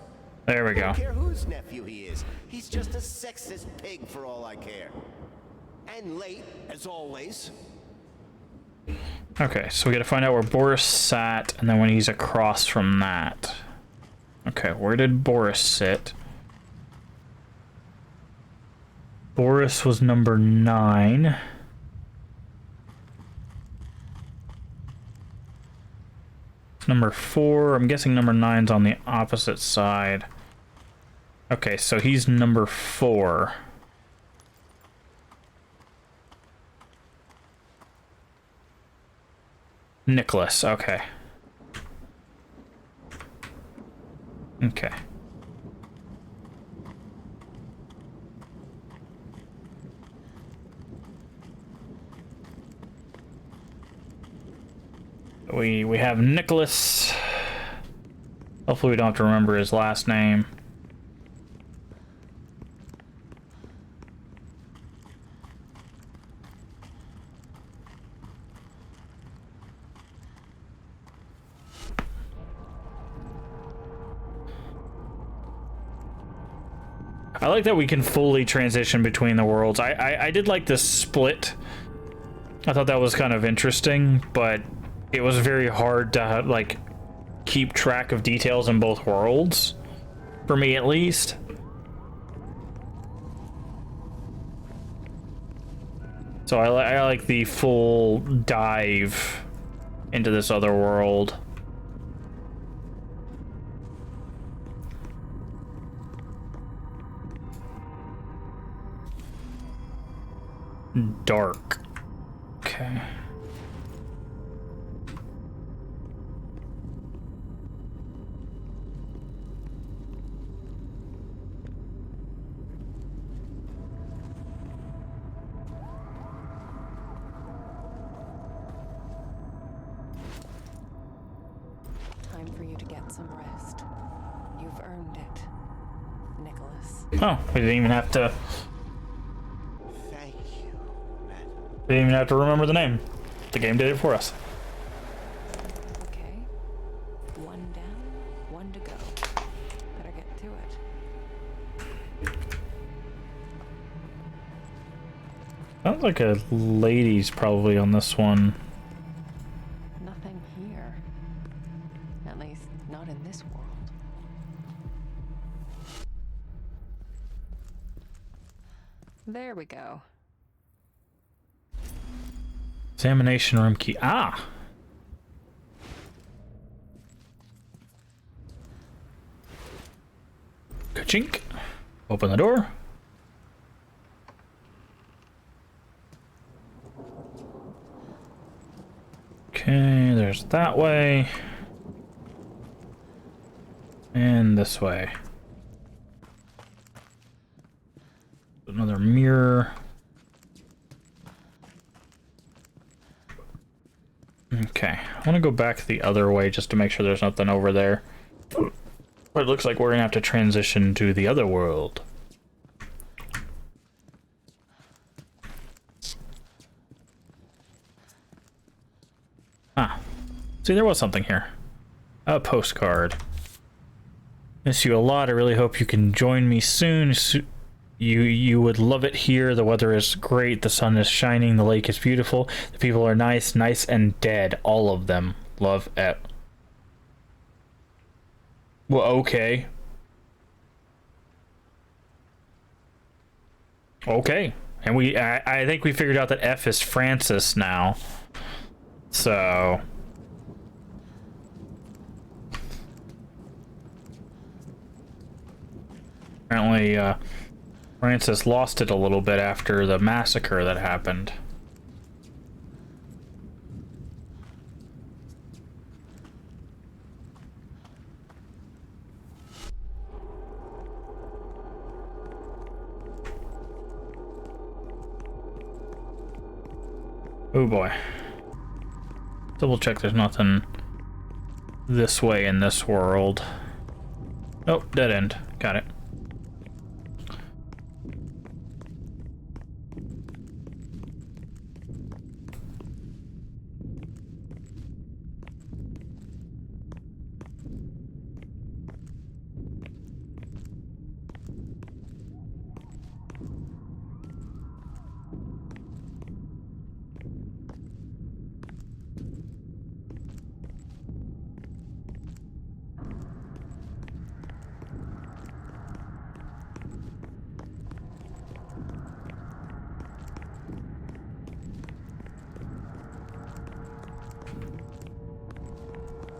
There we I go. don't care whose nephew he is. He's just a sexist pig for all I care. And late, as always. Okay, so we gotta find out where Boris sat, and then when he's across from that. Okay, where did Boris sit? Boris was number 9. Number 4, I'm guessing number 9's on the opposite side. Okay, so he's number 4. Nicholas, okay. Okay. We have Nicholas Hopefully we don't have to remember his last name. I like that we can fully transition between the worlds. I did like this split. I thought that was kind of interesting, but it was very hard to, like, keep track of details in both worlds. For me, at least. So I like the full dive into this other world. Dark. Okay. Time for you to get some rest. You've earned it, Nicholas. Oh, we didn't even have to. Thank you, Matt. We didn't even have to remember the name. The game did it for us. Okay. One down, one to go. Better get to it. Sounds like a lady's probably on this one. Nothing here. At least, not in this world. There we go. Examination room key. Ah! Ka-chink. Open the door. Okay, there's that way. And this way. Another mirror. Okay, I want to go back the other way just to make sure there's nothing over there. But it looks like we're gonna have to transition to the other world. Ah, see, there was something here. A postcard. Miss you a lot. I really hope you can join me soon. You would love it here. The weather is great. The sun is shining. The lake is beautiful. The people are nice and dead. All of them. Love it. Well, okay. Okay. And I think we figured out that F is Francis now. So... apparently, Francis lost it a little bit after the massacre that happened. Oh boy. Double check there's nothing this way in this world. Oh, dead end. Got it.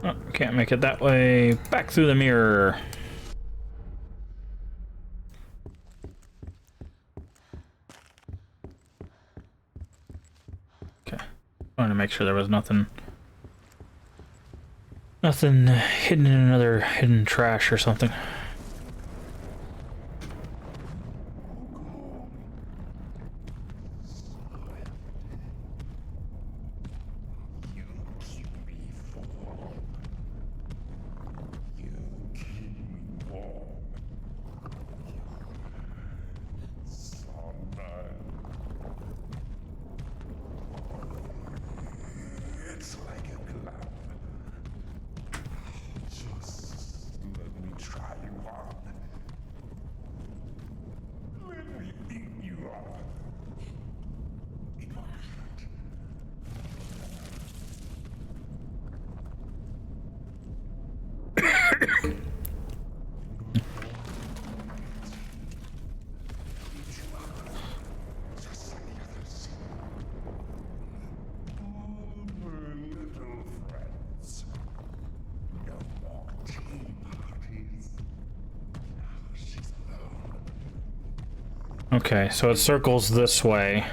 Oh, can't make it that way. Back through the mirror. Okay. I wanted to make sure there was nothing hidden in another hidden trash or something. Okay, so it circles this way.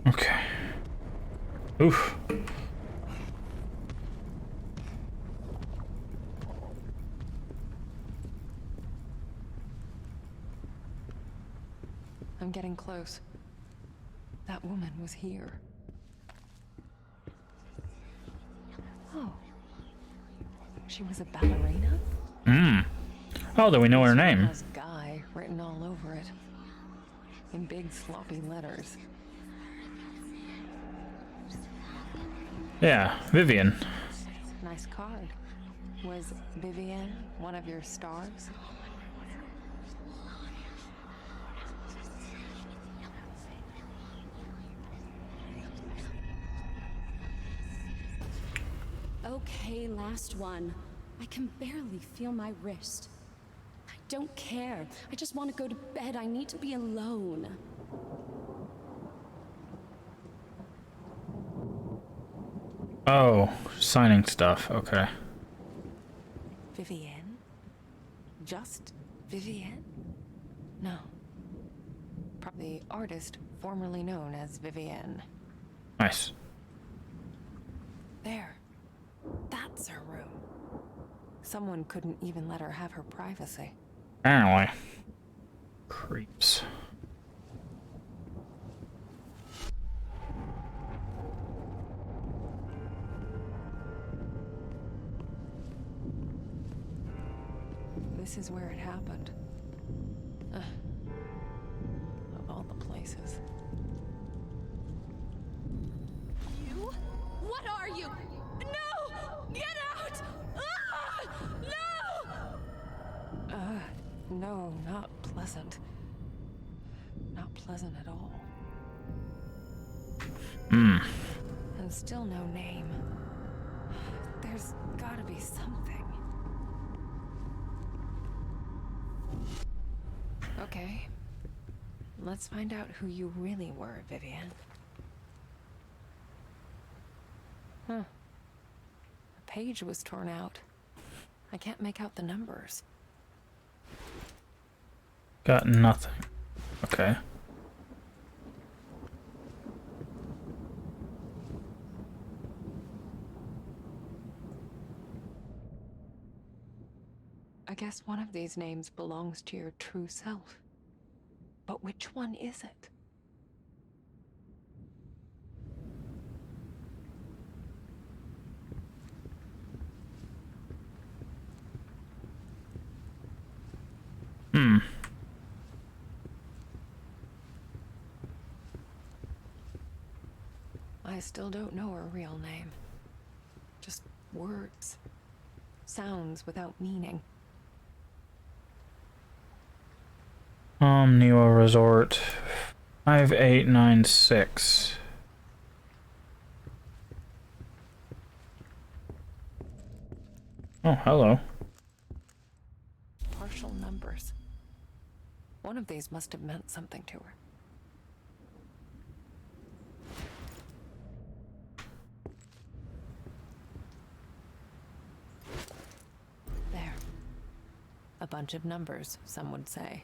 Okay. Oof. I'm getting close. That woman was here. Oh. She was a ballerina? Hmm. Oh, then we know her She name. has Guy written all over it. In big sloppy letters. Yeah, Vivian. Nice card. Was Vivienne one of your stars? Okay, last one. I can barely feel my wrist. I don't care. I just want to go to bed. I need to be alone. Oh, signing stuff. Okay. Vivienne? Just Vivienne? No. Probably artist formerly known as Vivienne. Nice. There. That's her room. Someone couldn't even let her have her privacy. Apparently. Creeps. This is where it happened. Of all the places. You? What are you? No! Get out! Ah! No! No, not pleasant. Not pleasant at all. Hmm. And still no name. There's gotta be something. Okay. Let's find out who you really were, Vivienne. Huh. A page was torn out. I can't make out the numbers. Got nothing. Okay. I guess one of these names belongs to your true self. But which one is it? Hmm. I still don't know her real name. Just words. Sounds without meaning. Omniwa Resort 5896. Oh, hello. Partial numbers. One of these must have meant something to her. There. A bunch of numbers, some would say.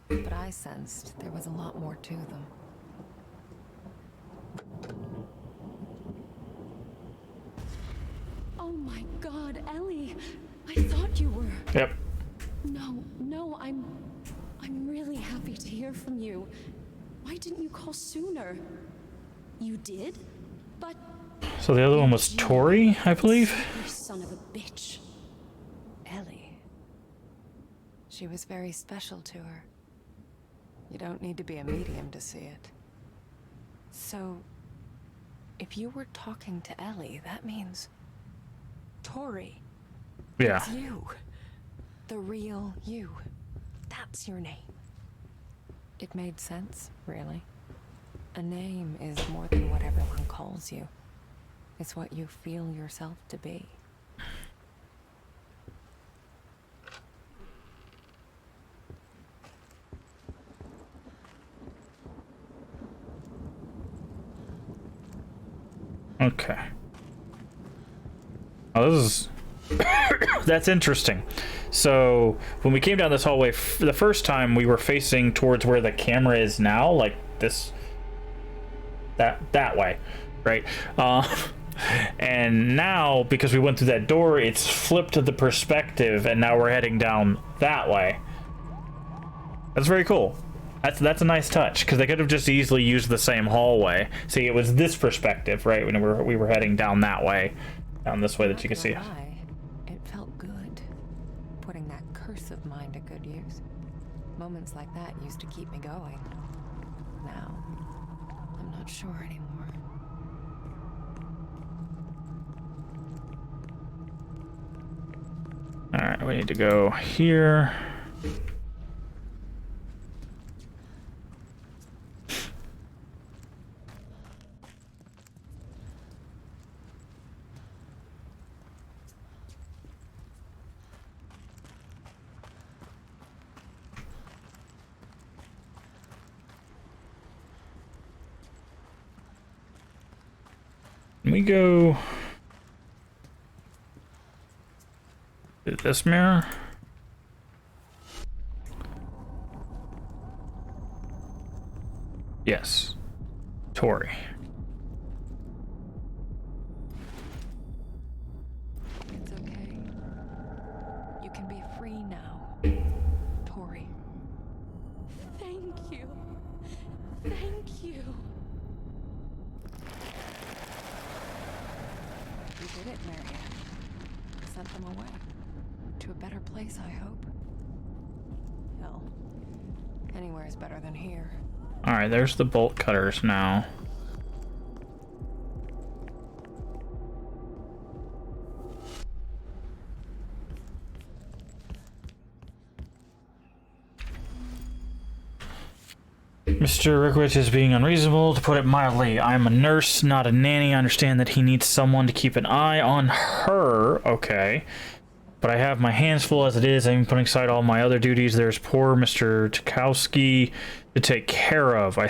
But I sensed there was a lot more to them. Oh my God, Ellie! I thought you were. Yep. No, I'm really happy to hear from you. Why didn't you call sooner? You did? But So the other one was Tori, I believe? you son of a bitch. Ellie. She was very special to her. You don't need to be a medium to see it. So, if you were talking to Ellie, that means... Tori. Yeah. It's you. The real you. That's your name. It made sense, really. A name is more than what everyone calls you. It's what you feel yourself to be. Okay. Oh, this is... That's interesting. So, when we came down this hallway, the first time we were facing towards where the camera is now, like this... That way, right? And now, because we went through that door, it's flipped to the perspective, and now we're heading down that way. That's very cool. That's a nice touch, because they could have just easily used the same hallway. See, it was this perspective, right, when we were heading down that way, down this way that you can see. It felt good, putting that curse of mine to good use. Moments like that used to keep me going. Now, I'm not sure anymore. All right, we need to go here. Can we go to this mirror? Yes. Tori. It's okay. You can be free now, Tori. Thank you. Thank you. You did it, Marianne. Sent them away. To a better place, I hope. Hell, anywhere is better than here. Alright, there's the bolt cutters now. Mr. Rickwich is being unreasonable, to put it mildly. I'm a nurse, not a nanny. I understand that he needs someone to keep an eye on her. Okay. But I have my hands full as it is. I'm putting aside all my other duties. There's poor Mr. Tukowski to take care of. I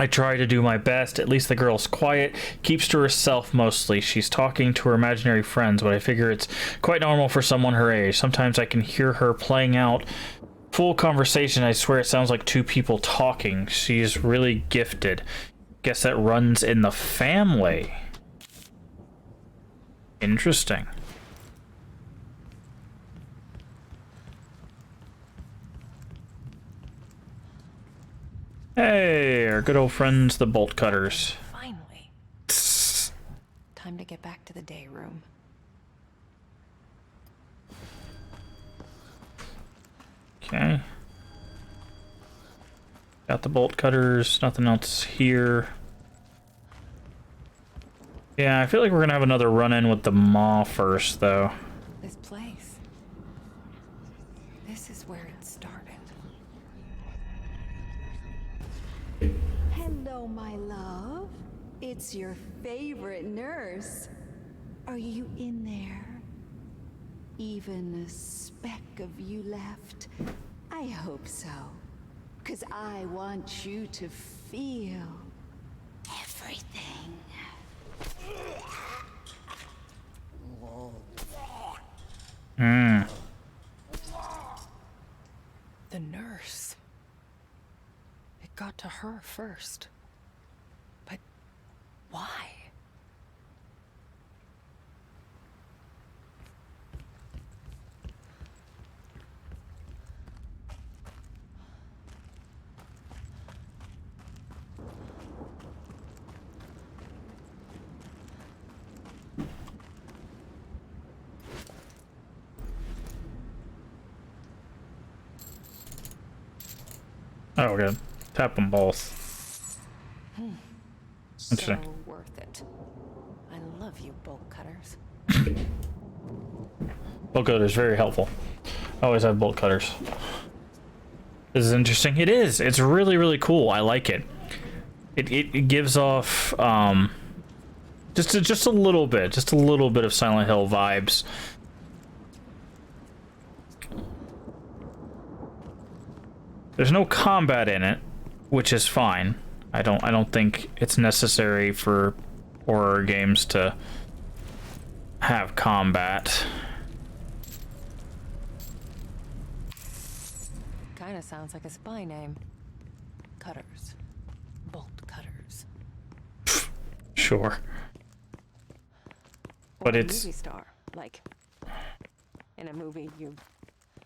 try to do my best. At least the girl's quiet, keeps to herself mostly. She's talking to her imaginary friends, but I figure it's quite normal for someone her age. Sometimes I can hear her playing out full conversation. I swear it sounds like two people talking. She's really gifted. Guess that runs in the family. Interesting. Hey, our good old friends, the bolt cutters. Finally. Time to get back to the day room. Okay. Got the bolt cutters, nothing else here. Yeah, I feel like we're gonna have another run-in with the maw first, though. This place. This is where it started. Hello, my love. It's your favorite nurse. Are you in there? Even a speck of you left? I hope so. 'Cause I want you to feel everything. The nurse. It got to her first. But why? Oh, we're gonna tap them both. Interesting. So worth it. I love you, bolt cutters. Bolt cutters, very helpful. Always have bolt cutters. This is interesting. It is. It's really, really cool. I like it. It gives off just a little bit of Silent Hill vibes. There's no combat in it, which is fine. I don't think it's necessary for horror games to have combat. Kinda sounds like a spy name. Cutters. Bolt cutters. Sure. But Or a it's movie star. Like, in a movie you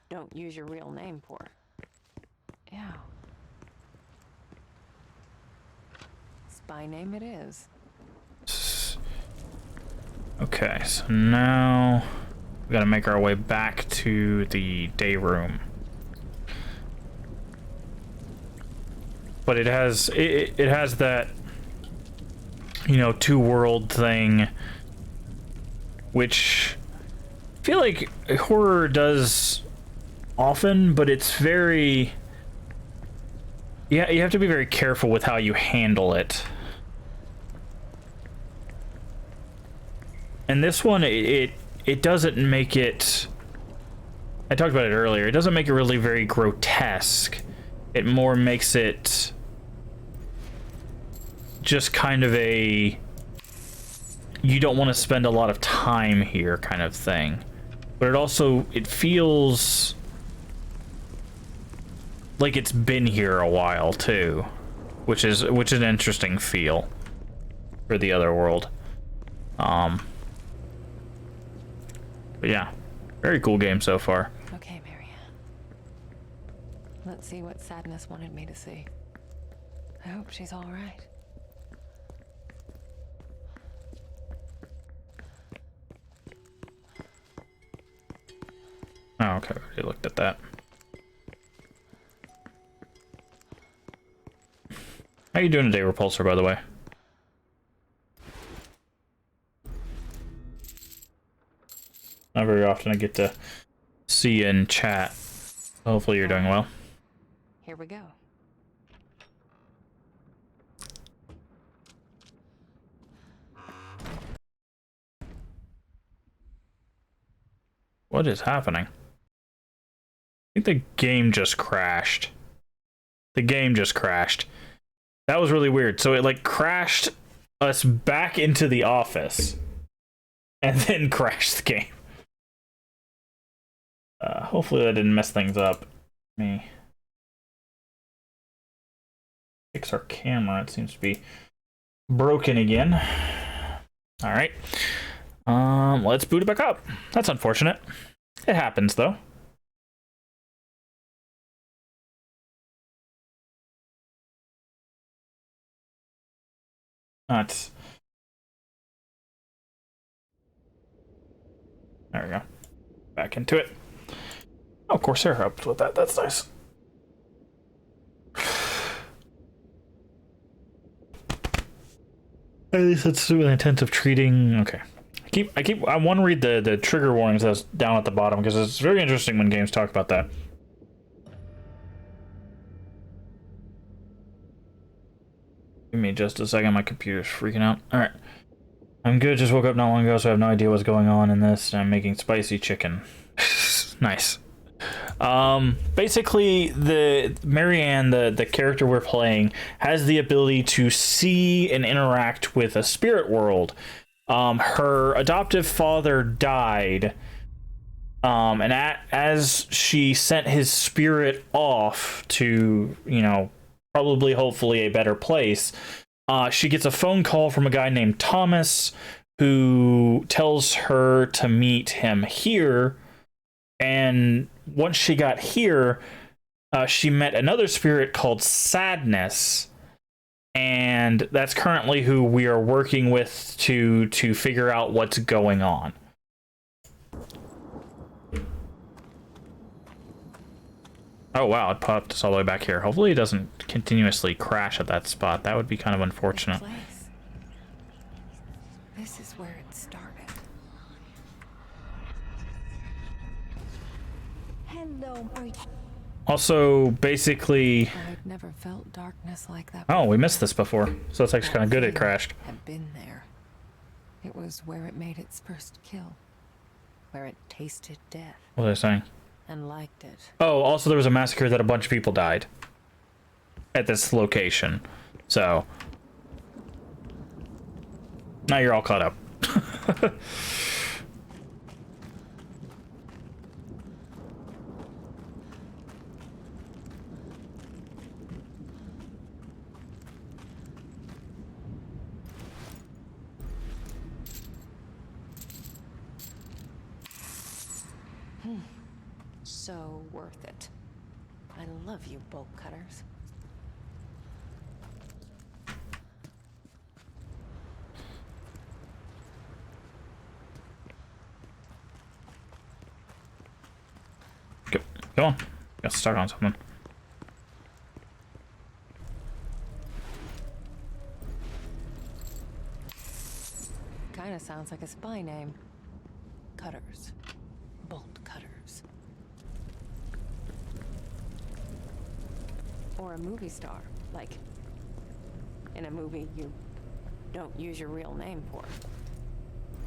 don't use your real name for. Ew. Spy name it is. okay, so now we gotta make our way back to the day room. But it has that, you know, two-world thing, which I feel like horror does often, but it's very... yeah, you have to be very careful with how you handle it. And this one, it doesn't make it... I talked about it earlier. It doesn't make it really very grotesque. It more makes it just kind of a... you don't want to spend a lot of time here kind of thing. But it also, it feels like it's been here a while too, which is an interesting feel for the other world. But yeah, very cool game so far. Okay, Marianne. Let's see what Sadness wanted me to see. I hope she's all right. Oh, okay, we already looked at that. How you doing today, Repulsor, by the way? Not very often I get to see you in chat. Hopefully you're doing well. Here we go. What is happening? I think the game just crashed. The game just crashed. That was really weird. So it like crashed us back into the office and then crashed the game. Hopefully that didn't mess things up. Let me fix our camera. It seems to be broken again. All right. Let's boot it back up. That's unfortunate. It happens though. That's... there we go. Back into it. Oh, Corsair helped with that. That's nice. At least it's with the intent of treating. Okay. I want to read the trigger warnings that's down at the bottom because it's very interesting when games talk about that. Give me just a second. My computer's freaking out. All right. I'm good. Just woke up not long ago, so I have no idea what's going on in this. I'm making spicy chicken. Nice. Basically, Marianne, the character we're playing, has the ability to see and interact with a spirit world. Her adoptive father died, and as she sent his spirit off to, you know, probably hopefully a better place, she gets a phone call from a guy named Thomas who tells her to meet him here. And once she got here, she met another spirit called Sadness, and that's currently who we are working with to figure out what's going on. Oh wow, it popped us all the way back here. Hopefully it doesn't continuously crash at that spot. That would be kind of unfortunate. This is where it started. Hello, Also, basically... I'd never felt darkness like that. Oh, we missed this before. So it's actually kind of good it crashed. Had been there. It was where it made its first kill. Where it tasted death. What was I saying? And liked it. Oh, also there was a massacre that a bunch of people died. At this location. So... Now you're all caught up. So worth it. I love you, bolt cutters. Go on. Got stuck on something. Kinda sounds like a spy name. Cutters. Bolt cutters. Or a movie star, like in a movie you don't use your real name for.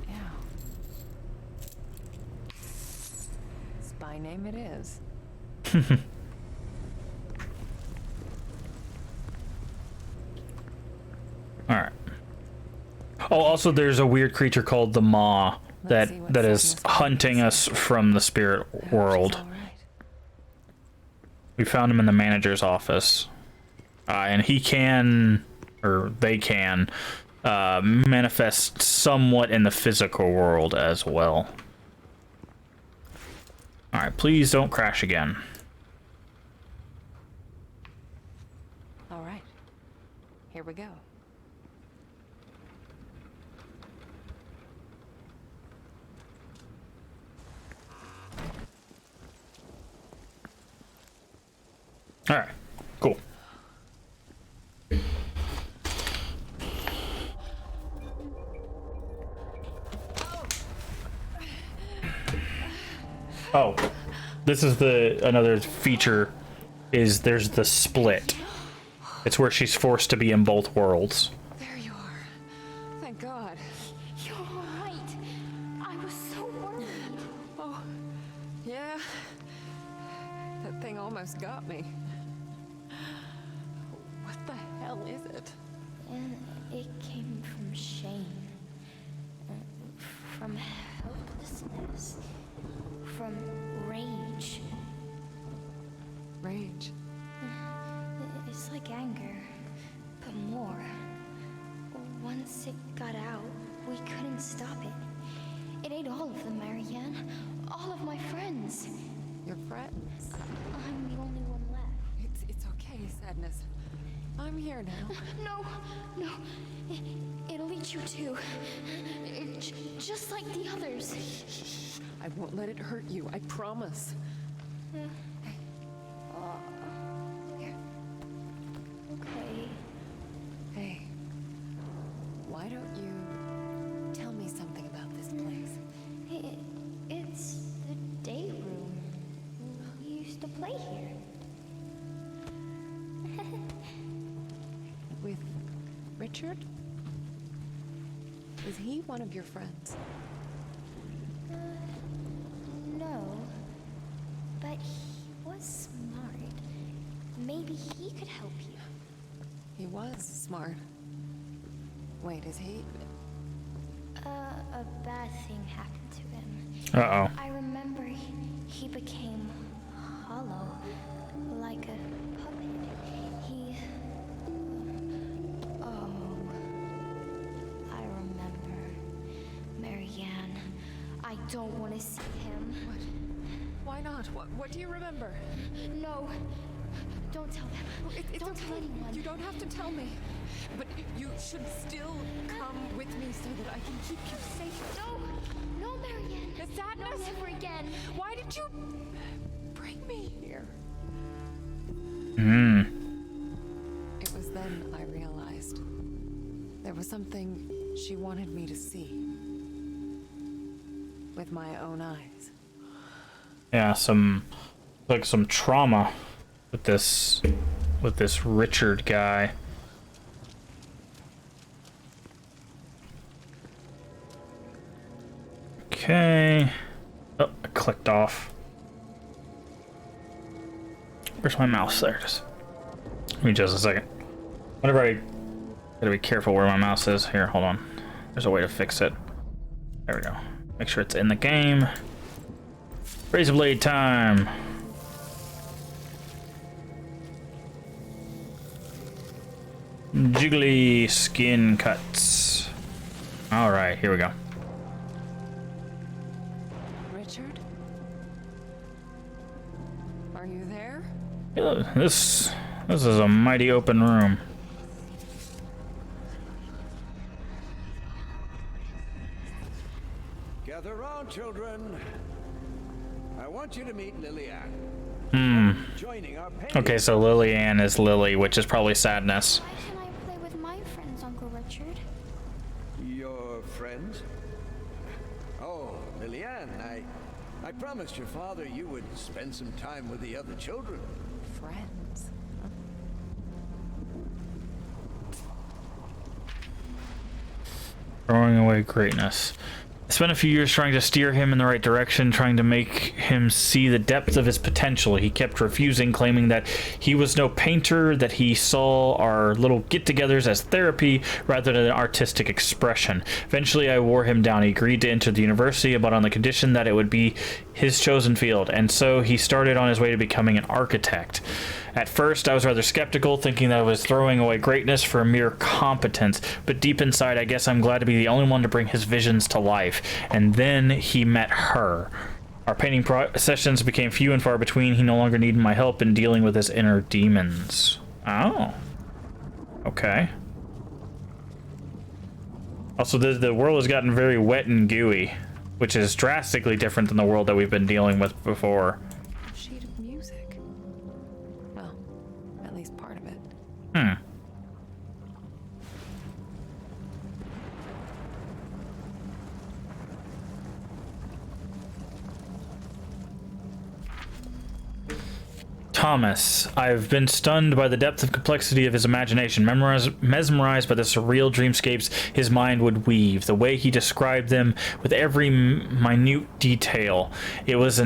Yeah. Spy name it is. Alright. Oh, also there's a weird creature called the Maw that is hunting us from the spirit world. We found him in the manager's office. And he can, or they can, manifest somewhat in the physical world as well. Alright, please don't crash again. Alright. Here we go. Alright, cool. Oh, this is another feature, is there's the split. It's where she's forced to be in both worlds. There you are. Thank God. You're all right. I was so worried. Oh, yeah. That thing almost got me. What the hell is it? And it came from shame. From helplessness. From rage. Rage? It's like anger, but more. Once it got out, we couldn't stop it. It ate all of them, Marianne. All of my friends. Your friends? I'm the only one left. It's okay, Sadness. I'm here now. No. It'll eat you too. Just like the others. I won't let it hurt you, I promise. Here. Okay. Hey, why don't you tell me something about this place? It's the day room. We used to play here. With Richard? Is he one of your friends? No. But he was smart. Maybe he could help you. He was smart. Wait, is he? A bad thing happened to him. Uh-oh. I remember he became hollow, like a puppet. Oh, I remember. Marianne, I don't want to see him. What? Why not? What do you remember? No. Don't tell them. Don't tell anyone. You don't have to tell me. But you should still come with me so that I can keep you safe. No, Marianne. The sadness. No, never again. Why did you bring me here? It was then I realized there was something she wanted me to see with my own eyes. Yeah, some trauma with this Richard guy. Okay. Oh, I clicked off. Where's my mouse? There it is. Give me just a second. Whenever I gotta be careful where my mouse is. Here, hold on. There's a way to fix it. There we go. Make sure it's in the game. Razor blade time. Jiggly skin cuts. All right, here we go. Richard? Are you there? This is a mighty open room. Gather round, children. I want you to meet Lillian. Joining our Okay, so Lillian is Lily, which is probably sadness. Why can't I play with my friends, Uncle Richard? Your friends? Oh, Lillian, I promised your father you would spend some time with the other children. Friends. Throwing away greatness. I spent a few years trying to steer him in the right direction, trying to make him see the depth of his potential. He kept refusing, claiming that he was no painter, that he saw our little get-togethers as therapy rather than artistic expression. Eventually, I wore him down. He agreed to enter the university, but on the condition that it would be his chosen field, and so he started on his way to becoming an architect. At first, I was rather skeptical, thinking that I was throwing away greatness for mere competence, but deep inside, I guess I'm glad to be the only one to bring his visions to life. And then he met her. Our painting sessions became few and far between. He no longer needed my help in dealing with his inner demons. Oh. Okay. Also, the world has gotten very wet and gooey, which is drastically different than the world that we've been dealing with before. Sheet of music. Well, at least part of it. Thomas, I've been stunned by the depth of complexity of his imagination, mesmerized by the surreal dreamscapes his mind would weave, the way he described them with every minute detail. It was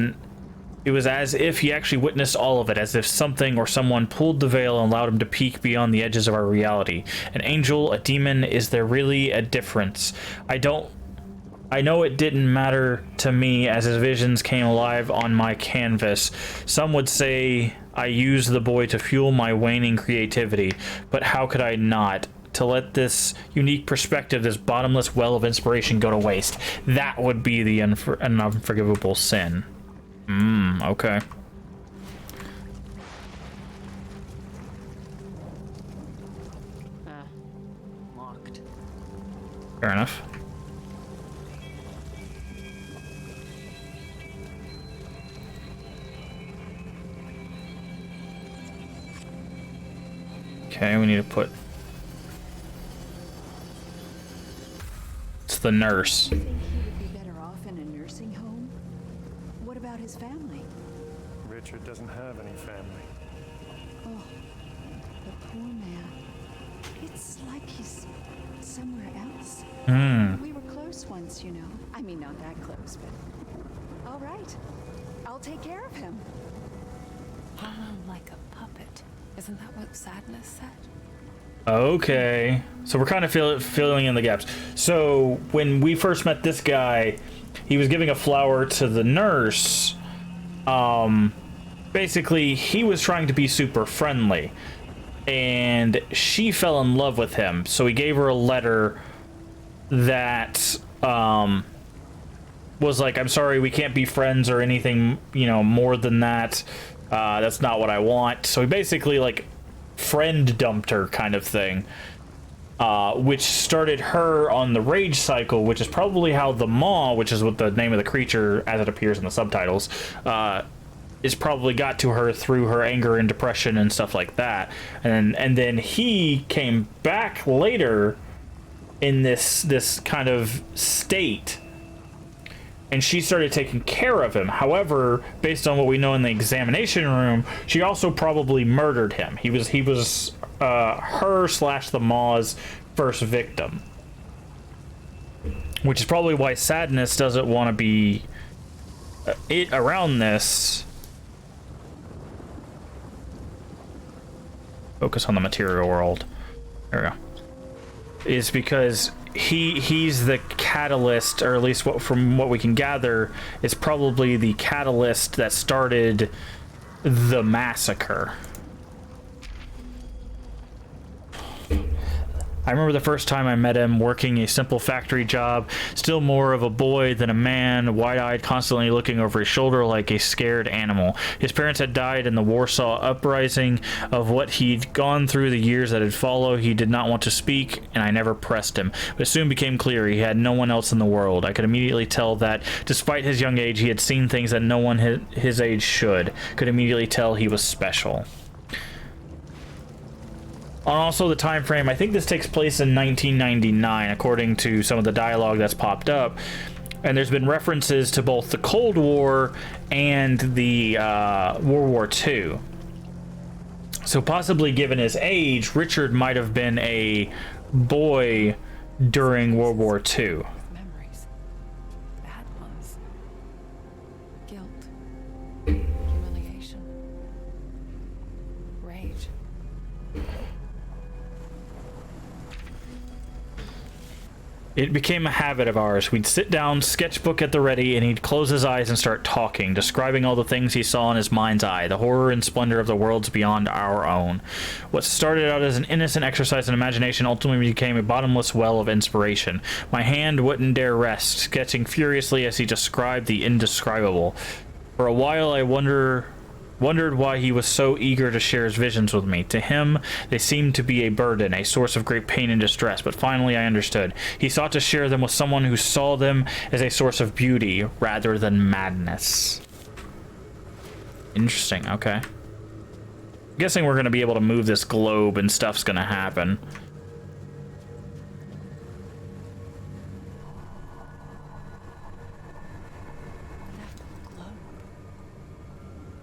as if he actually witnessed all of it, as if something or someone pulled the veil and allowed him to peek beyond the edges of our reality. An angel, a demon, is there really a difference? I know it didn't matter to me as his visions came alive on my canvas. Some would say I used the boy to fuel my waning creativity, but how could I not? To let this unique perspective, this bottomless well of inspiration go to waste. That would be the an unforgivable sin. Okay. Locked. Fair enough. Okay, we need to put... It's the nurse. Do you think he would be better off in a nursing home? What about his family? Richard doesn't have any family. Oh, the poor man. It's like he's somewhere else. We were close once, you know. I mean, not that close, but... All right. I'll take care of him. Hollow like a puppet. Isn't that what sadness said? Okay, so we're kind of filling in the gaps. So when we first met this guy, he was giving a flower to the nurse. Basically, he was trying to be super friendly, and she fell in love with him. So he gave her a letter that was like, "I'm sorry, we can't be friends or anything, you know, more than that. That's not what I want." So he basically like friend dumped her, kind of thing, which started her on the rage cycle, which is probably how the Maw, which is what the name of the creature as it appears in the subtitles, is probably got to her through her anger and depression and stuff like that. And then he came back later in this kind of state, and she started taking care of him. However, based on what we know in the examination room, she also probably murdered him. He was her / the Maw's first victim, which is probably why Sadness doesn't want to be around this. Focus on the material world. There we go. Is because he's the catalyst, or at least from what we can gather, is probably the catalyst that started the massacre. I remember the first time I met him working a simple factory job, still more of a boy than a man, wide-eyed, constantly looking over his shoulder like a scared animal. His parents had died in the Warsaw Uprising. Of what he'd gone through the years that had followed, he did not want to speak, and I never pressed him. But it soon became clear he had no one else in the world. I could immediately tell that, despite his young age, he had seen things that no one his age should. Could immediately tell he was special. On also the time frame, I think this takes place in 1999, according to some of the dialogue that's popped up. And there's been references to both the Cold War and the World War II. So possibly, given his age, Richard might have been a boy during World War II. Memories. Bad ones. Guilt. Humiliation. Rage. It became a habit of ours. We'd sit down, sketchbook at the ready, and he'd close his eyes and start talking, describing all the things he saw in his mind's eye, the horror and splendor of the worlds beyond our own. What started out as an innocent exercise in imagination ultimately became a bottomless well of inspiration. My hand wouldn't dare rest, sketching furiously as he described the indescribable. For a while I wondered why he was so eager to share his visions with me. To him, they seemed to be a burden, a source of great pain and distress, but finally I understood. He sought to share them with someone who saw them as a source of beauty rather than madness. Interesting, okay. I'm guessing we're going to be able to move this globe and stuff's going to happen.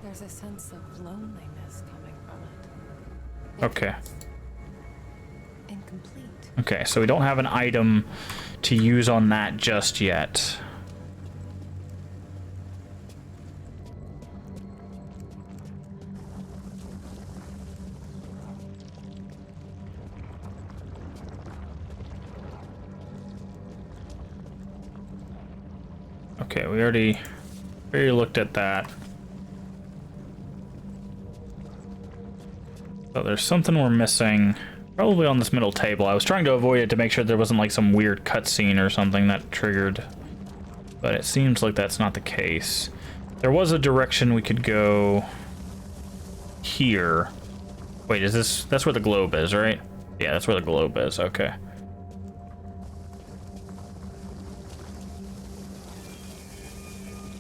There's a sense of loneliness coming from it. Okay. Incomplete. Okay, so we don't have an item to use on that just yet. Okay, we already looked at that. So there's something we're missing, probably on this middle table. I was trying to avoid it to make sure there wasn't like some weird cutscene or something that triggered, but it seems like that's not the case. There was a direction we could go here. Wait, is this, that's where the globe is, right? Yeah, that's where the globe is, okay.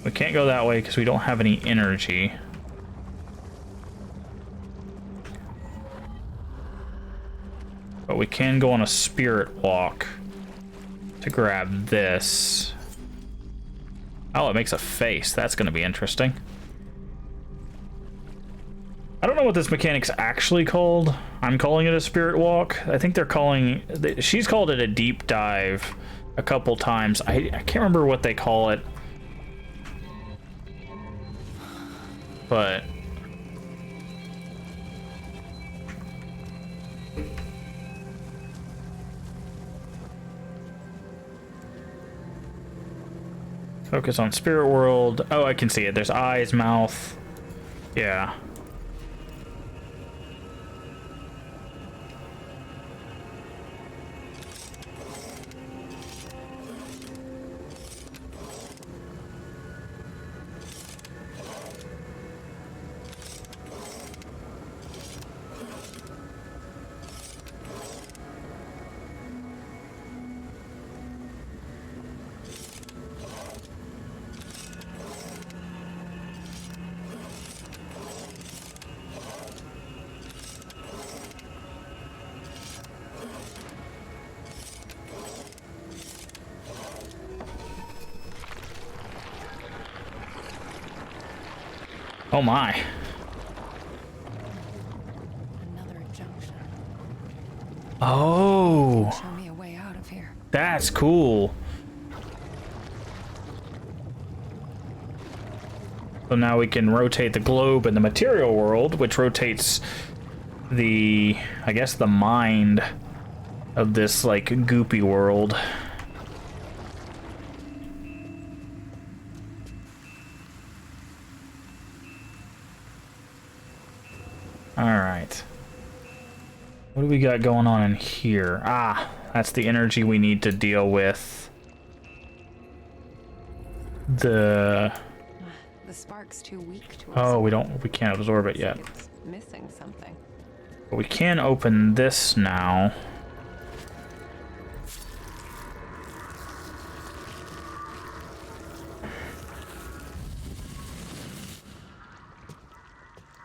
We can't go that way because we don't have any energy. But we can go on a spirit walk to grab this. Oh, it makes a face. That's going to be interesting. I don't know what this mechanic's actually called. I'm calling it a spirit walk. I think they're calling... She's called it a deep dive a couple times. I can't remember what they call it. But... Focus on spirit world. Oh, I can see it. There's eyes, mouth. Yeah. Oh my. Another junction. Oh, Show me a way out of here. that's cool. So now we can rotate the globe in the material world, which rotates the, I guess, the mind of this, like, goopy world. Alright. What do we got going on in here? Ah, that's the energy we need to deal with the... The spark's too weak to Oh, absorb. we can't absorb it yet. It's missing something. But we can open this now.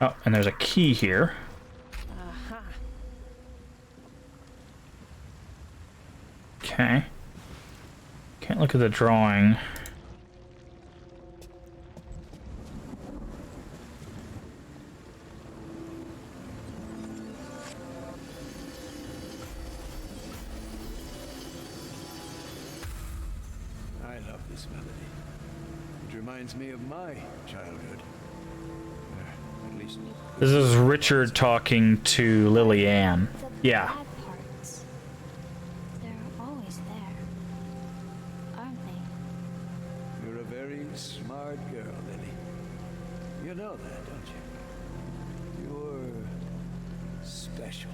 Oh, and there's a key here. Aha. Okay. Can't look at the drawing. I love this melody. It reminds me of my childhood. At least... This is Richard talking to Lily Ann. The Yeah. bad parts, they're always there, aren't they? You're a very smart girl, Lily. You know that, don't you? You're special.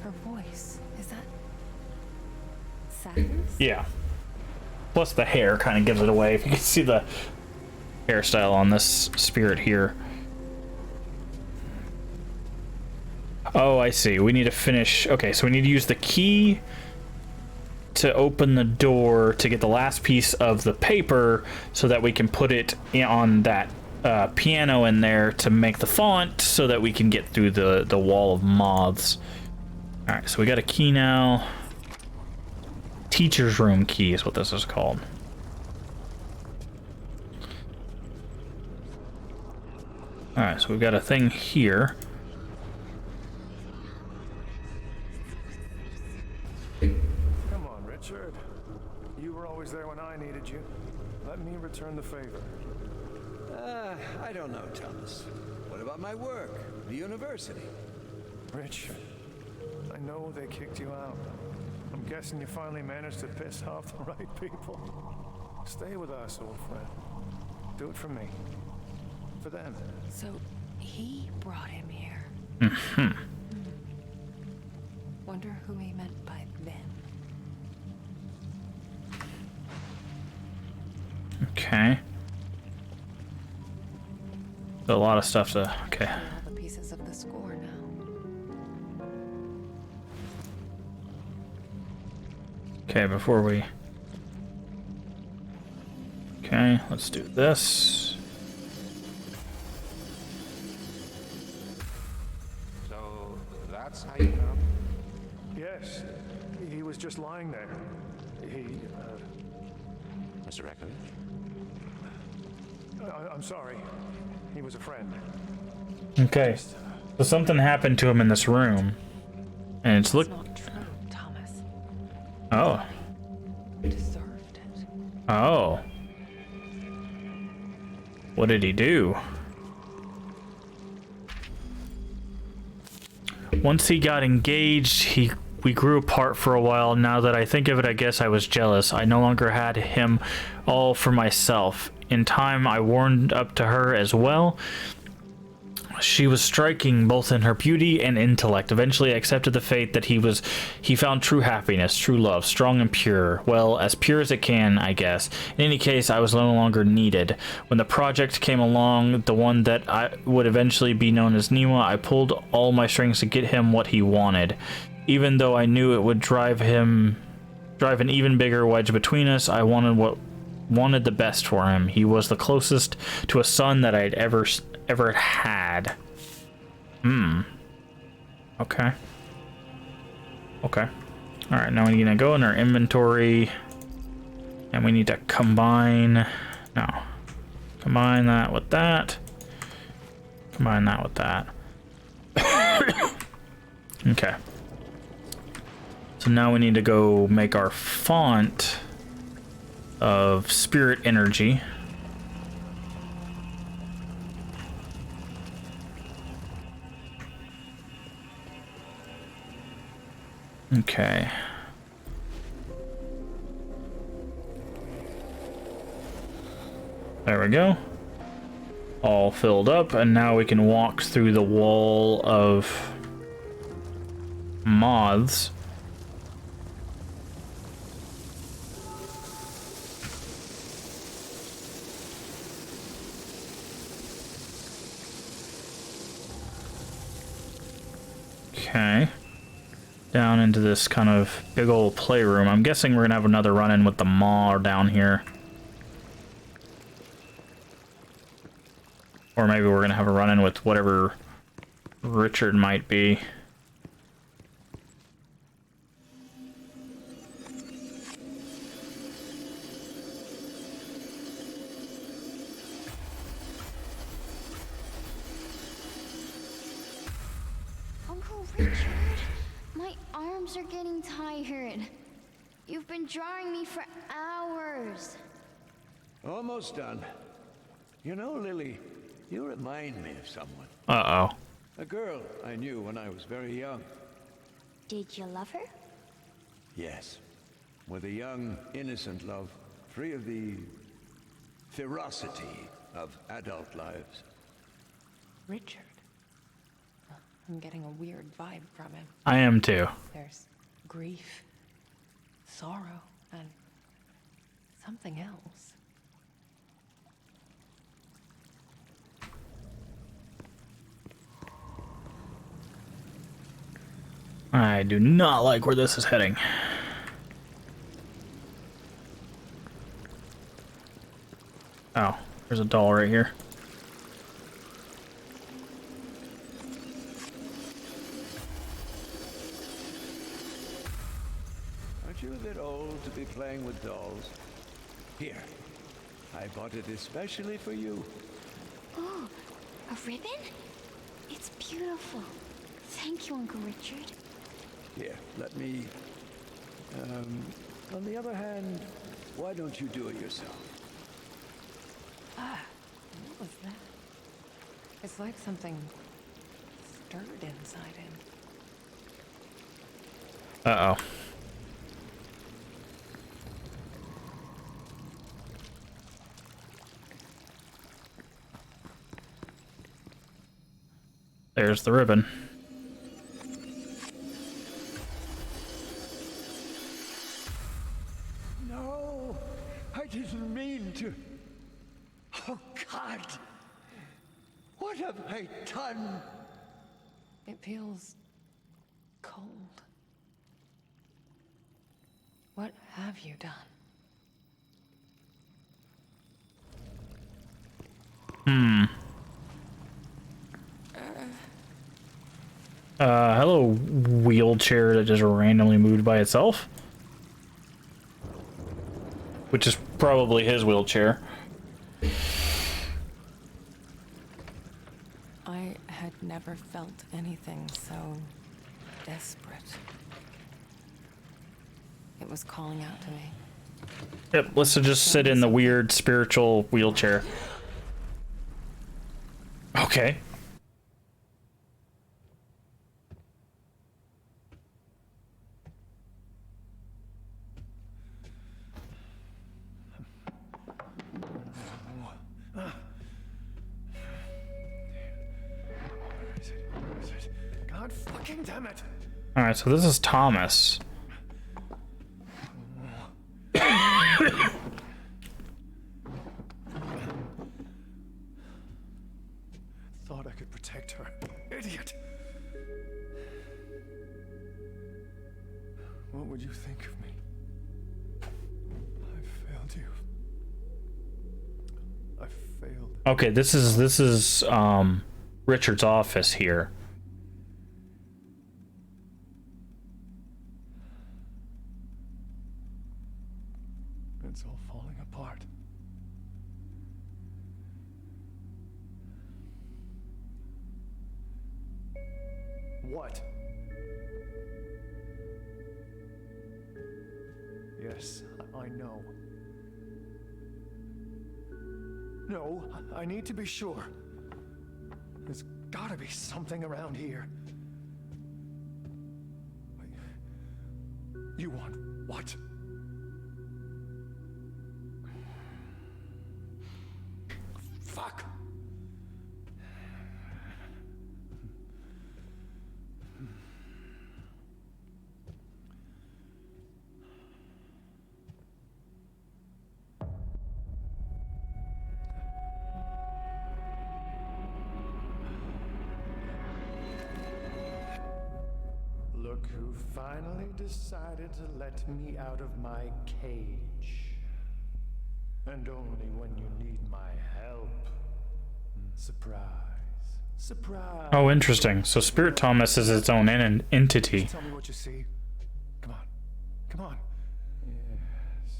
Her voice. Is that sadness? Yeah. Plus the hair kind of gives it away. If you can see the hairstyle on this spirit here. Oh, I see. We need to finish... Okay, so we need to use the key to open the door to get the last piece of the paper so that we can put it on that piano in there to make the font so that we can get through the wall of moths. Alright, so we got a key now. Teacher's room key is what this is called. Alright, so we've got a thing here. Come on, Richard. You were always there when I needed you. Let me return the favor. I don't know, Thomas. What about my work? The university? Richard, I know they kicked you out. I'm guessing you finally managed to piss off the right people. Stay with us, old friend. Do it for me. For them. So he brought him here. Mm-hmm. Wonder who he meant by them. Okay. So a lot of stuff to... Okay. All the pieces of the score now. Okay, before we... Okay, let's do this. So that's how you found him? Yes, he was just lying there. He, Mr. Reckon? I'm sorry. He was a friend. Okay. So something happened to him in this room. And it's It's not true, Thomas. Oh. You deserved it. Oh. What did he do? Once he got engaged, we grew apart for a while. Now that I think of it, I guess I was jealous. I no longer had him all for myself. In time, I warmed up to her as well. She was striking both in her beauty and intellect. Eventually, I accepted the fate that he found true happiness, true love, strong and pure. Well, as pure as it can, I guess. In any case, I was no longer needed. When the project came along, the one that I would eventually be known as Nima, I pulled all my strings to get him what he wanted. Even though I knew it would drive an even bigger wedge between us, I wanted the best for him. He was the closest to a son that I'd ever had. Okay. Okay. Alright, now we're gonna go in our inventory and we need to combine. No. Combine that with that. Combine that with that. Okay. So now we need to go make our font of spirit energy. Okay. There we go. All filled up, and now we can walk through the wall of moths. Okay. Down into this kind of big old playroom. I'm guessing we're gonna have another run-in with the maw down here. Or maybe we're gonna have a run-in with whatever Richard might be. Uncle Richard, my arms are getting tired. You've been drawing me for hours. Almost done. You know, Lily, you remind me of someone. Uh-oh. A girl I knew when I was very young. Did you love her? Yes. With a young, innocent love, free of the ferocity of adult lives. Richard. I'm getting a weird vibe from him. I am too. There's grief, sorrow, and something else. I do not like where this is heading. Oh, there's a doll right here. Aren't you a bit old to be playing with dolls? Here, I bought it especially for you. Oh, a ribbon? It's beautiful. Thank you, Uncle Richard. Here, let me... on the other hand, why don't you do it yourself? Ah, what was that? It's like something stirred inside him. Uh-oh. There's the ribbon. No, I didn't mean to. Oh, God. What have I done? It feels cold. What have you done? Hello, wheelchair that just randomly moved by itself. Which is probably his wheelchair. I had never felt anything so desperate. It was calling out to me. Yep, let's just sit in the weird spiritual wheelchair. Okay. God fucking damn it! Alright, so this is Thomas. Thought I could protect her. Idiot! What would you think of me? I failed you. I failed. Okay, this is Richard's office here. It's all falling apart. What? Yes, I know. No, I need to be sure. There's gotta be something around here. You want what? Fuck! Look who finally decided to let me out of my cage. And only when you need my help. Surprise. Surprise. Oh, interesting. So Spirit Thomas is its own entity. Tell me what you see. Come on. Come on. Yes.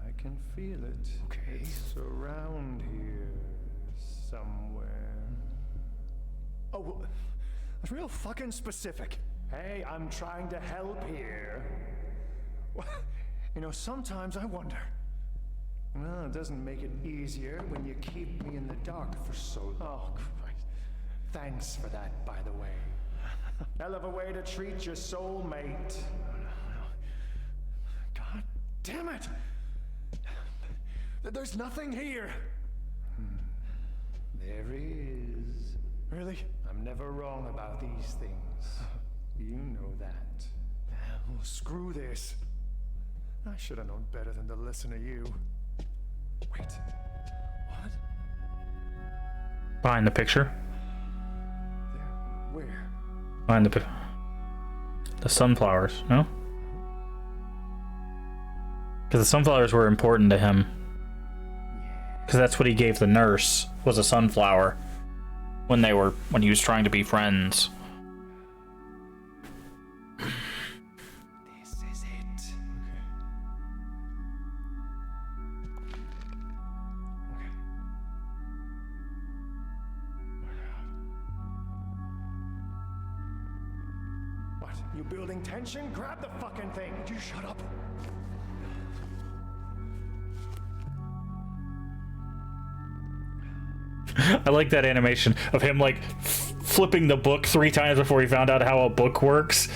I can feel it. Okay. It's around here. Somewhere. Oh, well, that's real fucking specific. Hey, I'm trying to help here. Well, you know, sometimes I wonder. Well, it doesn't make it easier when you keep me in the dark for so long. Oh, Christ. Thanks for that, by the way. Hell of a way to treat your soulmate. God damn it! There's nothing here. There is. Really? I'm never wrong about these things. You know that. Well, screw this. I should have known better than to listen to you. Wait. What? Behind the picture. There. Where? Behind the sunflowers, no? Because the sunflowers were important to him. Because that's what he gave the nurse, was a sunflower. When he was trying to be friends. This is it. Okay. What? You building tension? Grab the fucking thing. Would you shut up? I like that animation of him like flipping the book 3 times before he found out how a book works.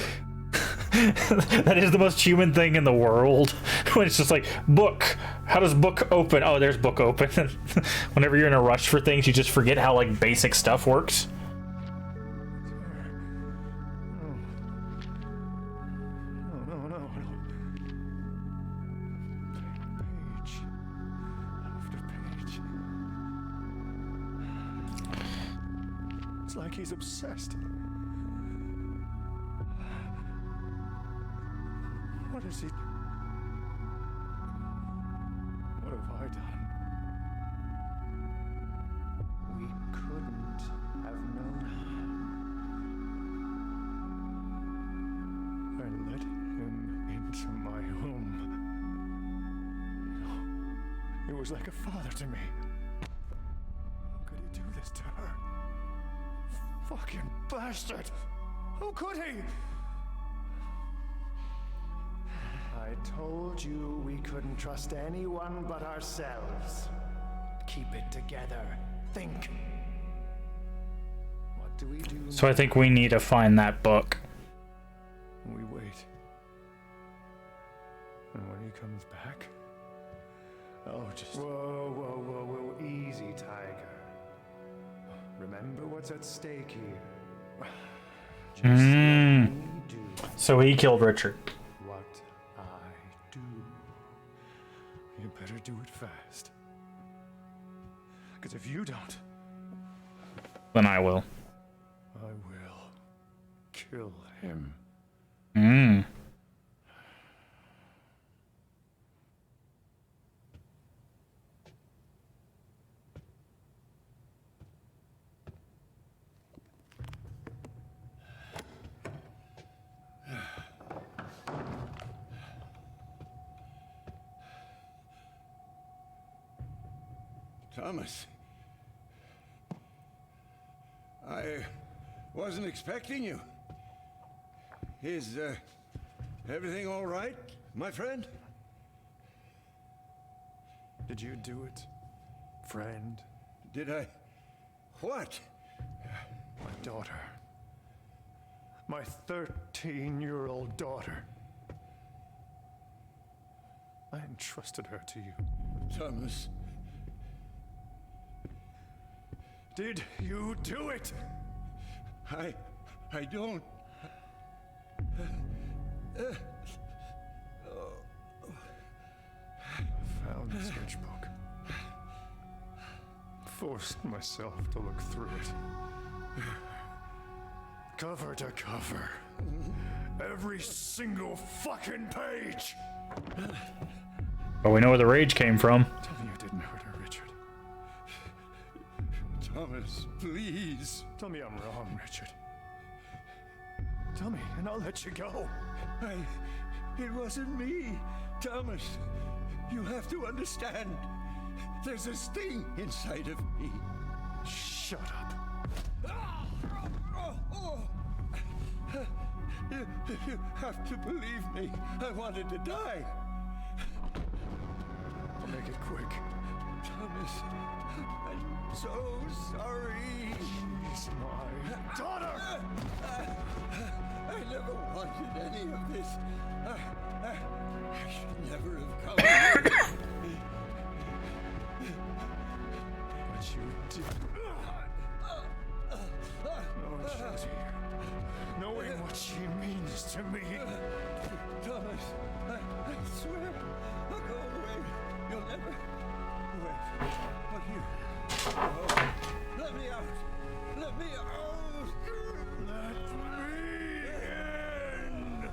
That is the most human thing in the world. When it's just like, book. How does book open? Oh, there's book open. Whenever you're in a rush for things, you just forget how like basic stuff works. No. Page after page. It's like he's obsessed. What is he? What have I done? We couldn't have known. I let him into my home. It was like a father to me. How could he do this to her? Fucking bastard! How could he? I told you we couldn't trust anyone but ourselves. Keep it together. Think. What do we do? So I think we need to find that book. We wait. And when he comes back, oh, just whoa, easy, Tiger. Remember what's at stake here. Just let me do So he killed Richard. what I do. You better do it fast. Because if you don't, Then I will. I will kill him. Thomas. I wasn't expecting you. Is, everything all right, my friend? Did you do it, friend? Did I... what? My daughter. My 13-year-old daughter. I entrusted her to you. Thomas. Did you do it? I don't... I found the sketchbook. Forced myself to look through it. Cover to cover. Every single fucking page! But we know where the rage came from. Tell me you didn't hurt her, Richard. Thomas, please. Tell me I'm wrong, Richard. Tell me, and I'll let you go. It wasn't me, Thomas. You have to understand. There's a sting inside of me. Shut up. You have to believe me. I wanted to die. I'll make it quick. Thomas, I'm so sorry. She's my daughter! I never wanted any of this. I should never have come here. But you did. Knowing she's here. Knowing what she means to me. Thomas, I swear, I'll go away. You'll never... Wait, but you... Oh, let me out! Let me out! Let me in!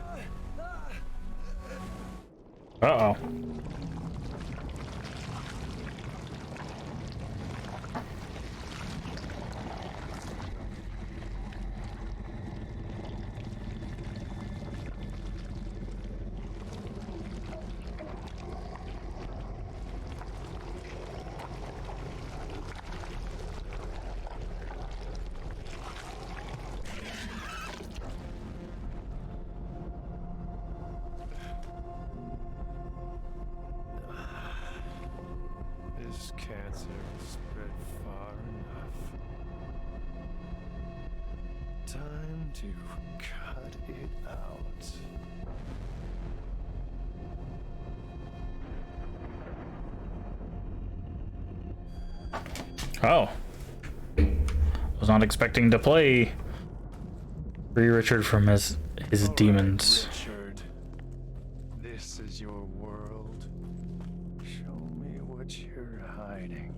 Uh-oh. This cancer spread far enough. Time to cut it out. Oh. Was not expecting to play Free Richard from his All demons. right, Richard. This is your world. Show me what you're hiding.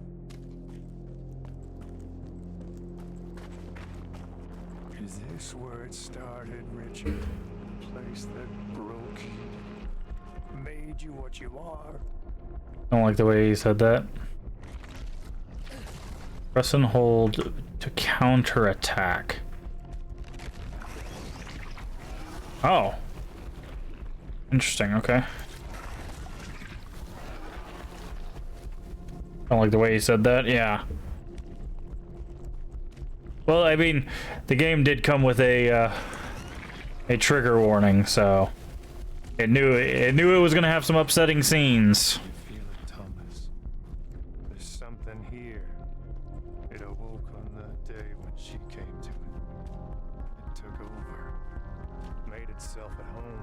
Is this where it started, Richard? The place that broke you, made you what you are? Don't like the way he said that. Press and hold to counterattack. Oh. Interesting, okay. Don't like the way he said that, yeah. Well, I mean, the game did come with a trigger warning, so it knew it was gonna have some upsetting scenes. You feel it, Thomas. There's something here. It awoke on the day when she came to it. It took over. Made itself at home.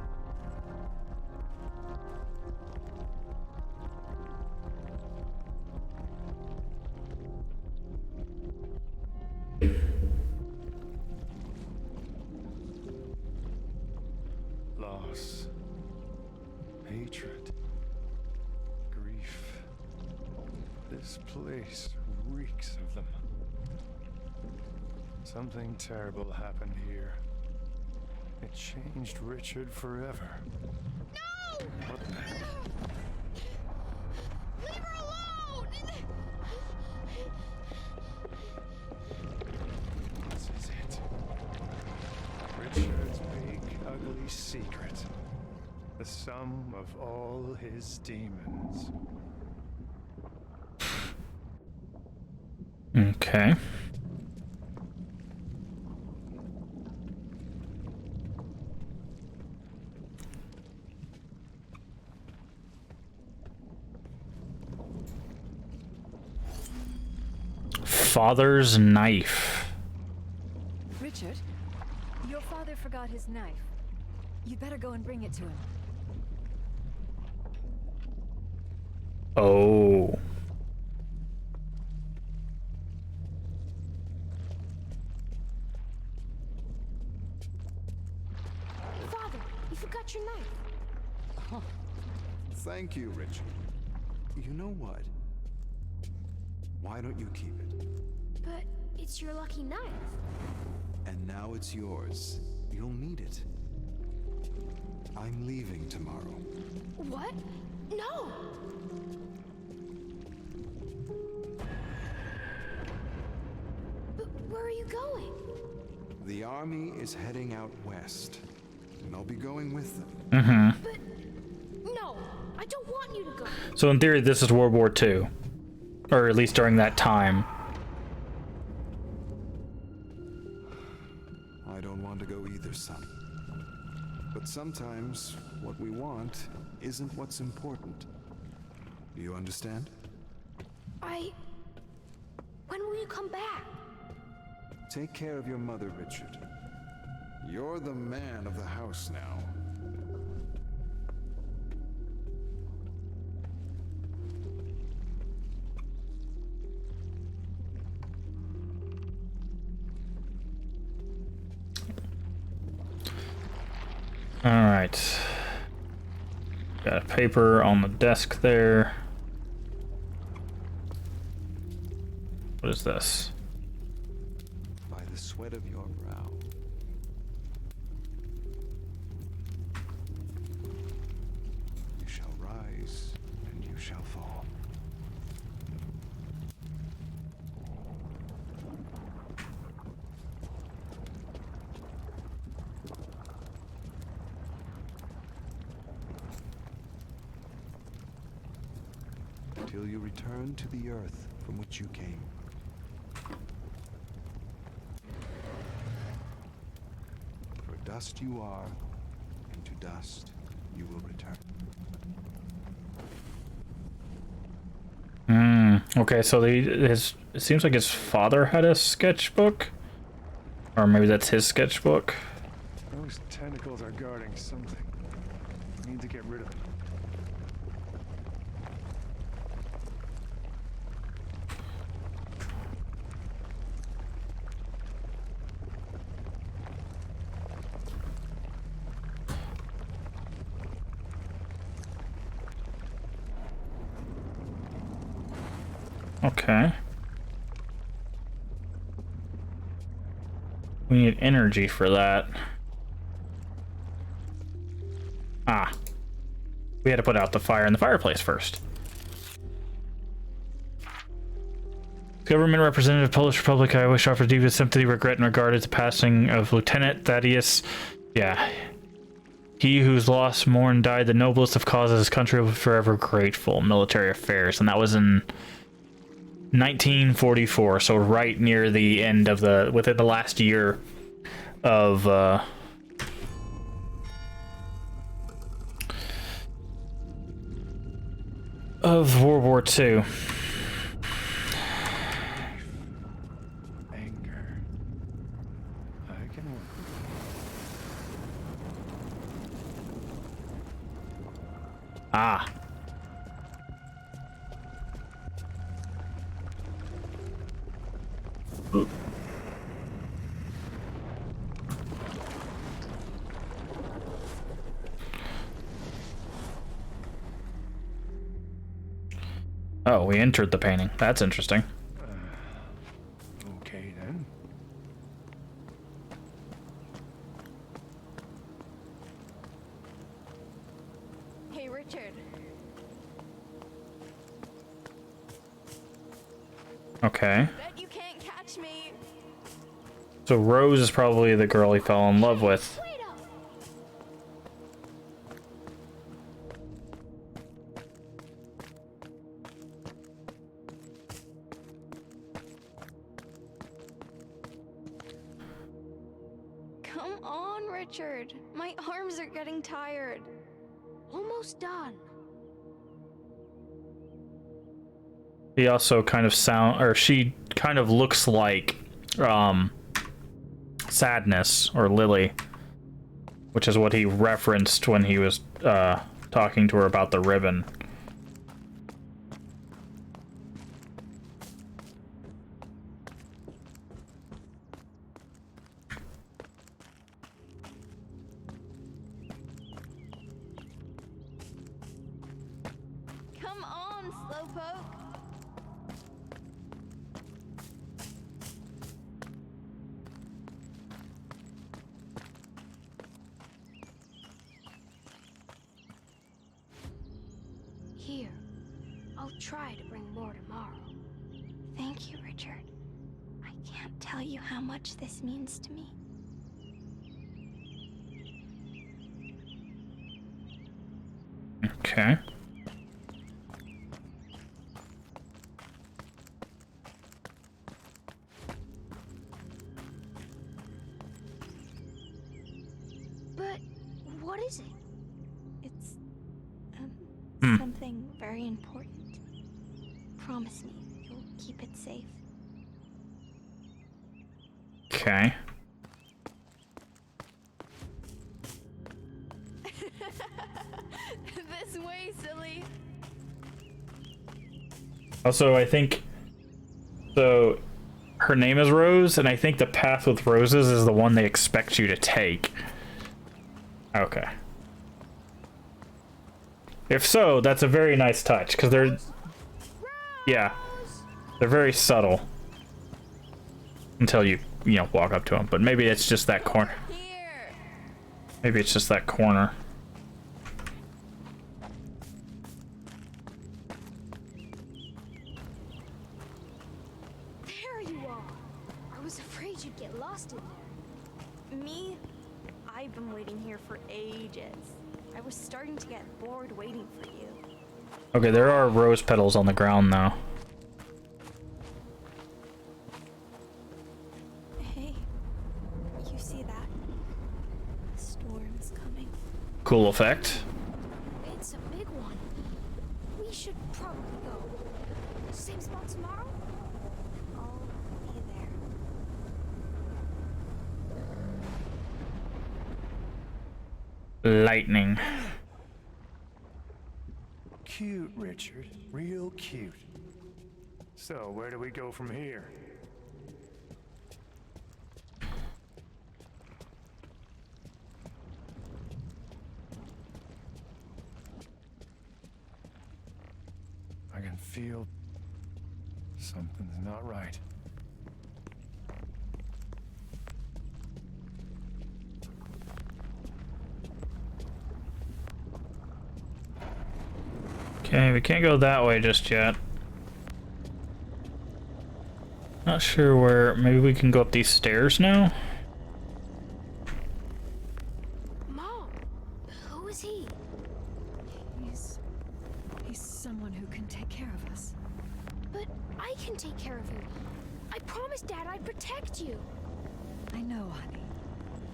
Loss. Hatred. Grief. This place reeks of them. Something terrible happened here. It changed Richard forever. No! What the hell? Leave her alone! This is it. Richard's big, ugly secret. The sum of all his demons. Okay. father's knife. Richard, your father forgot his knife. You'd better go and bring it to him. Oh. Father, you forgot your knife. Oh, thank you, Richard. You know what? Why don't you keep it? But it's your lucky knife. And now it's yours. You'll need it. I'm leaving tomorrow. What? No! But where are you going? The army is heading out west, and I'll be going with them. Mm-hmm. But no, I don't want you to go. So in theory, this is World War II. Or at least during that time. I don't want to go either, son. But sometimes what we want isn't what's important. Do you understand? When will you come back? Take care of your mother, Richard. You're the man of the house now. Alright. Got a paper on the desk there. What is this? By the sweat of your brow. You shall rise, and you shall fall. Till you return to the earth from which you came. For dust you are, and to dust you will return. Okay, so it seems like his father had a sketchbook. Or maybe that's his sketchbook. Those tentacles are guarding something. We need to get rid of them. Okay. We need energy for that. Ah. We had to put out the fire in the fireplace first. Government representative, Polish Republic, I wish to offer deepest sympathy, regret, and regard at the passing of Lieutenant Thaddeus. Yeah. He whose loss mourned died the noblest of causes, his country will be forever grateful. Military affairs. And that was in 1944, so right near the end of within the last year of World War II. Anger. I can work with it. Ah. Oh, we entered the painting. That's interesting. Okay then. Hey, Richard. Okay. Bet you can't catch me. So Rose is probably the girl he fell in love with. Wait up. Come on, Richard. My arms are getting tired. Almost done. He also kind of she kind of looks like Sadness or Lily, which is what he referenced when he was talking to her about the ribbon. Come on, Slowpoke. Here, I'll try to bring more tomorrow. Thank you, Richard. I can't tell you how much this means to me. Okay. But what is it? It's something very important. Promise me you'll keep it safe. Okay. This way, silly. Also, I think so. Her name is Rose, and I think the path with roses is the one they expect you to take. Okay. If so, that's a very nice touch, because they're... Yeah. They're very subtle. Until you know, walk up to them. But maybe it's just that corner. Maybe it's just that corner. There you are. I was afraid you'd get lost in there. Me? I've been waiting here for ages. I was starting to get bored waiting for you. Okay, there are rose petals on the ground, though. Hey, you see that? The storm's coming. Cool effect. It's a big one. We should probably go. Same spot tomorrow? I'll be there. Lightning. Cute, Richard. Real cute. So, where do we go from here? I can feel something's not right. Okay, we can't go that way just yet. Not sure where. Maybe we can go up these stairs now? Mom, who is he? He's someone who can take care of us. But I can take care of you. I promised Dad I'd protect you. I know, honey.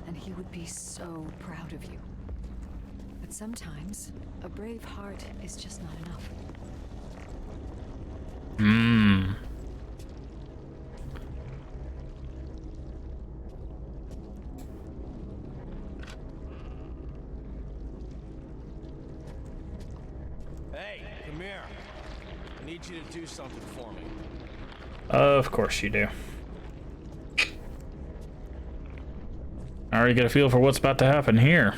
And he would be so proud of you. But sometimes, a brave heart is just not enough. Hmm. Hey, come here. I need you to do something for me. Of course you do. I already get a feel for what's about to happen here.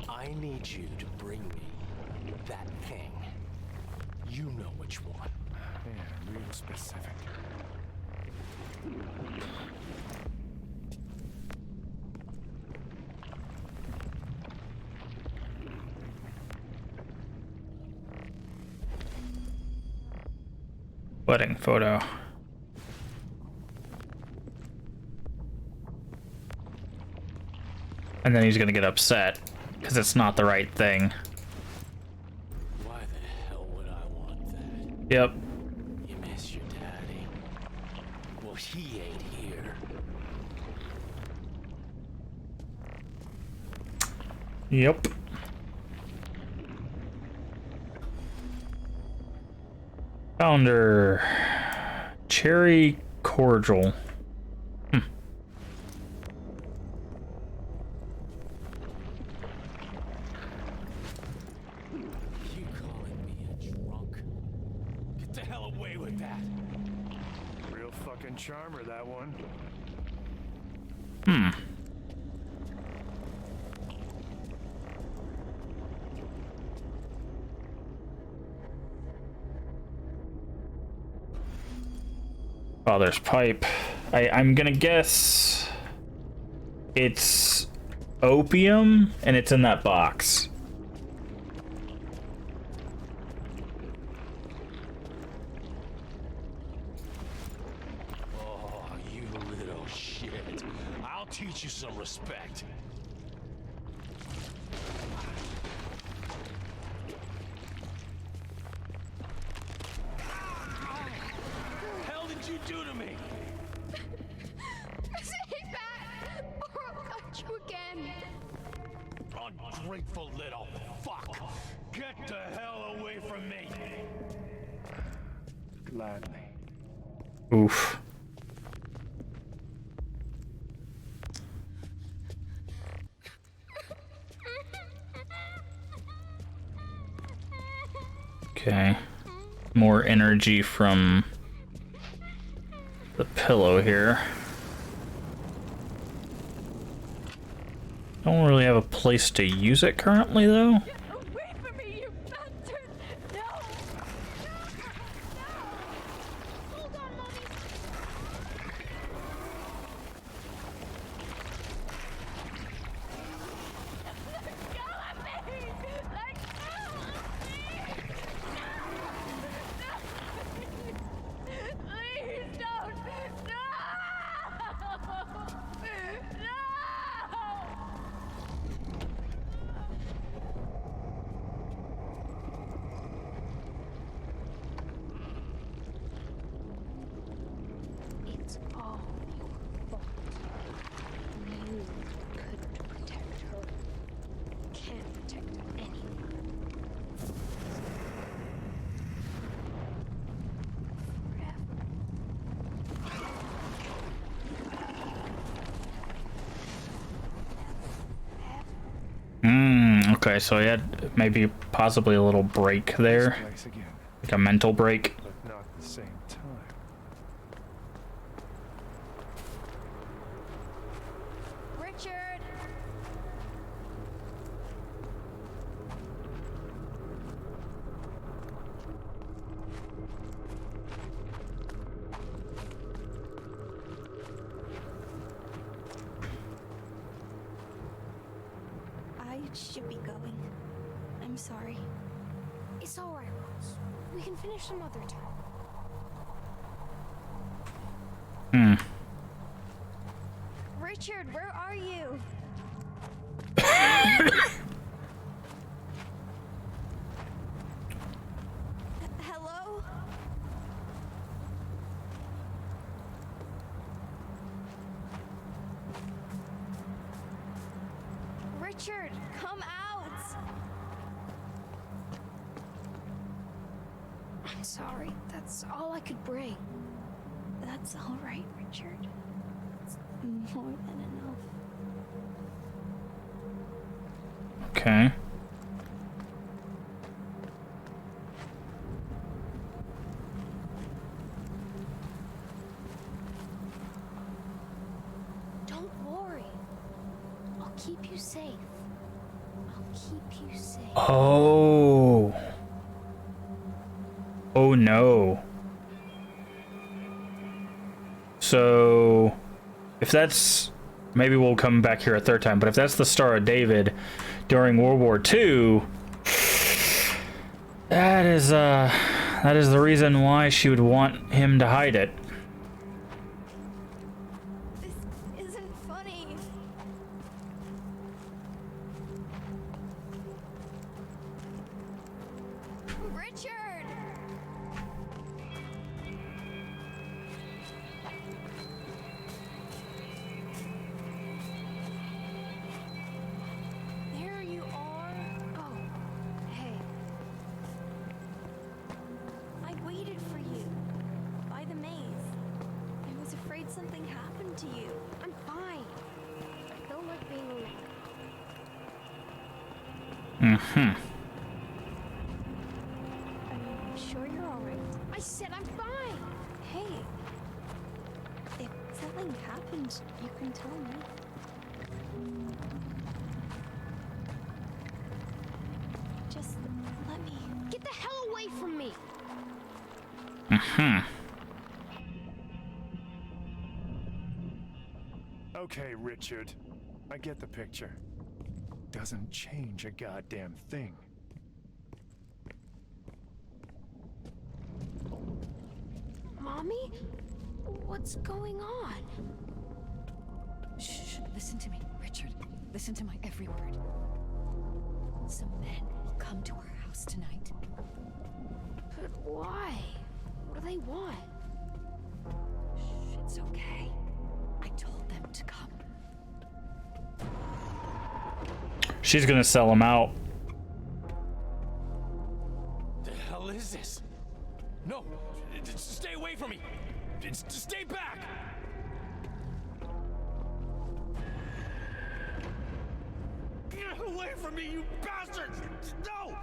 I need you to bring me that thing. You know which one. Yeah, real specific. Wedding photo. And then he's gonna get upset because it's not the right thing. Why the hell would I want that? Yep. You miss your daddy. Well, he ain't here. Yep. Founder. Cherry cordial. You calling me a drunk? Get the hell away with that. Real fucking charmer, that one. Oh, there's pipe. I'm gonna guess it's opium, and it's in that box. Oh, you little shit. I'll teach you some respect. Hell did you do to me? Say that, or I'll cut you again. Ungrateful little fuck. Get the hell away from me. Gladly. Oof. Okay. More energy from the pillow here. Don't really have a place to use it currently, though. Wait for me, you bastard! No! Hold on, Mommy! Let go of me! Let go of me! No! Please don't! No! No! It's all your fault. You couldn't protect her. Can't protect anyone. Okay, so he had maybe possibly a little break there. Place again, Like a mental break. but not at the same time. Richard! I should be going. I'm sorry. It's all right, Rose. We can finish some other time. Richard, where are you? Hello? Richard, come out! I'm sorry. That's all I could bring. That's all right, Richard. It's more than enough. Okay. Don't worry. I'll keep you safe. I'll keep you safe. Oh. Oh no. So, if that's... Maybe we'll come back here a third time, but if that's the Star of David during World War II, that is the reason why she would want him to hide it. This isn't funny. Richard! There you are. Oh, hey. I waited Mm-hmm. Are you sure you're alright? I said I'm fine! Hey, if something happened, you can tell me. Just let me... Get the hell away from me! Mm-hmm. Okay, Richard. I get the picture. Doesn't change a goddamn thing. Mommy? What's going on? Shh, listen to me, Richard. Listen to my every word. Some men will come to our house tonight. But why? What do they want? Shh, it's okay. I told them to come. She's gonna sell him out. The hell is this? No! Stay away from me! Stay back! Get away from me, you bastards! No!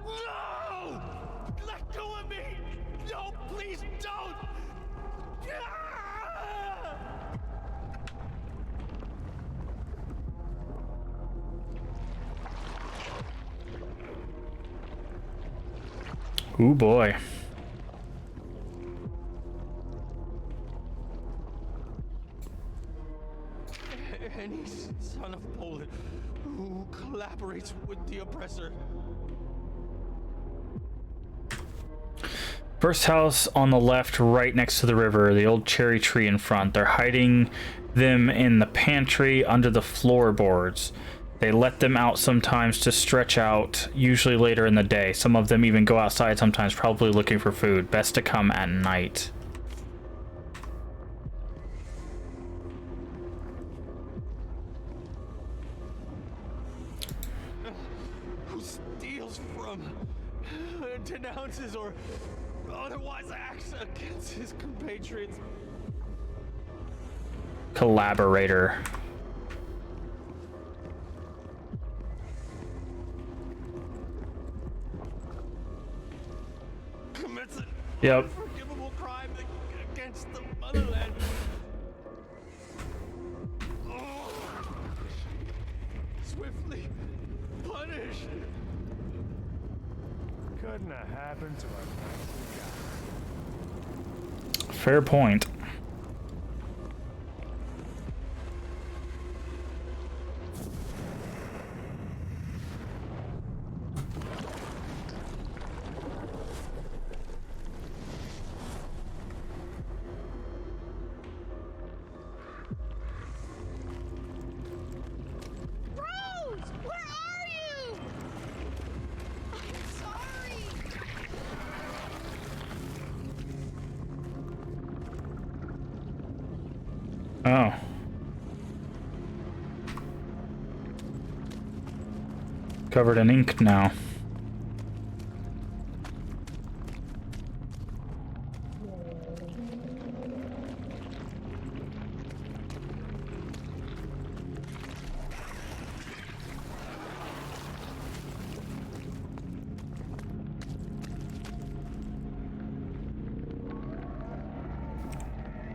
No! Let go of me! No, please don't! Ah! Ooh boy. Any son of Poland who collaborates with the oppressor. First house on the left, right next to the river, the old cherry tree in front. They're hiding them in the pantry under the floorboards. They let them out sometimes to stretch out, usually later in the day. Some of them even go outside sometimes, probably looking for food. Best to come at night. Who steals from, denounces, or otherwise acts against his compatriots. Collaborator. Commits an Yep. unforgivable crime against the motherland. Oh. Swiftly punished. Couldn't have happened to a nicer guy. Fair point. Rose! Where are you? I'm sorry! Oh. Covered in ink now.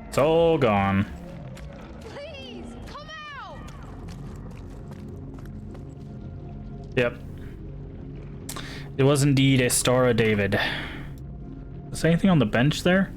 It's all gone. Please, come out! Yep. It was indeed a Star of David. Is there anything on the bench there?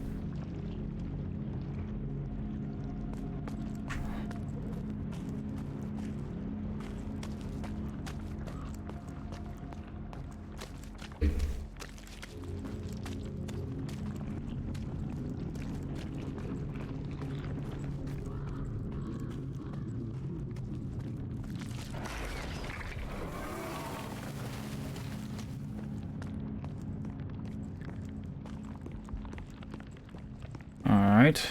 Alright.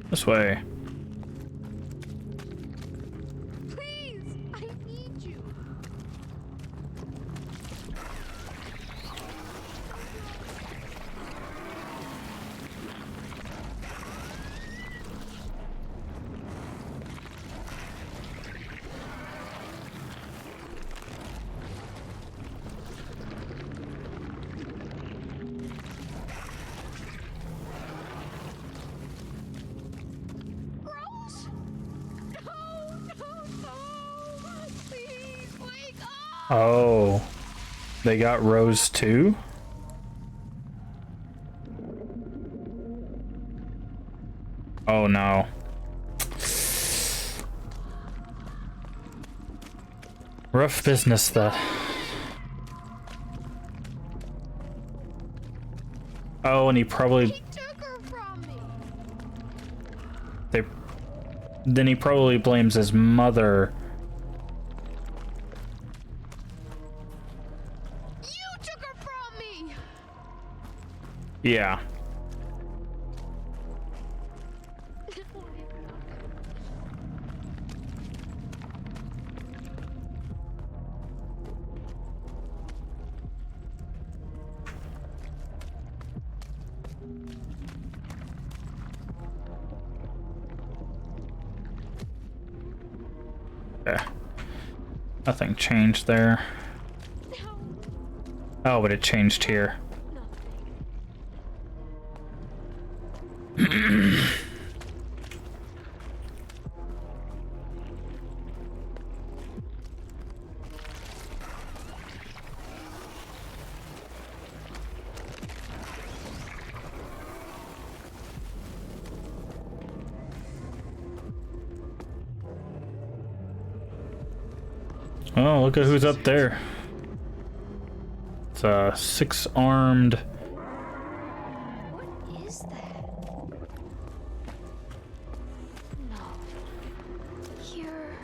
This way. Please, I need you. Oh, they got Rose too? Oh no. Rough business, that. Oh, and he probably... He took her from me. Then he probably blames his mother. You took her from me. Yeah. Yeah. Nothing changed there. Oh, but it changed here. Oh, look at who's up there. It's a six-armed... What is that? No. You're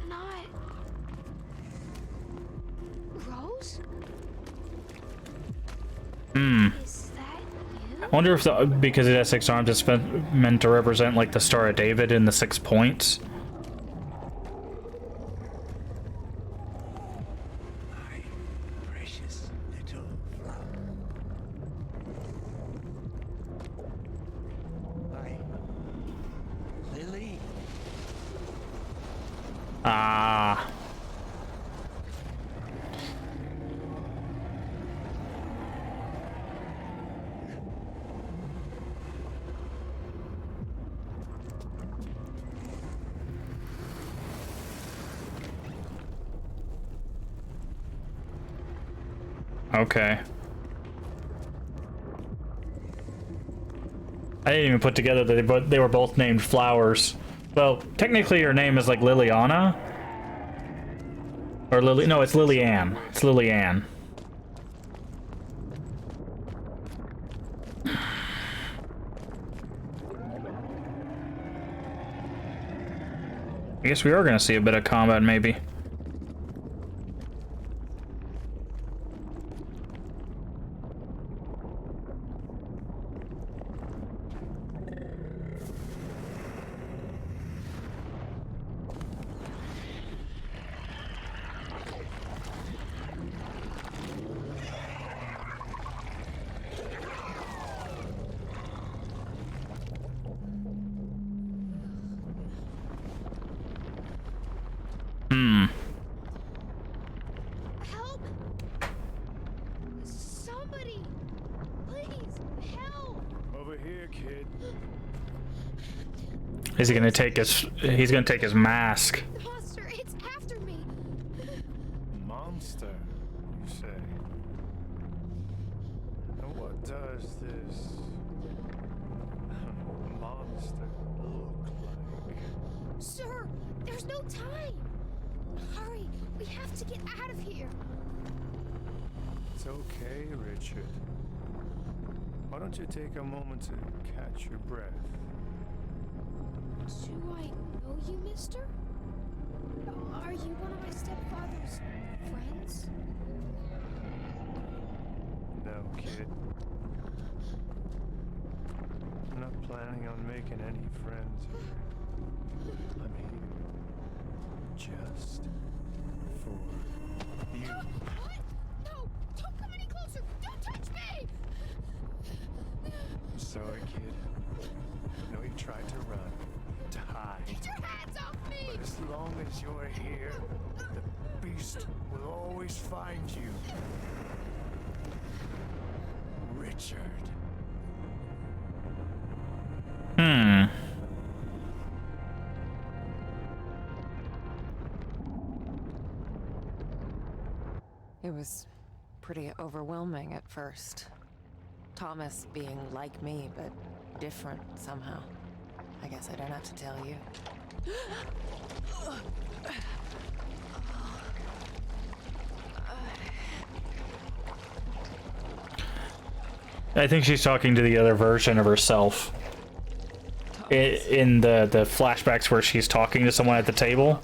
not Rose? Is that you? I wonder if because it has six arms, it's meant to represent like the Star of David and the 6 points. Ah. Okay. I didn't even put together that they were both named Flowers. Well, technically her name is like Liliana. Or Lily... No, it's Lily-Ann. It's Lily-Ann. I guess we are gonna see a bit of combat, maybe. Help! Somebody! Please, help! Over here, kid. Is he gonna take his... He's gonna take his mask. The monster, it's after me! Monster, you say? And what does this monster look like? Sir, there's no time! Hurry, we have to get out of here! It's okay, Richard. Why don't you take a moment to catch your breath? Do I know you, mister? Are you one of my stepfather's friends? No, kid. I'm not planning on making any friends here. I'm here just for you. What? No! Don't come any closer! Don't touch me! I'm sorry, kid. I know you tried to run, to hide. Get your hands off me! But as long as you're here, the beast will always find you. Richard. It was pretty overwhelming at first. Thomas being like me, but different somehow. I guess I don't have to tell you. I think she's talking to the other version of herself. In the flashbacks where she's talking to someone at the table.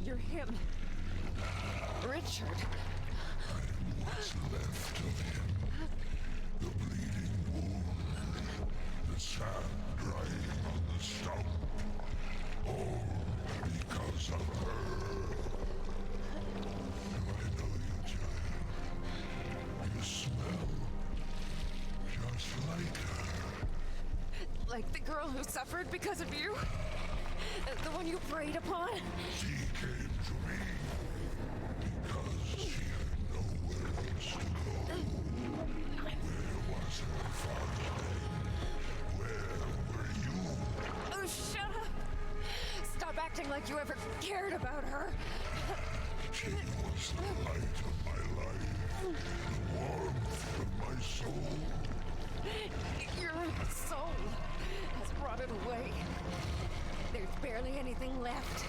You're him. Richard. What's left of him. The bleeding wound. The sand drying on the stump. All because of her. Do I know you, child? You smell just like her. Like the girl who suffered because of you? The one you preyed upon? She came to me because she had nowhere else to go. Where was her father then? Where were you? Oh, shut up! Stop acting like you ever cared about her. She was the light of my life, the warmth of my soul. Your soul has rotted away. There's barely anything left.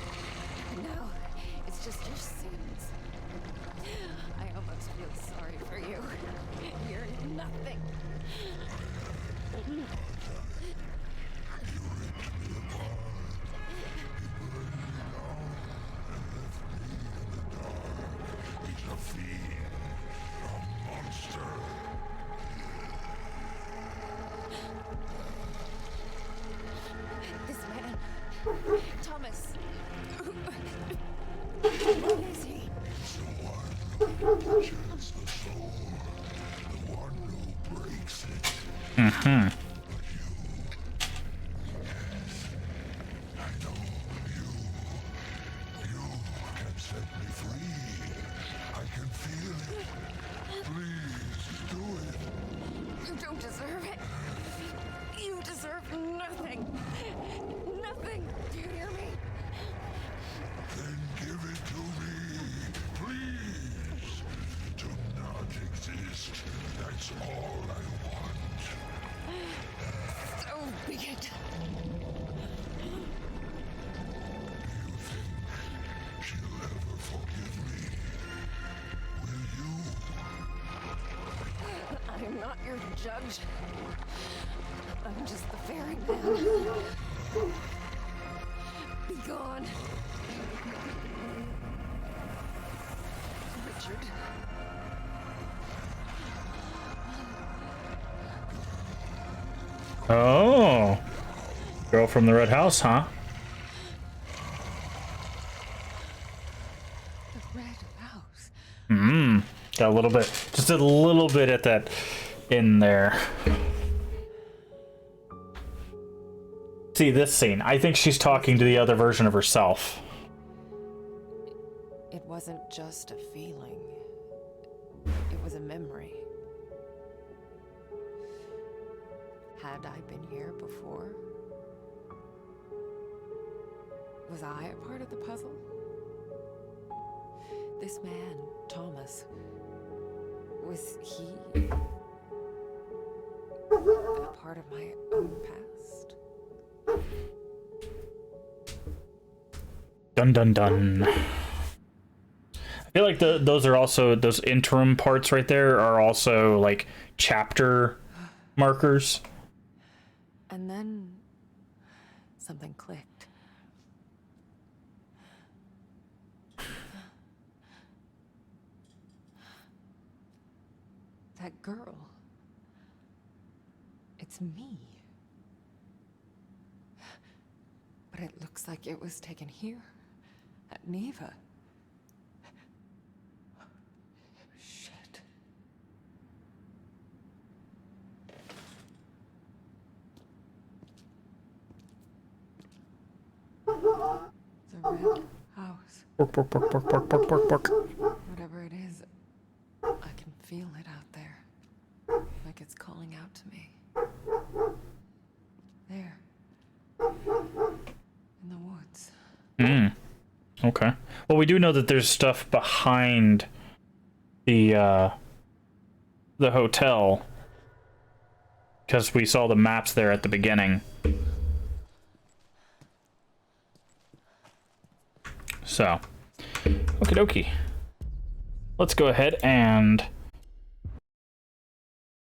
Now, it's just your sins. I almost feel sorry for you. You're nothing. You ripped me apart. You burned me down and left me in the dark. He's a fiend, a monster. This man, Thomas. Who is he? He's the one who nurtures the soul, the one who breaks it. Mm-hmm. But you, yes, I know you can set me free. I can feel it. Please do it. You don't deserve it. You deserve nothing. Nothing. Do you hear me? Then give it to me, please. To not exist, that's all I want. So be it. Do you think she'll ever forgive me? Will you? I'm not your judge. I'm just the ferryman. Be gone. Richard. Oh. Girl from the red house, huh? The red house. Hmm. Got a little bit, just a little bit at that in there. See this scene. I think she's talking to the other version of herself. It wasn't just a feeling. It was a memory. Had I been here before? Was I a part of the puzzle? This man, Thomas, was he a part of my own past? Dun dun dun. I feel like those are also, those interim parts right there are also like chapter markers. And then something clicked. That girl. It it's me. But it looks like it was taken here, at Neva. Shit. The red house. Pork, pork, pork, pork, pork, pork, pork, pork. Whatever it is, I can feel it out there. Like it's calling out to me. There. In the woods. Okay. Well, we do know that there's stuff behind the hotel. Because we saw the maps there at the beginning. So, okie dokie. Let's go ahead and